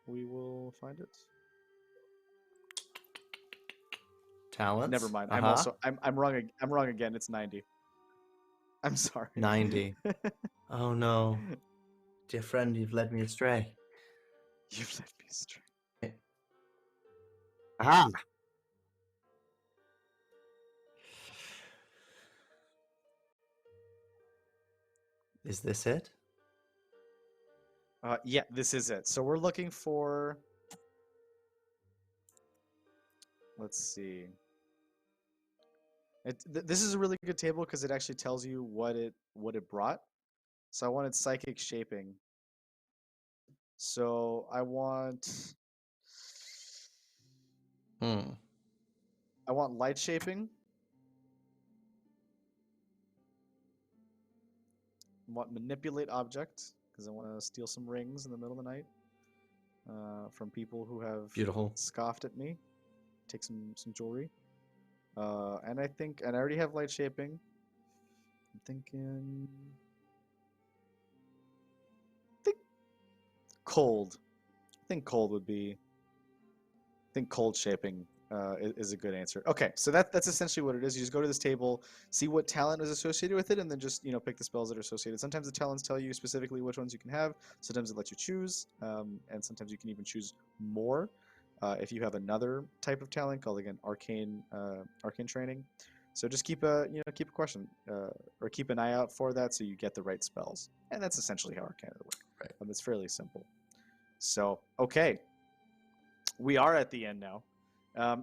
we will find it. Never Talents? mind. Uh-huh. I'm wrong. I'm wrong again. It's 90. I'm sorry. 90. Oh no. Dear friend, you've led me astray. You've led me astray. Aha! Is this it? Yeah, this is it. So we're looking for. Let's see. This is a really good table because it actually tells you what it brought. So I wanted psychic shaping. So Hmm. I want light shaping. I want manipulate object because I want to steal some rings in the middle of the night from people who have Beautiful. scoffed at me. Take some jewelry. And I already have light shaping. I'm thinking. Think cold. I think cold would be. I think cold shaping is a good answer. Okay, so that's essentially what it is. You just go to this table, see what talent is associated with it, and then just pick the spells that are associated. Sometimes the talents tell you specifically which ones you can have. Sometimes it lets you choose, and sometimes you can even choose more if you have another type of talent called again arcane training. So just keep a keep a question or keep an eye out for that so you get the right spells, and that's essentially how Arcana works. Right. It's fairly simple. So okay. We are at the end now,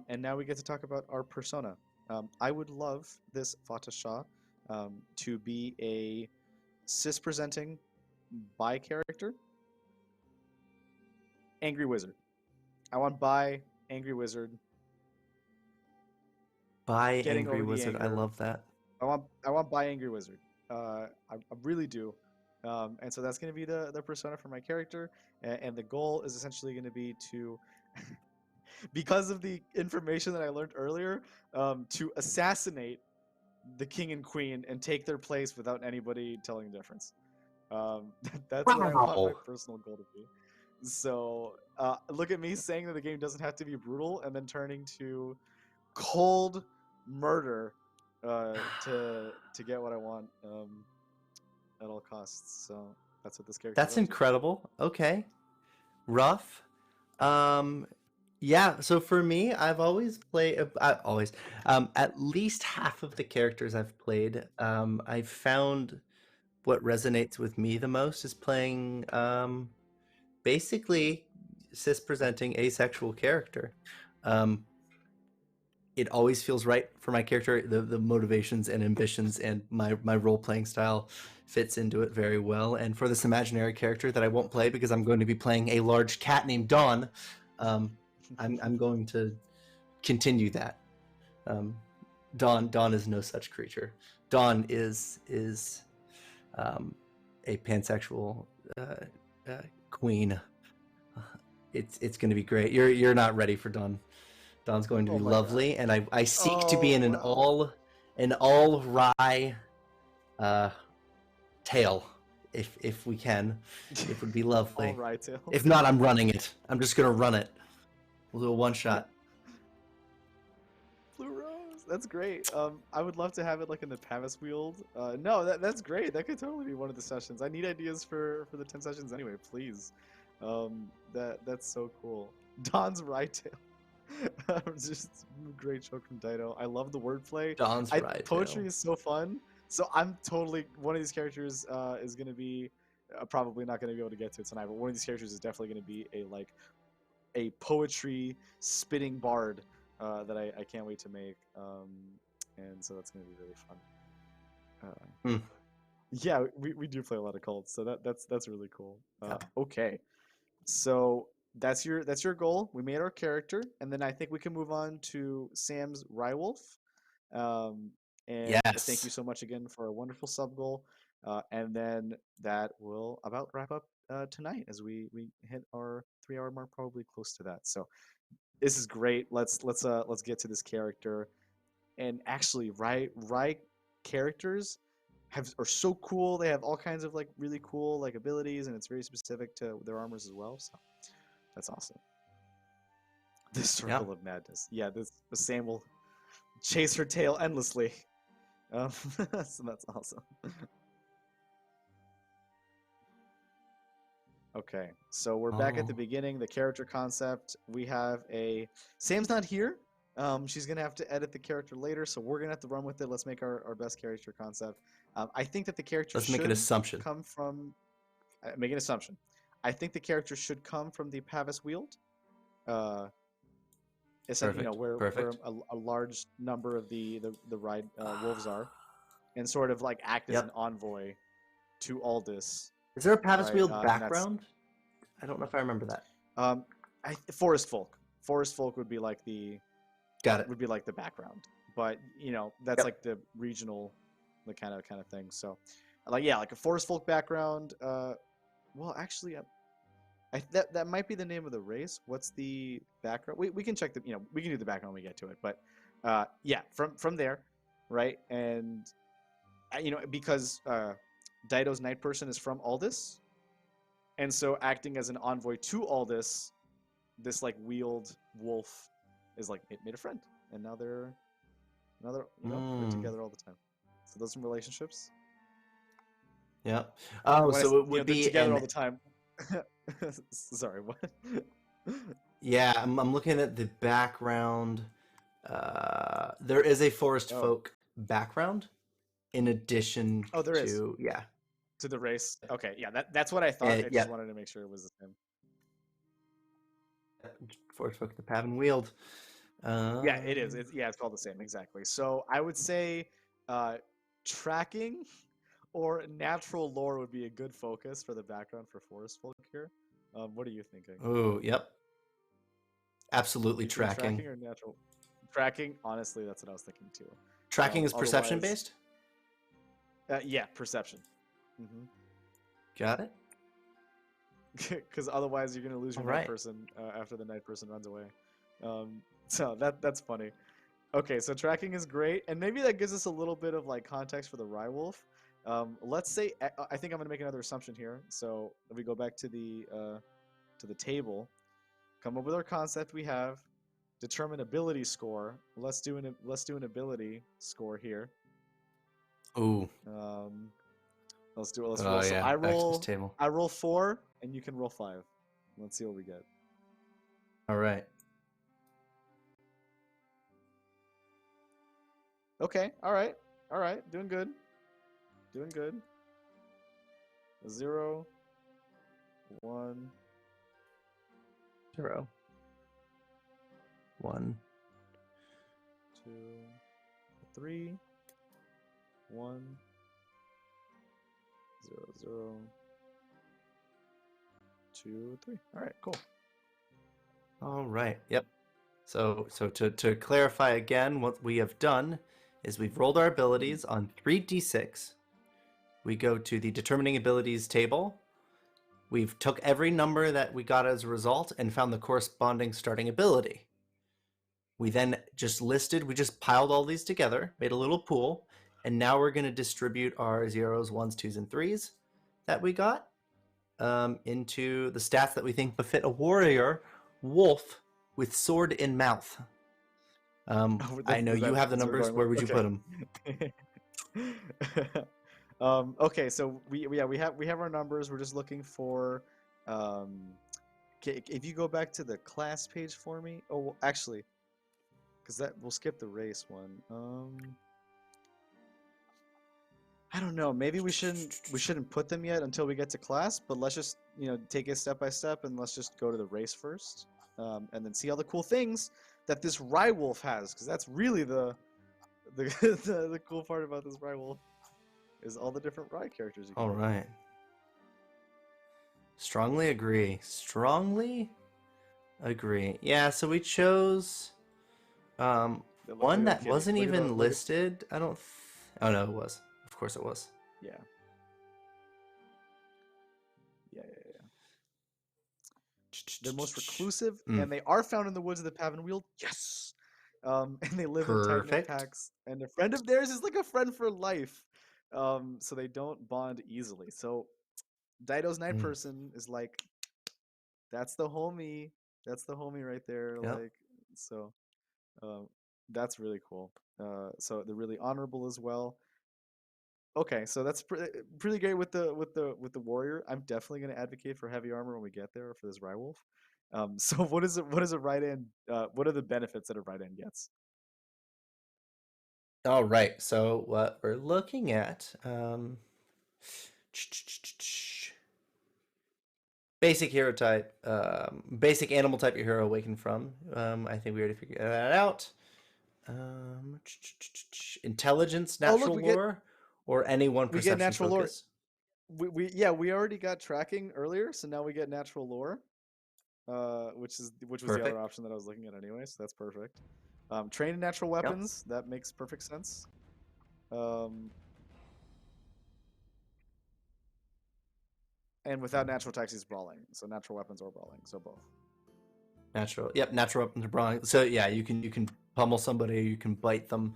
and now we get to talk about our persona. I would love this Fata Shah to be a cis-presenting bi character, angry wizard. I want bi angry wizard By getting Angry over the Wizard. I anger. love that. I want bi angry wizard. I really do. And so that's going to be the persona for my character, and the goal is essentially going to be to because of the information that I learned earlier, to assassinate the king and queen and take their place without anybody telling the difference. That's what I want my Wow. personal goal to be. So look at me saying that the game doesn't have to be brutal, and then turning to cold murder to get what I want at all costs. So that's what this character is That's up to. incredible. Okay. Rough. Um, yeah. So for me, I've always played. Always. At least half of the characters I've played, I've found what resonates with me the most is playing basically cis presenting asexual character. Um, it always feels right for my character. The motivations and ambitions and my role playing style fits into it very well. And for this imaginary character that I won't play because I'm going to be playing a large cat named Dawn, I'm going to continue that. Dawn is no such creature. Dawn is a pansexual queen. It's going to be great. You're not ready for Dawn. Dawn's going to be lovely, and I seek to be in an all rye tale, if we can. It would be lovely. All right, tale. If not, I'm running it. I'm just gonna run it. We'll do a one shot. Blue Rose, that's great. I would love to have it like in the Pavis Wield. No, that's great. That could totally be one of the sessions. I need ideas for the 10 sessions anyway. Please. That's so cool. Don's Rydale. Just great joke from Dido. I love the wordplay. Dawn's Rydale. Poetry is so fun. So I'm totally one of these characters is gonna be probably not gonna be able to get to it tonight, but one of these characters is definitely gonna be a poetry spitting bard that I can't wait to make. And so that's gonna be really fun. Yeah, we do play a lot of cults, so that's really cool. Okay, so that's your goal. We made our character, and then I think we can move on to Sam's Rywolf. And thank you so much again for a wonderful sub goal. And then that will about wrap up tonight as we hit our 3-hour mark, probably close to that. So this is great. Let's get to this character. And actually, Rye characters are so cool. They have all kinds of like really cool like abilities, and it's very specific to their armors as well. So that's awesome. The circle of madness. Yeah, the Sam will chase her tail endlessly. So that's awesome. Okay, so we're back at the beginning. The character concept. We have Sam's not here. She's gonna have to edit the character later, so we're gonna have to run with it. Let's make our best character concept. I think that the character Let's make an assumption. Come from. Make an assumption. I think the character should come from the Pavis Wield. Essentially, where a large number of the ride wolves are, and sort of like act as an envoy to Aldous. Is there a Pavis Wield background? I don't know if I remember that. Forest folk. Forest folk would be like the. Got it. Would be like the background, but that's like the regional, the kind of thing. So, like a forest folk background. Well, actually, that might be the name of the race. What's the background? We can check the we can do the background when we get to it. But from there, right? And because Dido's night person is from Aldous, and so acting as an envoy to Aldous, this like wheeled wolf is like it made a friend, and now they're together all the time. So those are some relationships. Yeah. Oh, so it would be together all the time. Sorry, what? Yeah, I'm looking at the background. There is a forest folk background in addition to to the race. Okay, yeah, that's what I thought. I just wanted to make sure it was the same. Forest folk, the Pavan Wield. Yeah, it is. It's called the same, exactly. So I would say tracking or natural lore would be a good focus for the background for forest folk here. What are you thinking? Oh, yep. Absolutely tracking. Tracking or natural? Tracking, honestly, that's what I was thinking too. Tracking is perception based? Yeah, perception. Mm-hmm. Got it. Because otherwise you're going to lose your night person after the night person runs away. So that's funny. Okay, so tracking is great, and maybe that gives us a little bit of like context for the Rywolf. Let's say I think I'm going to make another assumption here. So if we go back to the to the table, come up with our concept we have, determine ability score. Let's do an ability score here. Ooh. Let's do it. Let's Oh roll. So yeah. Back to this table. I roll 4, and you can roll 5. Let's see what we get. All right. Okay. All right. All right. Doing good. Doing good. 0, 1, 0, 1, 2, 3, 1, 0, 0, 2, 3. All right. Cool. All right. Yep. So to clarify again, what we have done is we've rolled our abilities on 3d6. We go to the determining abilities table. We've took every number that we got as a result and found the corresponding starting ability. We then just we just piled all these together, made a little pool, and now we're going to distribute our 0s, 1s, 2s, and 3s that we got into the stats that we think befit a warrior wolf with sword in mouth. I know you have the numbers. Where would you put them? Okay, so we have our numbers. We're just looking for. If you go back to the class page for me. Oh, well, actually, because we'll skip the race one. I don't know. Maybe we shouldn't put them yet until we get to class. But let's just take it step by step, and let's just go to the race first, and then see all the cool things that this Rywolf has, because that's really the cool part about this Rywolf is all the different Rye characters you can All right. Strongly agree. Strongly agree. Yeah, so we chose one that wasn't even listed. I don't. Oh no, it was. Of course, it was. Yeah. They're most reclusive, and they are found in the woods of the Pavenwheel. Yes. And they live in tight-knit packs. And a friend of theirs is like a friend for life. So they don't bond easily. So Dido's night person is like, that's the homie. That's the homie right there. Yep. Like, so that's really cool. So they're really honorable as well. Okay, so that's pretty great with the warrior. I'm definitely going to advocate for heavy armor when we get there for this Rywolf. So what is a RHYDAN? What are the benefits that a RHYDAN gets? All right. So what we're looking at, basic hero type, basic animal type your hero awakened from. I think we already figured that out. Intelligence, natural lore, or any one perception we get natural focus. Lore. We already got tracking earlier, so now we get natural lore, which was perfect. The other option that I was looking at anyway. So that's perfect. Train in natural weapons. That makes perfect sense. And without natural attacks, he's brawling. So natural weapons or brawling. So both. Natural. Yep, natural weapons or brawling. So yeah, you can pummel somebody, you can bite them.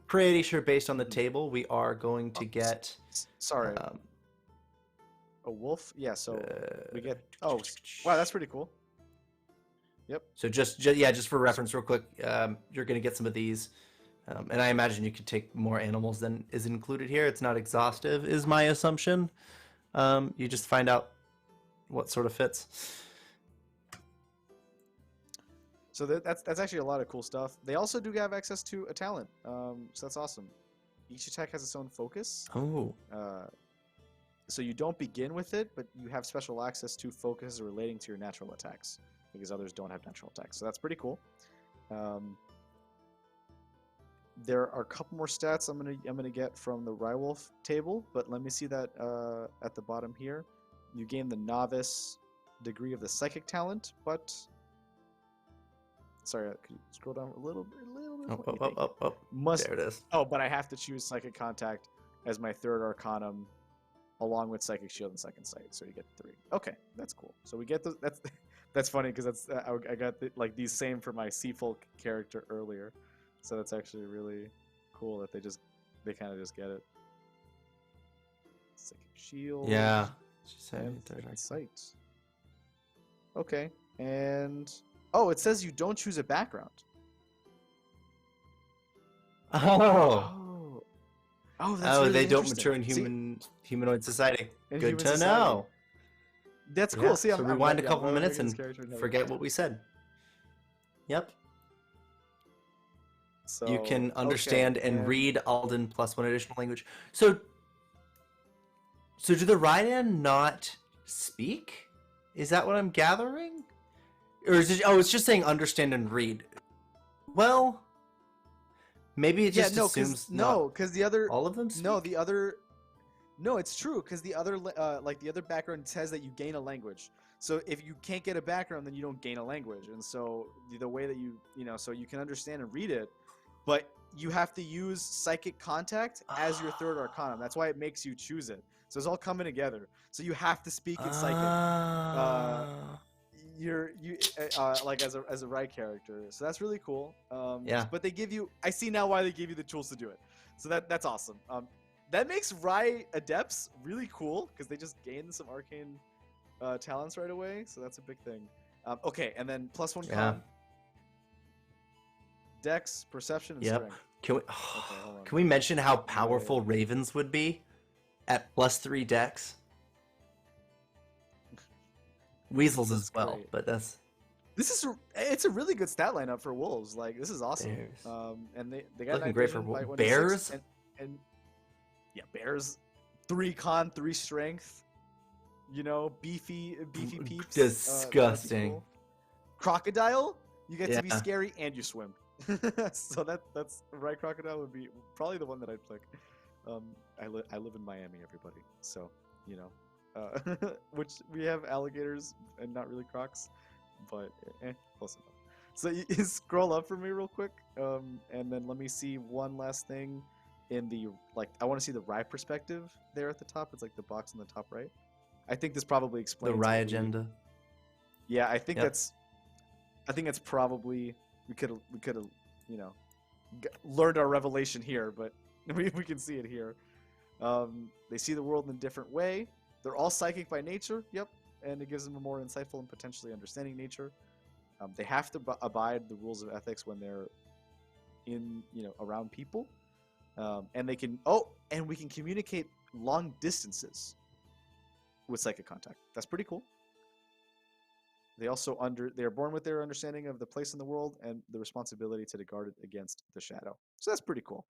Pretty sure based on the table, we are going to get. Sorry. A wolf? Yeah. So we get. Oh, wow, that's pretty cool. Yep. So just for reference, real quick, you're gonna get some of these, and I imagine you could take more animals than is included here. It's not exhaustive, is my assumption. You just find out what sort of fits. So that's actually a lot of cool stuff. They also do have access to a talent, so that's awesome. Each attack has its own focus. Oh. So you don't begin with it, but you have special access to focuses relating to your natural attacks, because others don't have natural attacks. So that's pretty cool. There are a couple more stats I'm gonna get from the Rywolf table, but let me see that at the bottom here. You gain the novice degree of the psychic talent, but sorry, could you scroll down a little bit? There it is. Oh, but I have to choose psychic contact as my third arcanum, along with psychic shield and second sight. So you get 3. Okay, that's cool. So we get those. That's funny because I got these same for my Sea Folk character earlier. So that's actually really cool that they kind of just get it. Psychic shield. Yeah. And second sight. Okay. And oh, it says you don't choose a background. Oh. Oh. Oh, that's Oh, really they don't interesting. mature in See, humanoid society. in Good human to society. know. That's Yeah. cool. See, So I'm rewind a yeah, couple I'm minutes making this and character another. forget what we said. Yep. You So can okay, understand and and read Alden plus one additional language. So do the RHYDAN not speak? Is that what I'm gathering? Or is it? Oh, it's just saying understand and read. Well, maybe it yeah, just assumes not because the other all of them no, speak. the other no, it's true because the other like the other background says that you gain a language. So if you can't get a background, then you don't gain a language, and so the way that you know, so you can understand and read it, but you have to use psychic contact as your third arcanum. That's why it makes you choose it. So it's all coming together. So you have to speak in psychic. Uh, Ah. you like as a right character. So that's really cool. Yeah. But they give you. I see now why they gave you the tools to do it. So that's awesome. That makes Adepts really cool because they just gain some arcane talents right away. So that's a big thing. Okay, and then +1 Yeah. con. Dex, perception, and Yep. strength. Can we hold on. can we mention how powerful ravens would be at +3 dex? Weasels This as is well, great. but that's It's a really good stat lineup for wolves. Like this is awesome. Bears. And they got looking night great for vision, bite 1d6, bears. and yeah, bears, 3 con, 3 strength. You know, beefy peeps. Disgusting. Cool. Crocodile, you get to be Yeah. scary and you swim. So that's right. Crocodile would be probably the one that I'd pick. I live in Miami, everybody. So you know, which we have alligators and not really crocs, but close enough. So you scroll up for me real quick, and then let me see one last thing in the I want to see the rye perspective there at the top. It's like the box on the top right. I think this probably The explains rye what agenda. Yeah, I think Yep. that's probably we could have you know learned our revelation here, but we can see it here. They see the world in a different way. They're all psychic by nature. Yep, and it gives them a more insightful and potentially understanding nature. They have to abide the rules of ethics when they're in around people, and they can and we can communicate long distances with psychic contact. That's pretty cool. They also they are born with their understanding of the place in the world and the responsibility to guard it against the shadow. So that's pretty cool.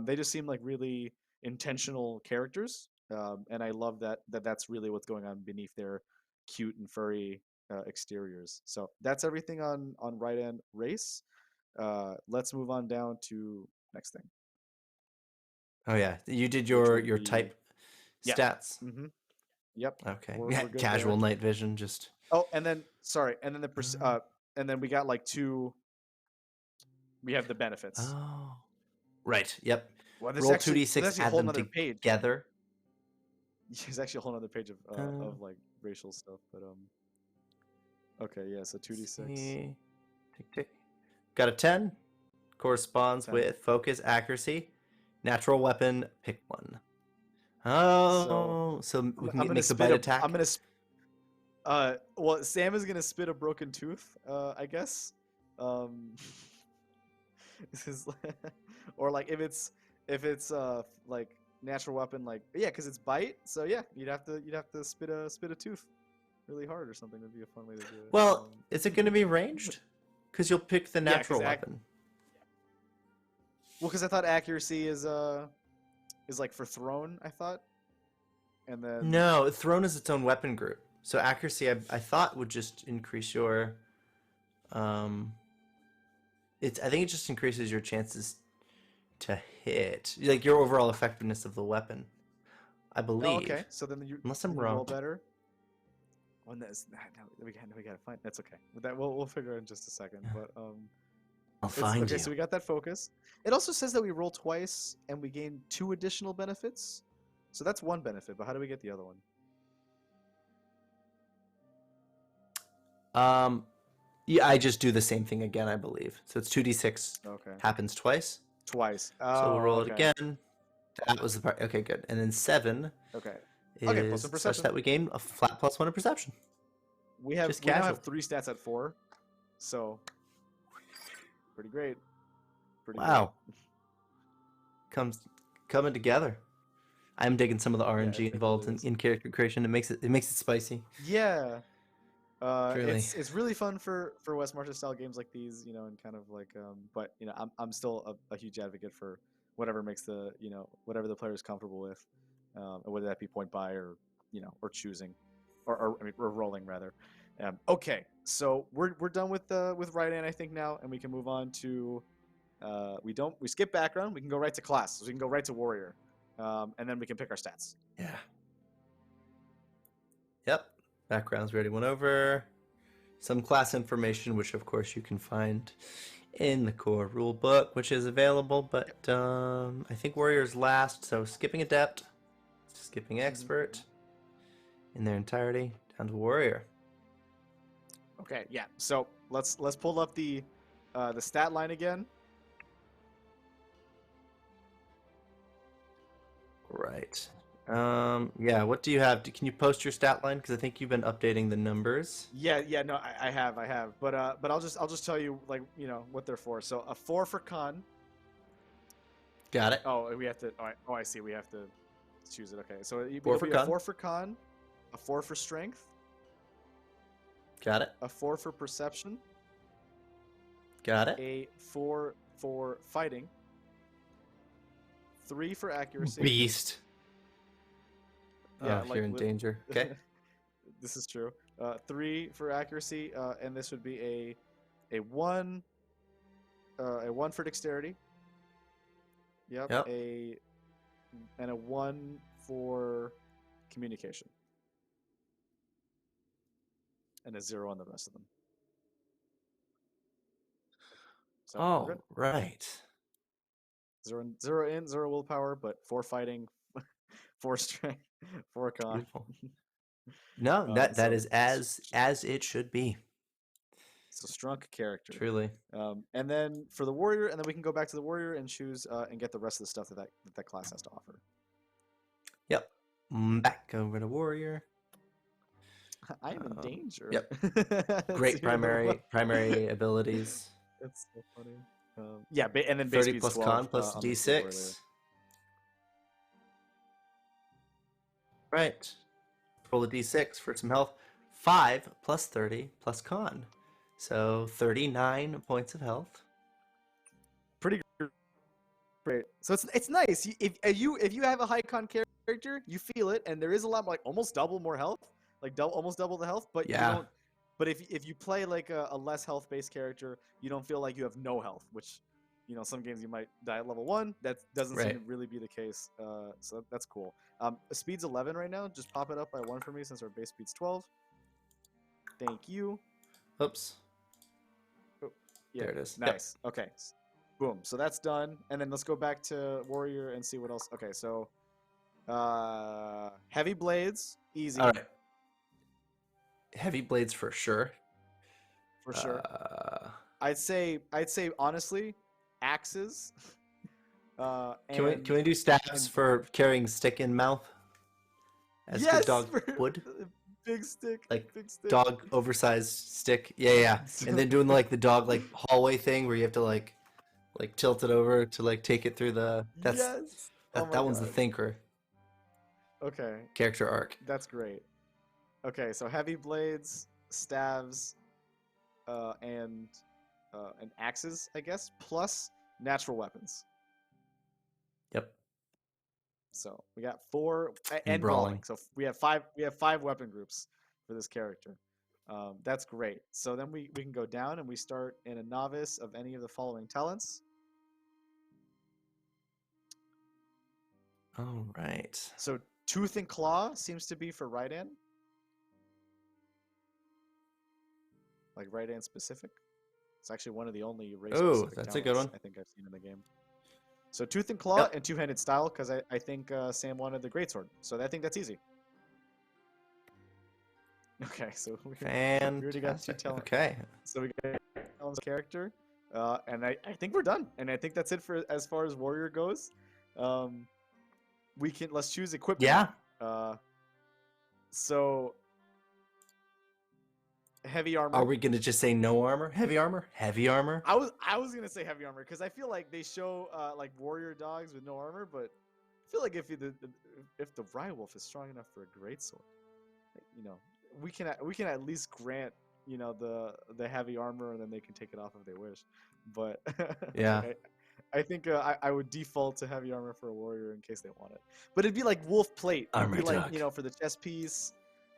They just seem like really intentional characters, and I love that's really what's going on beneath their cute and furry exteriors. So that's everything on RHYDAN race. Let's move on down to next thing, Oh yeah, you did which your will be type yeah. stats. Mm-hmm. Yep. Okay. We're good Casual there. night vision, just. Oh, and then sorry, and then and then we got like two. We have the benefits. Oh. Right. Yep. Well, Roll 2d6, a add whole them nother page. together. There's actually a whole other page of like racial stuff, but okay, yeah, so 2d6. Tick tick. Got a 10. Corresponds 10. with focus, accuracy, natural weapon. Pick one. Oh, so we can make the bite attack. I'm gonna. Well, Sam is gonna spit a broken tooth. I guess. This is, or like if it's like natural weapon, like yeah, because it's bite. So yeah, you'd have to spit a tooth really hard or something. That'd be a fun way to do it. Well, is it going to be ranged? Because you'll pick the natural weapon. Well, because I thought accuracy is like for thrown. I thought, and then no, thrown is its own weapon group. So accuracy, I thought would just increase your, I think it just increases your chances to hit, like your overall effectiveness of the weapon. I believe. Oh, okay, so then unless I'm roll wrong. better. When that's no, we gotta find. That's okay. With that, we'll figure it in just a second. But I'll find okay, you. so we got that focus. It also says that we roll twice and we gain 2 additional benefits. So that's one benefit, but how do we get the other one? Yeah, I just do the same thing again, I believe. So it's 2d6. Okay. Happens twice. Twice. So we'll roll okay. it again. That was the part. Okay, good. And then 7. Okay. Is Okay, plus 1 perception. such that we gain a flat +1 in perception. we Just now casual. have 3 stats at 4, so pretty great. Pretty Wow. Coming together. I'm digging some of the Yeah, RNG it involved really is. in character creation. It makes it spicy. Yeah. Truly. It's really fun for West Marches style games like these, you know, and kind of like but you know, I'm still a huge advocate for whatever makes the, you know, whatever the player is comfortable with, whether that be point buy or, you know, or choosing, or I mean, or rolling rather. Okay, so we're done with RHYDAN, I think now, and we can move on to we skip background, we can go right to class, so we can go right to warrior, and then we can pick our stats. Yeah. Yep. Backgrounds we already went over. Some class information, which of course you can find in the core rule book, which is available, but I think warrior's last, so skipping adept, skipping expert in their entirety, down to warrior. Okay, yeah. So let's pull up the stat line again. Right. Yeah, what do you have? Can you post your stat line? Because I think you've been updating the numbers. Yeah, no, I have, but I'll just tell you, like, you know, what they're for. So a 4 for con. Got it. Oh, we have to. Oh, I see. We have to choose it. Okay, so it'll 4 for be con. a 4 for con, a 4 for strength, Got it. a 4 for perception, Got it. a 4 for fighting, 3 for accuracy. Beast. Yeah, Oh, you're in danger. Okay. This is true. 3 for accuracy, and this would be a 1 for dexterity. Yep. Yep. And a 1 for communication. And a 0 on the rest of them. So Oh, we're good. right. 0 in, 0 willpower, but 4 fighting, 4 strength, 4 con. Beautiful. No, that is as it should be. It's a strong character. Truly. And then for the warrior, and then we can go back to the warrior and choose and get the rest of the stuff that class has to offer. Yep. Back over to warrior. I am in danger. Yep. Great primary abilities. That's so funny. Yeah, and then 30 base plus 12, con plus d6. Right. Roll a d6 for some health. 5 plus 30 plus con. So 39 points of health. Pretty great. So it's nice. If you have a high con character, you feel it, and there is a lot more, like almost double more health, like almost double the health. But Yeah. you don't. But if you play like a less health based character, you don't feel like you have no health, which, you know, some games you might die at level 1. That doesn't seem to really be the case. So that's cool. Speed's 11 right now. Just pop it up by 1 for me since our base speed's 12. Thank you. Oops. Oh, yeah, there it is. Nice. Yep. Okay. Boom. So that's done. And then let's go back to warrior and see what else. Okay, so heavy blades, easy. All right. Heavy blades for sure. For sure. I'd say honestly, axes. Can we do stats for carrying stick in mouth? As yes, good dog would. Big stick. Like big stick. dog oversized stick. Yeah. And then doing like the dog like hallway thing where you have to like tilt it over to like take it through the. Yes. That one's the thinker. Okay. Character arc. That's great. Okay, so heavy blades, staves, and axes, I guess, plus natural weapons. Yep. So we got 4 and brawling. So we have 5 weapon groups for this character. That's great. So then we can go down and we start in a novice of any of the following talents. All right. So Tooth and Claw seems to be for RHYDAN. Like RHYDAN specific. It's actually one of the only race specific that's talents a good one. I think I've seen in the game. So Tooth and Claw and Two-Handed Style, because I think Sam wanted the Greatsword. So I think that's easy. Okay, so we already got 2 talents. Okay. So we got Alan's character, and I think we're done. And I think that's it for as far as Warrior goes. Let's choose equipment. Yeah. So heavy Are armor. we gonna just say no armor? Heavy armor? Heavy armor? I was gonna say heavy armor because I feel like they show like warrior dogs with no armor, but I feel like if the Rywolf is strong enough for a greatsword, you know, we can at least grant, you know, the heavy armor, and then they can take it off if they wish. But Yeah. I think I would default to heavy armor for a warrior in case they want it. But it'd be like wolf plate. It'd Armor be like, dog. you know, for the chest piece,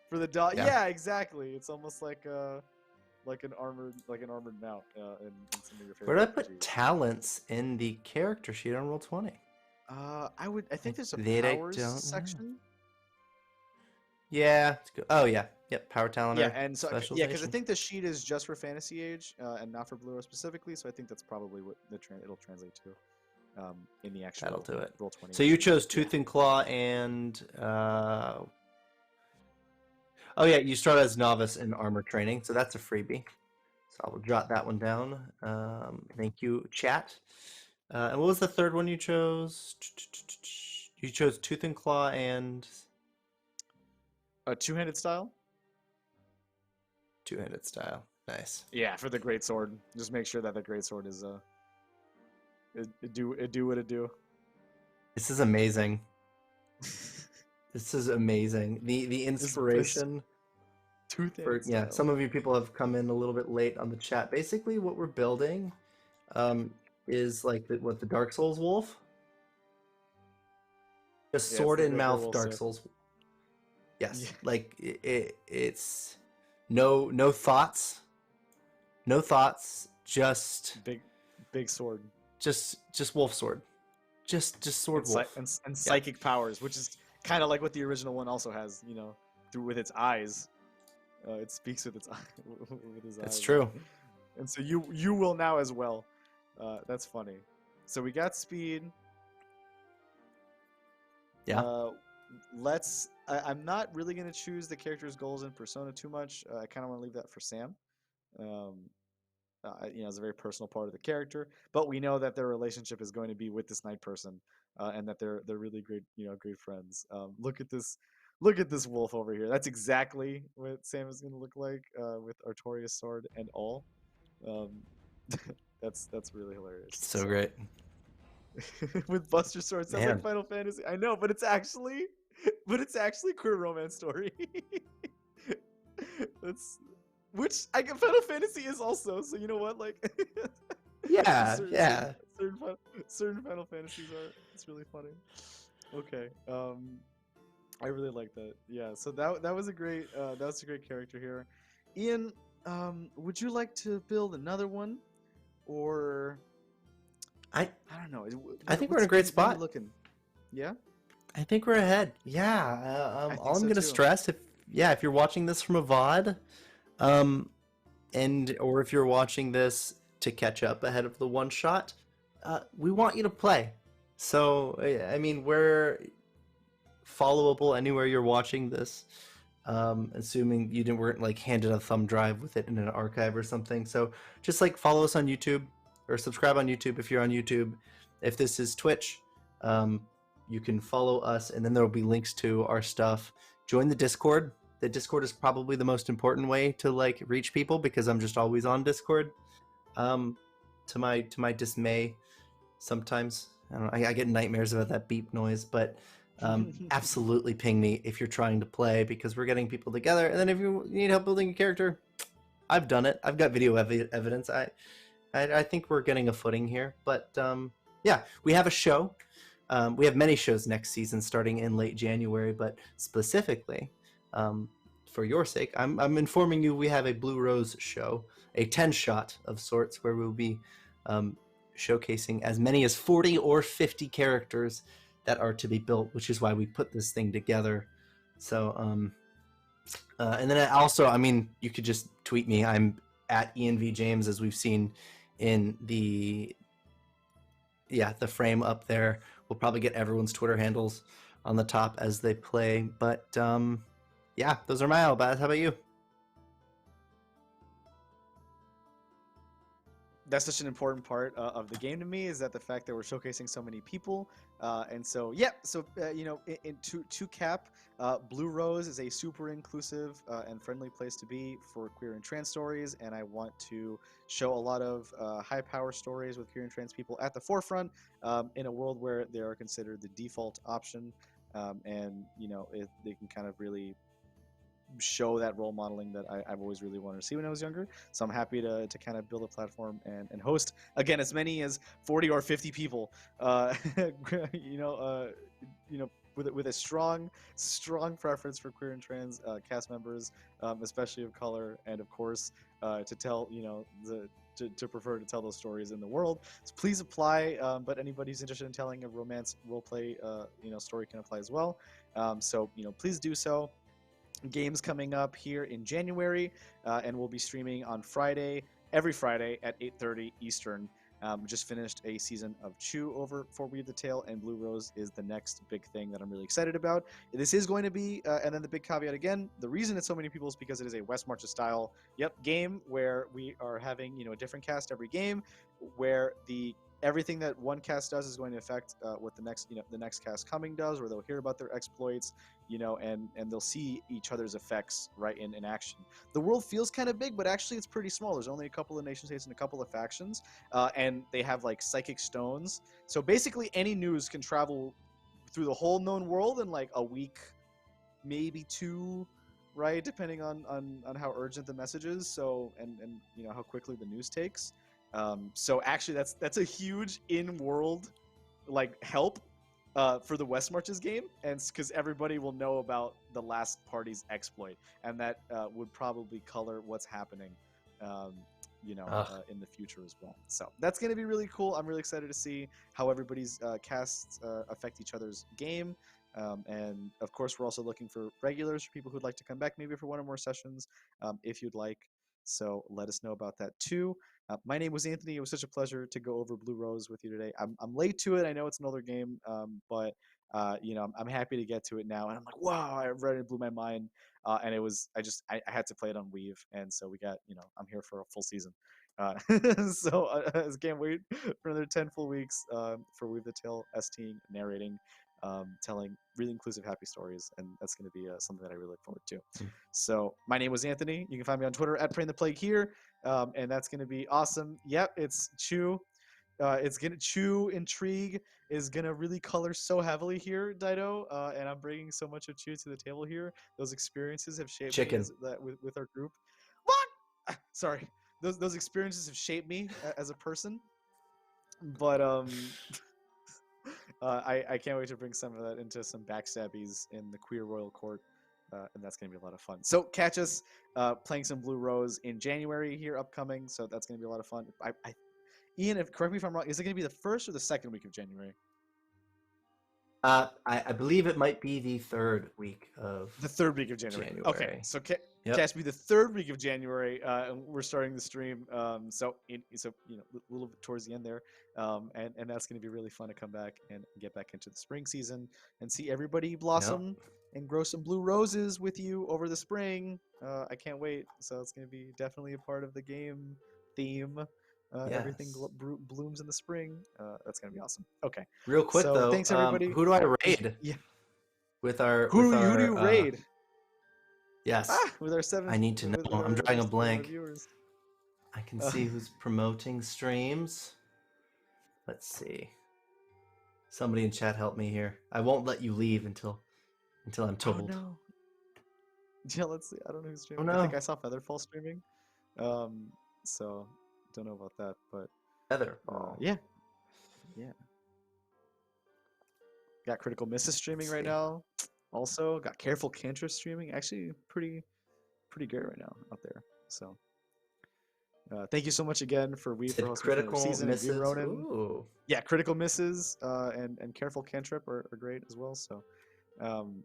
for the dog. Yeah. Yeah, exactly. It's almost like an armored mount in some of your Where do I favorite put RPGs. talents in the character sheet on Roll20? I think there's a That I powers don't know. section. Yeah. It's good. Oh yeah. Yep. Power talent. Yeah, and so Specialization. yeah, because I think the sheet is just for Fantasy Age and not for Blue specifically. So I think that's probably what it'll translate to in the actual. That'll do it. Roll20. So you chose Yeah. Tooth and Claw and oh yeah, you start as novice in armor training, so that's a freebie. So I will jot that one down. Thank you, chat. And what was the third one you chose? You chose Tooth and Claw and A two-handed style. two-handed style. Nice. Yeah, for the great sword. Just make sure that the great sword is it do what it do. This is amazing. This is amazing. The inspiration. Two-handed Yeah, style. some of you people have come in a little bit late on the chat. Basically, what we're building is like what the Dark Souls wolf. Just Yeah, sword it's the in Great mouth Werewolf Dark Sith. Souls. Yes, Yeah. like it's no thoughts, no thoughts. Just Big sword. just wolf sword, just sword And, wolf. and psychic powers, which is kind of like what the original one also has. You know, with its eyes. It speaks with its with his eyes. That's true. And so you will now as well. That's funny. So we got speed. Yeah. I'm not really gonna choose the character's goals in Persona too much. I kind of want to leave that for Sam. You know, it's a very personal part of the character, but we know that their relationship is going to be with this night person, and that they're really great, you know, great friends. Look at this wolf over here. That's exactly what Sam is going to look like with Artorias sword and all. That's really hilarious. So great. With Buster sword, sounds Man. like Final Fantasy. I know, but it's actually queer romance story. Which I get Final Fantasy is also. So you know what, like. Yeah, certain, certain Final Fantasies are. It's really funny. Okay. I really like that. Yeah. So that was a great character here. Ian, would you like to build another one, or I don't know. I think we're in a great spot. Looking. Yeah. I think we're ahead. Yeah. All I'm so gonna too. stress if you're watching this from a VOD, or if you're watching this to catch up ahead of the one shot, we want you to play. So I mean, we're followable anywhere you're watching this, assuming you weren't like handed a thumb drive with it in an archive or something. So just like follow us on YouTube or subscribe on YouTube if you're on YouTube. If this is Twitch, you can follow us, and then there will be links to our stuff. Join the Discord. The Discord is probably the most important way to like reach people, because I'm just always on Discord. To my dismay, sometimes I get nightmares about that beep noise, but absolutely ping me if you're trying to play, because we're getting people together. And then if you need help building a character, I've done it. I've got video evidence. I think we're getting a footing here. But yeah, we have a show. We have many shows next season starting in late January, but specifically for your sake, I'm informing you we have a Blue Rose show, a 10-shot of sorts, where we'll be showcasing as many as 40 or 50 characters that are to be built, which is why we put this thing together. So, and then also, I mean, you could just tweet me. I'm at Ian V. James, as we've seen in the frame up there. We'll probably get everyone's Twitter handles on the top as they play. But yeah, those are my Albaz. How about you? that's such an important part of the game to me, is that the fact that we're showcasing so many people. And so, yeah, so, to cap, Blue Rose is a super inclusive and friendly place to be for queer and trans stories. And I want to show a lot of high power stories with queer and trans people at the forefront, in a world where they are considered the default option. And, they can kind of really show that role modeling that I've always really wanted to see when I was younger. So I'm happy to kind of build a platform and host, again, as many as 40 or 50 people, with a strong preference for queer and trans cast members, especially of color, and of course, to tell, to prefer to tell those stories in the world. So please apply. But anybody who's interested in telling a romance roleplay, story can apply as well. So, please do so. Games coming up here in January, and we'll be streaming on every Friday at 8:30 Eastern. Just finished a season of Chew over for Weave the Tale, and Blue Rose is the next big thing that I'm really excited about. This is going to be, and then the big caveat again, the reason it's so many people is because it is a West Marches style, game where we are having, a different cast every game, where everything that one cast does is going to affect what the next cast coming does, or they'll hear about their exploits, and they'll see each other's effects right in action. The world feels kind of big, but actually it's pretty small. There's only a couple of nation states and a couple of factions, and they have like psychic stones. So basically any news can travel through the whole known world in like a week, maybe two, right? Depending on how urgent the message is. So, and how quickly the news takes. So actually that's a huge in-world help for the West Marches game, and because everybody will know about the last party's exploit, and that would probably color what's happening, in the future as well. So that's going to be really cool. I'm really excited to see how everybody's casts affect each other's game. And of course, we're also looking for regulars, for people who'd like to come back maybe for one or more sessions, if you'd like. So let us know about that too. My name was Anthony. It was such a pleasure to go over Blue Rose with you today. I'm late to it. I know it's an older game, but I'm happy to get to it now. And I'm like, wow, I read it, blew my mind. And it was, I had to play it on Weave. And so we got, I'm here for a full season. So I can't wait for another 10 full weeks for Weave the Tale, STing, narrating, telling really inclusive, happy stories. And that's going to be something that I really look forward to. So my name was Anthony. You can find me on Twitter at Praying the Plague here. And that's going to be awesome. Yep, it's Chew. It's going to Chew Intrigue is going to really color so heavily here, Dido. And I'm bringing so much of Chew to the table here. Those experiences have shaped me with our group. What? Sorry. Those experiences have shaped me as a person. But I can't wait to bring some of that into some backstabbies in the queer royal court. And that's going to be a lot of fun. So catch us playing some Blue Rose in January here upcoming. So that's going to be a lot of fun. Ian, correct me if I'm wrong. Is it going to be the first or the second week of January? I believe it might be the third week of January. Okay, so catch me the third week of January. And we're starting the stream. So a little bit towards the end there, and that's going to be really fun to come back and get back into the spring season and see everybody blossom and grow some blue roses with you over the spring. I can't wait. So it's going to be definitely a part of the game theme. Everything blooms in the spring. That's gonna be awesome. Okay. Real quick though, thanks everybody. Who do I raid? Yeah. Who do you raid? Yes. With our 7. I need to know. I'm drawing a blank. I can see who's promoting streams. Let's see. Somebody in chat help me here. I won't let you leave until I'm told. Oh no. Yeah, let's see. I don't know who's streaming. Oh, no. I think I saw Featherfall streaming. So don't know about that, but Featherfall. Yeah. Got Critical Misses streaming right now. Also got Careful Cantrip streaming. Actually, pretty great right now out there. So thank you so much again for hosting Critical season. Misses. Ooh. Yeah, Critical Misses and Careful Cantrip are great as well. So I'm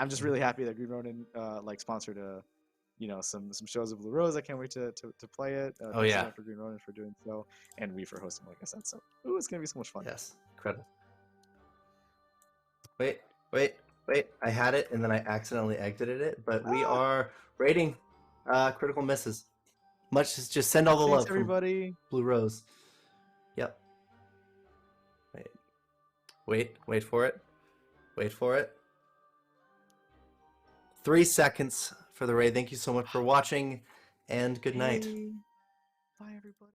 just really happy that Green Ronin sponsored some shows of Blue Rose. I can't wait to play it. Thanks for Green Ronin for doing so, and we for hosting, like I said. So it's gonna be so much fun. Yes, incredible. Wait! I had it and then I accidentally exited it, but we are rating Critical Misses. Just send all the Thanks, love from everybody. Blue Rose. Yep. Wait for it. Wait for it. 3 seconds for the raid. Thank you so much for watching, and good night. Hey. Bye, everybody.